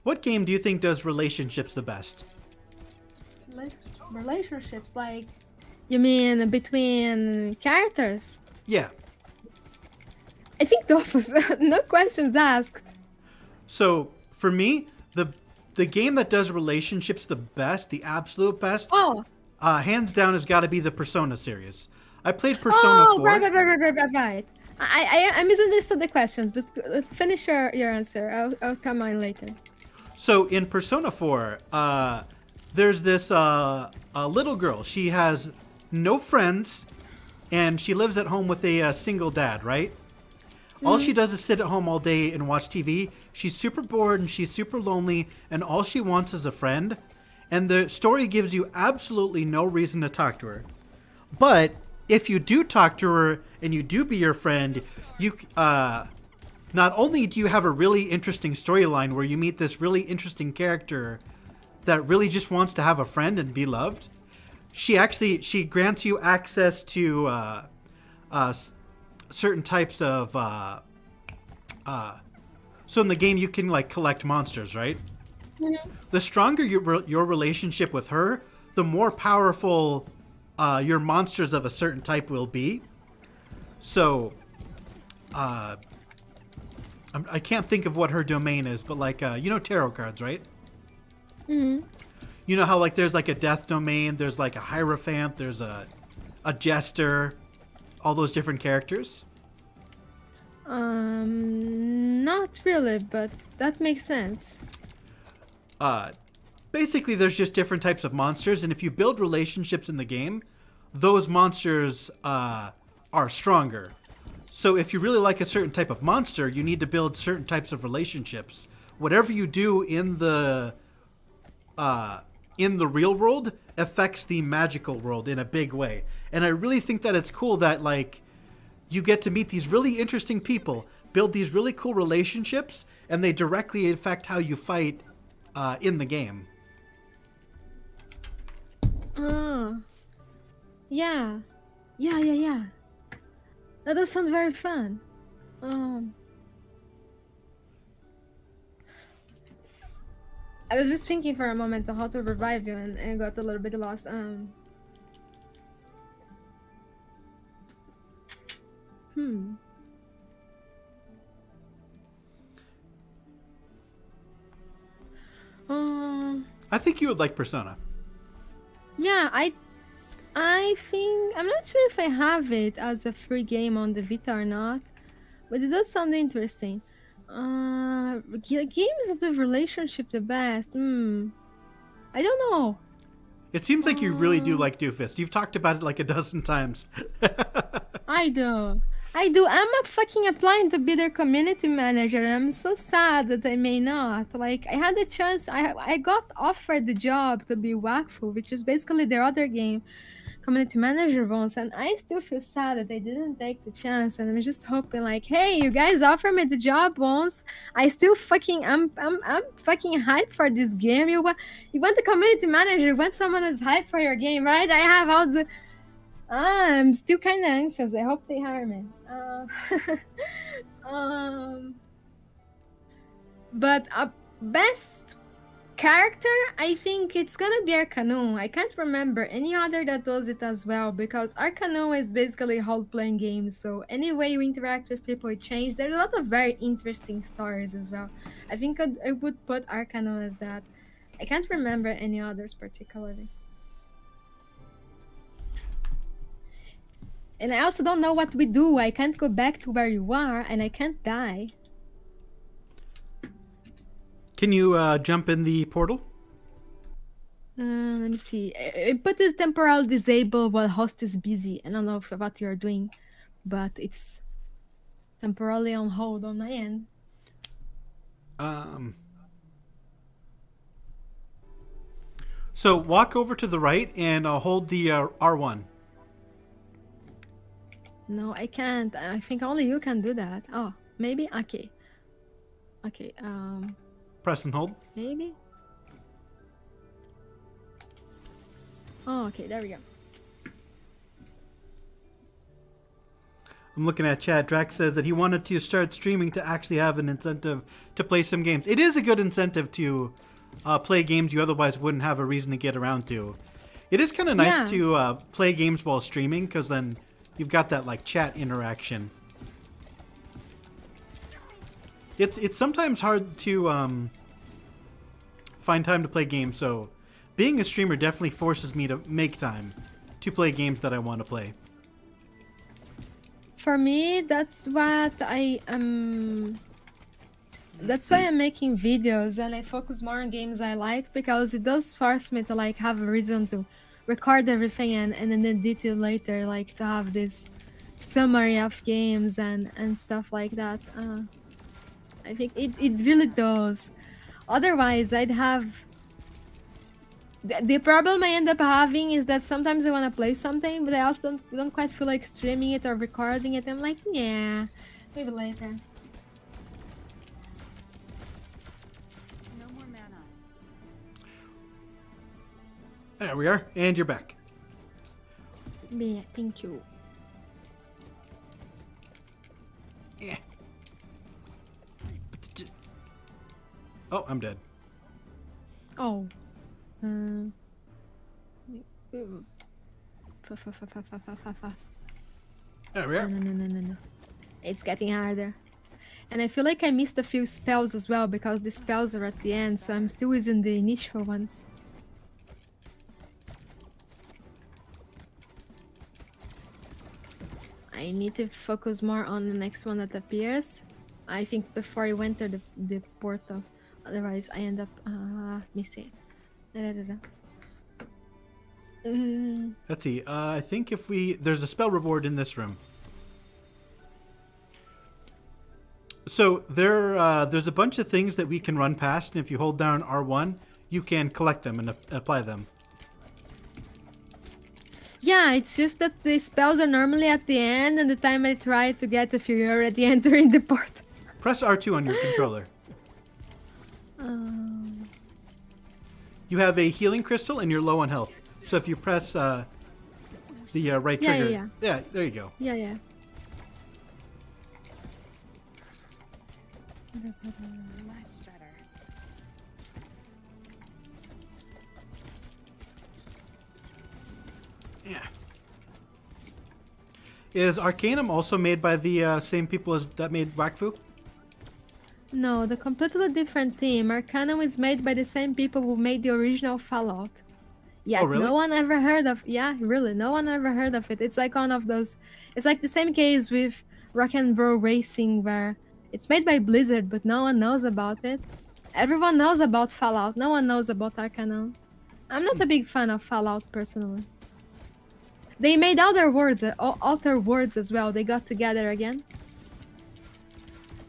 What game do you think does relationships the best? Relationships, like, you mean between characters? Yeah. I think Dofus, no questions asked. So for me, the game that does relationships the best, the absolute best, Oh, hands down, has got to be the Persona series. I played Persona 4. right. I misunderstood the questions, but finish your answer. I'll come on later. So in Persona 4, there's this a little girl. She has no friends, and she lives at home with a single dad, right? All she does is sit at home all day and watch TV. She's super bored and she's super lonely, and all she wants is a friend. And the story gives you absolutely no reason to talk to her. But if you do talk to her and you do be your friend, you not only do you have a really interesting storyline where you meet this really interesting character that really just wants to have a friend and be loved, she grants you access to certain types of so in the game you can like collect monsters, right? The stronger your relationship with her, the more powerful your monsters of a certain type will be. So I can't think of what her domain is, but like you know tarot cards, right? You know how like there's like a death domain, there's like a hierophant, there's a jester, all those different characters? Not really, but that makes sense. Basically, there's just different types of monsters, and if you build relationships in the game, those monsters are stronger. So if you really like a certain type of monster, you need to build certain types of relationships. Whatever you do in the real world affects the magical world in a big way. And I really think that it's cool that like you get to meet these really interesting people, build these really cool relationships, and they directly affect how you fight in the game. Yeah. Yeah. That does sound very fun. I was just thinking for a moment on how to revive you and got a little bit lost. I think you would like Persona. Yeah, I think I'm not sure if I have it as a free game on the Vita or not, but it does sound interesting. Games that have relationship the best. I don't know. It seems like you really do like Doofus. You've talked about it like a dozen times. I do. I'm a fucking applying to be their community manager, and I'm so sad that I may not. Like, I had the chance, I got offered the job to be Wakfu, which is basically their other game, community manager once, and I still feel sad that I didn't take the chance, and I'm just hoping like, hey, you guys offered me the job once. I'm fucking hyped for this game. You want the community manager, you want someone who's hyped for your game, right? I have all the I'm still kind of anxious. I hope they hire me. But best character, I think it's gonna be Arcano. I can't remember any other that does it as well, because Arcano is basically a role-playing game, so any way you interact with people it changes. There's a lot of very interesting stories as well. I think I would put Arcano as that. I can't remember any others particularly. And I also don't know what we do. I can't go back to where you are, and I can't die. Can you jump in the portal? Let me see. I put this temporal disable while host is busy. I don't know what you're doing, but it's temporarily on hold on my end. So walk over to the right and hold the R1. No, I can't. I think only you can do that. Oh, maybe? Okay. Press and hold. Maybe? Oh, okay, there we go. I'm looking at chat. Drax says that he wanted to start streaming to actually have an incentive to play some games. It is a good incentive to play games you otherwise wouldn't have a reason to get around to. It is kind of nice to play games while streaming, because then you've got that like chat interaction. It's sometimes hard to find time to play games. So being a streamer definitely forces me to make time to play games that I want to play. For me, that's what I am. That's why I'm making videos and I focus more on games I like, because it does force me to like have a reason to record everything and then edit it later, like to have this summary of games and stuff like that. I think it really does. Otherwise, I'd have. The problem I end up having is that sometimes I want to play something, but I also don't quite feel like streaming it or recording it. I'm like, yeah, maybe later. No more mana. There we are, and you're back. Yeah, thank you. Yeah. Oh, I'm dead. Oh. There we are. No. It's getting harder. And I feel like I missed a few spells as well, because the spells are at the end, so I'm still using the initial ones. I need to focus more on the next one that appears. I think before I enter the portal. Otherwise, I end up missing. Let's see. I think if there's a spell reward in this room. So there's a bunch of things that we can run past, and if you hold down R1, you can collect them and apply them. Yeah, it's just that the spells are normally at the end, and the time I try to get a few, you're already entering the portal. Press R2 on your controller. You have a healing crystal, and you're low on health. So if you press the right trigger, yeah, there you go. Yeah. Much better. Yeah. Is Arcanum also made by the same people as that made Wakfu? No, the completely different team. Arcanum is made by the same people who made the original Fallout. Yeah, Oh, really? no one ever heard of. Yeah, really, no one ever heard of it. It's like one of those. It's like the same case with Rock and Roll Racing, where it's made by Blizzard, but no one knows about it. Everyone knows about Fallout. No one knows about Arcanum. I'm not a big fan of Fallout personally. They made Outer Worlds as well. They got together again.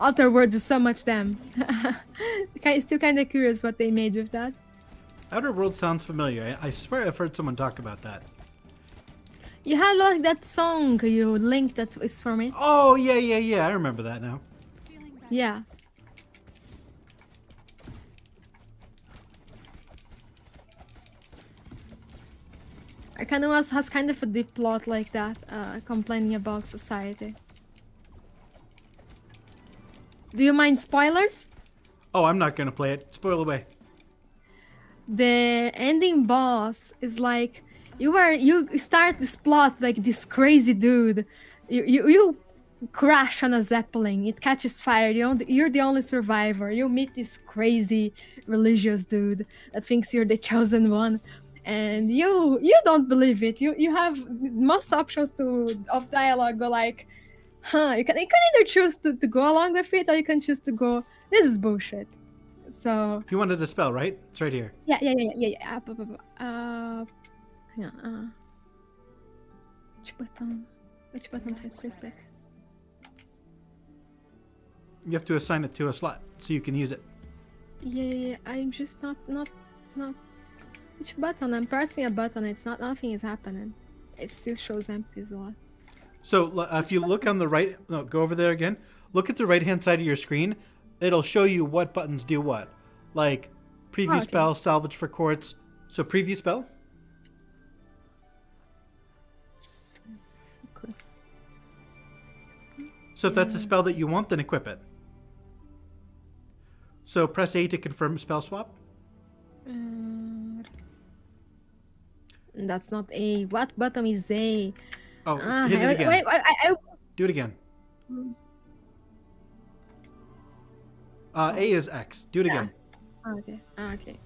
Outer Worlds is so much them. Still kind of curious what they made with that. Outer World sounds familiar. I swear I've heard someone talk about that. You had like that song you linked that is for me. Oh, yeah. I remember that now. Feeling better. Yeah. Arcanum also has kind of a deep plot like that, complaining about society. Do you mind spoilers? Oh, I'm not going to play it. Spoil away. The ending boss is like you start this plot like this crazy dude. You crash on a zeppelin. It catches fire. You're the only survivor. You meet this crazy religious dude that thinks you're the chosen one, and you don't believe it. You have most options of dialogue go like, you can either choose to go along with it, or you can choose to go, this is bullshit. So You wanted a spell, right? It's right here. yeah. Hang on. Which button to click back? You have to assign it to a slot so you can use it. Yeah. I'm just not. It's not. Which button? I'm pressing a button. It's not. Nothing is happening. It still shows empty as a lot. So if you look on the right, no, go over there again. Look at the right-hand side of your screen. It'll show you what buttons do what. Like preview Okay. spell, salvage for quartz. So preview spell. Okay. So if that's a spell that you want, then equip it. So press A to confirm spell swap. That's not A. What button is A? Oh, hit it again. Wait, Do it again. A is X. Do it again. Okay.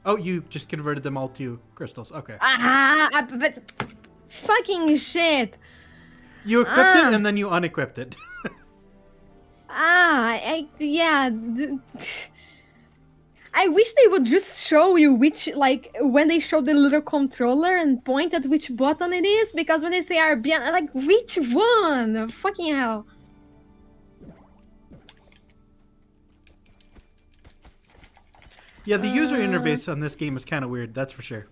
Oh, you just converted them all to crystals. Okay. But fucking shit. You equipped it Ah. and then you unequipped it. Yeah. I wish they would just show you which, like, when they show the little controller and point at which button it is, because when they say RB, I'm like, which one? Fucking hell. Yeah, the user interface on this game is kind of weird, that's for sure.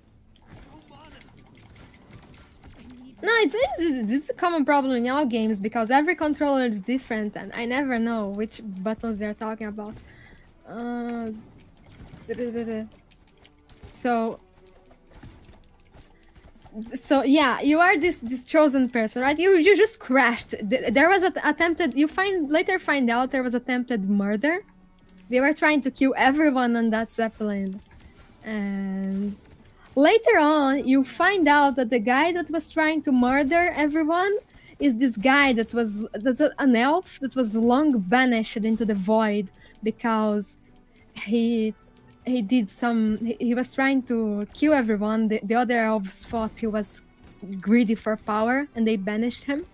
No, it's a common problem in all games because every controller is different and I never know which buttons they're talking about. So yeah, you are this chosen person, right? You just crashed. There was an attempted. Later find out there was attempted murder. They were trying to kill everyone on that zeppelin, and later on you find out that the guy that was trying to murder everyone is this guy that's an elf that was long banished into the void because he was trying to kill everyone. The other elves thought he was greedy for power and they banished him.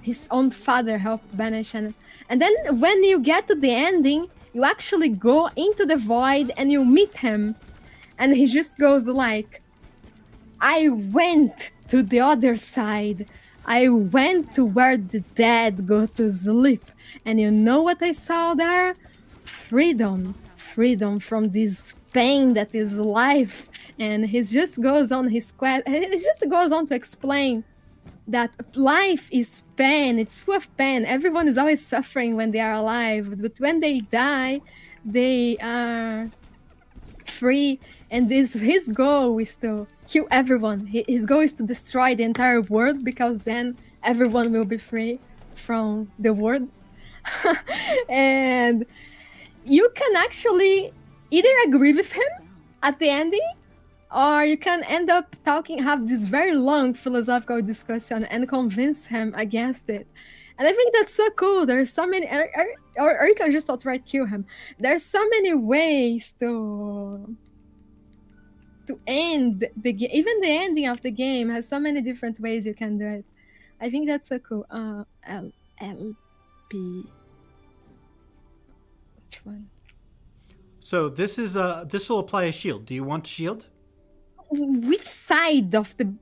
His own father helped banish him. And then when you get to the ending, you actually go into the void and you meet him. And he just goes like, I went to the other side. I went to where the dead go to sleep. And you know what I saw there? Freedom from this pain that is life. And he just goes on his quest. He just goes on to explain that life is pain. It's full of pain. Everyone is always suffering when they are alive, but when they die, they are free. And his goal is to kill everyone. His goal is to destroy the entire world because then everyone will be free from the world. And you can actually either agree with him at the ending, or you can end up have this very long philosophical discussion and convince him against it. And I think that's so cool. There's so many, or you can just outright kill him. There's so many ways to end the game. Even the ending of the game has so many different ways you can do it. I think that's so cool. LP. Which one? So this will apply a shield. Do you want a shield? Which side of the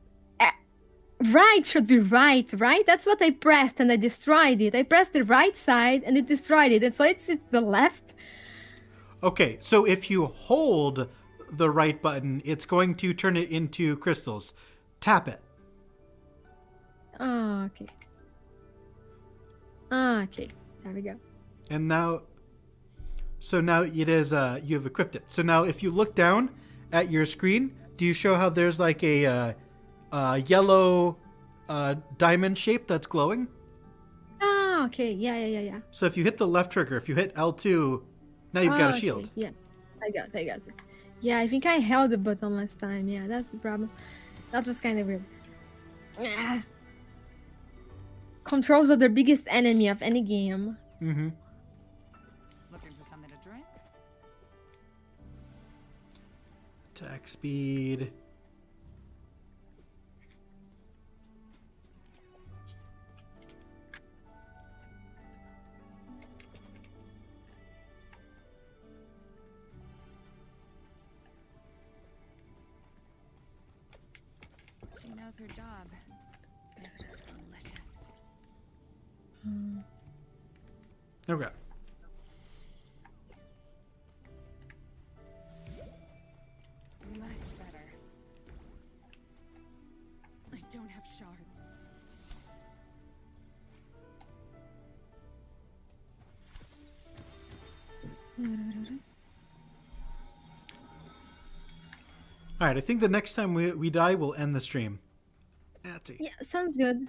right should be right? That's what I pressed and I destroyed it. I pressed the right side and it destroyed it, and so it's the left. Okay, so if you hold the right button, it's going to turn it into crystals. Tap it. Oh, okay. Okay, there we go. And now, so now it is, you have equipped it. So now if you look down at your screen, do you show how there's like a yellow diamond shape that's glowing? Ah, okay, yeah. So if you hit the left trigger, if you hit L2, now you've got a shield. Okay. Yeah, I got it. Yeah, I think I held the button last time. Yeah, that's the problem. That was kind of weird. Controls are the biggest enemy of any game. Mm-hmm. Looking for something to drink? Attack speed. She knows her job. This is delicious. Okay. Much better. I don't have shards. All right, I think the next time we die, we'll end the stream. That's it. Yeah, sounds good.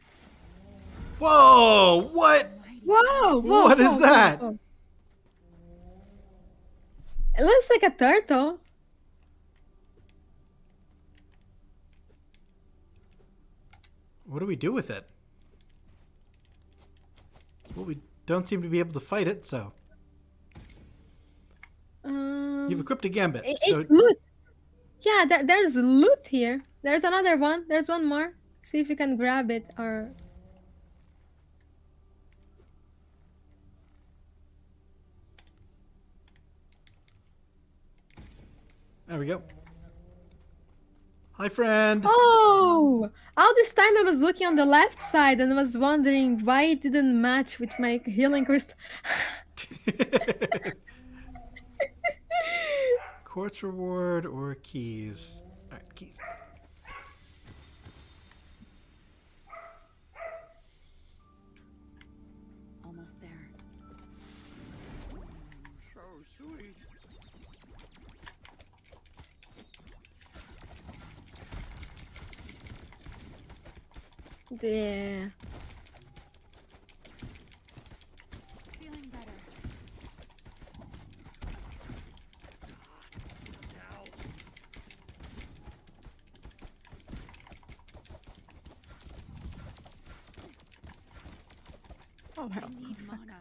Whoa! What? Whoa! What is that? Whoa. It looks like a turtle. What do we do with it? Well, we don't seem to be able to fight it, so. You've equipped a gambit. It's So loot. Yeah, there's loot here. There's another one. There's one more. See if you can grab it or. There we go. Hi, friend. Oh! All this time I was looking on the left side and was wondering why it didn't match with my healing crystal. Quartz reward or keys? All right, keys. Almost there. So sweet. Yeah. Feeling better. Oh, hell. I need mana.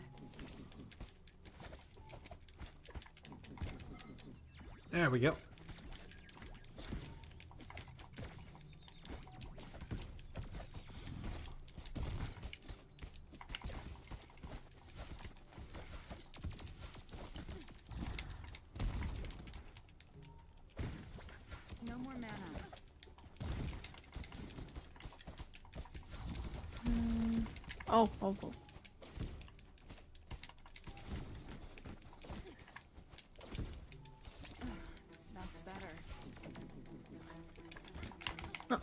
There we go. No more mana. Oh, oh, oh. That's better.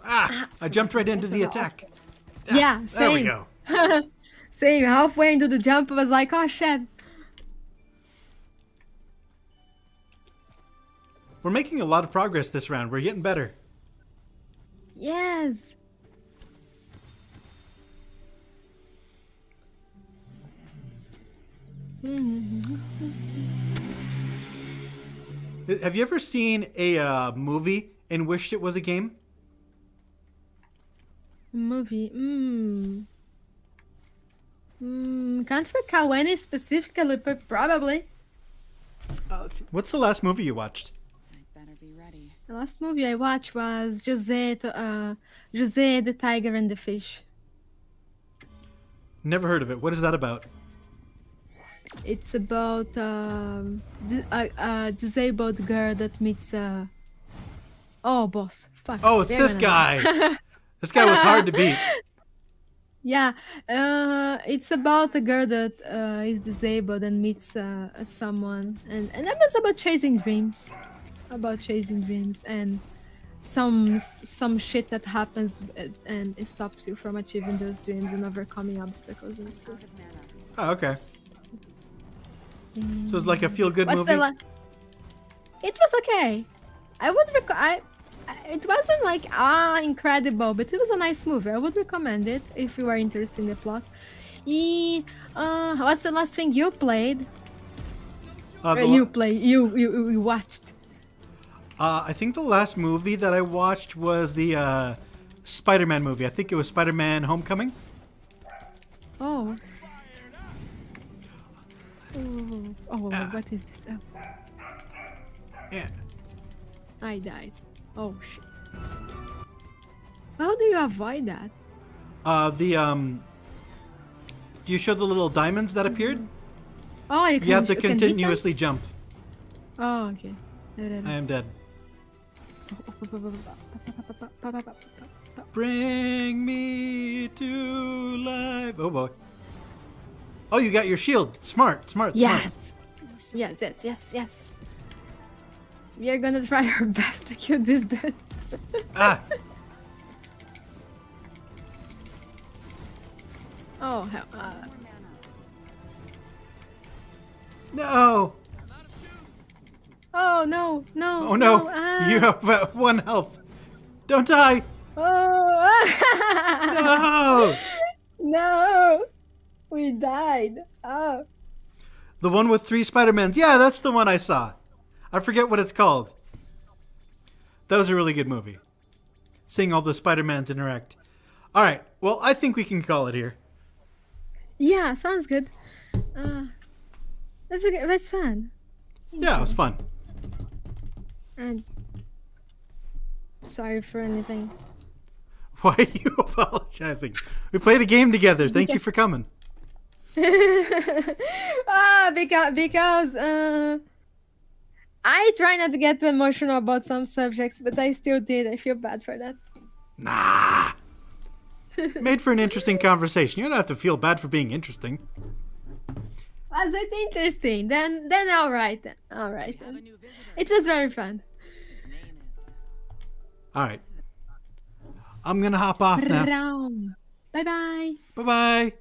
Ah! I jumped right into the attack. Yeah, There we same. go. Same. Halfway into the jump, I was like, oh shit. We're making a lot of progress this round. We're getting better. Yes. Have you ever seen a movie and wished it was a game? Movie. Can't recall any specifically, but probably. Let's see. What's the last movie you watched? I'd better be ready. The last movie I watched was Jose the Tiger and the Fish. Never heard of it. What is that about? It's about a disabled girl that meets oh, boss. Fuck. Oh, it's we're this gonna- guy. This guy was hard to beat. Yeah, it's about a girl that is disabled and meets someone, and it was about chasing dreams, and some shit that happens and it stops you from achieving those dreams and overcoming obstacles and stuff. Out of mana. Oh, okay. So it's like a feel-good What's movie? It was okay. I would it wasn't like incredible, but it was a nice movie. I would recommend it if you are interested in the plot. What's the last thing you played? The You watched. I think the last movie that I watched was the Spider-Man movie. I think it was Spider-Man Homecoming. Oh. Oh, what is this? Oh, Yeah. I died. Oh shit. How do you avoid that? Do you show the little diamonds that appeared? Oh, You have to you can hit them? continuously jump. Oh, okay. I am dead. Bring me to life. Oh boy. Oh, you got your shield. Smart. Yes. Yes. We are gonna try our best to kill this dude. Ah. Oh hell. No. Oh no. Oh no. You have 1 health. Don't die. Oh. No. No. We died. Oh. The one with 3 Spider-Mans. Yeah, that's the one I saw. I forget what it's called. That was a really good movie. Seeing all the Spider-Mans interact. All right. Well, I think we can call it here. Yeah, sounds good. That's fun. Yeah, it was fun. And sorry for anything. Why are you apologizing? We played a game together. Thank you for coming. Because I try not to get too emotional about some subjects, but I still did. I feel bad for that. Nah. Made for an interesting conversation. You don't have to feel bad for being interesting. Was it interesting? Then all right. Then all right. We have a Then. new visitor. It was very fun. His name is. All right. I'm going to hop off now. Bye bye. Bye-bye.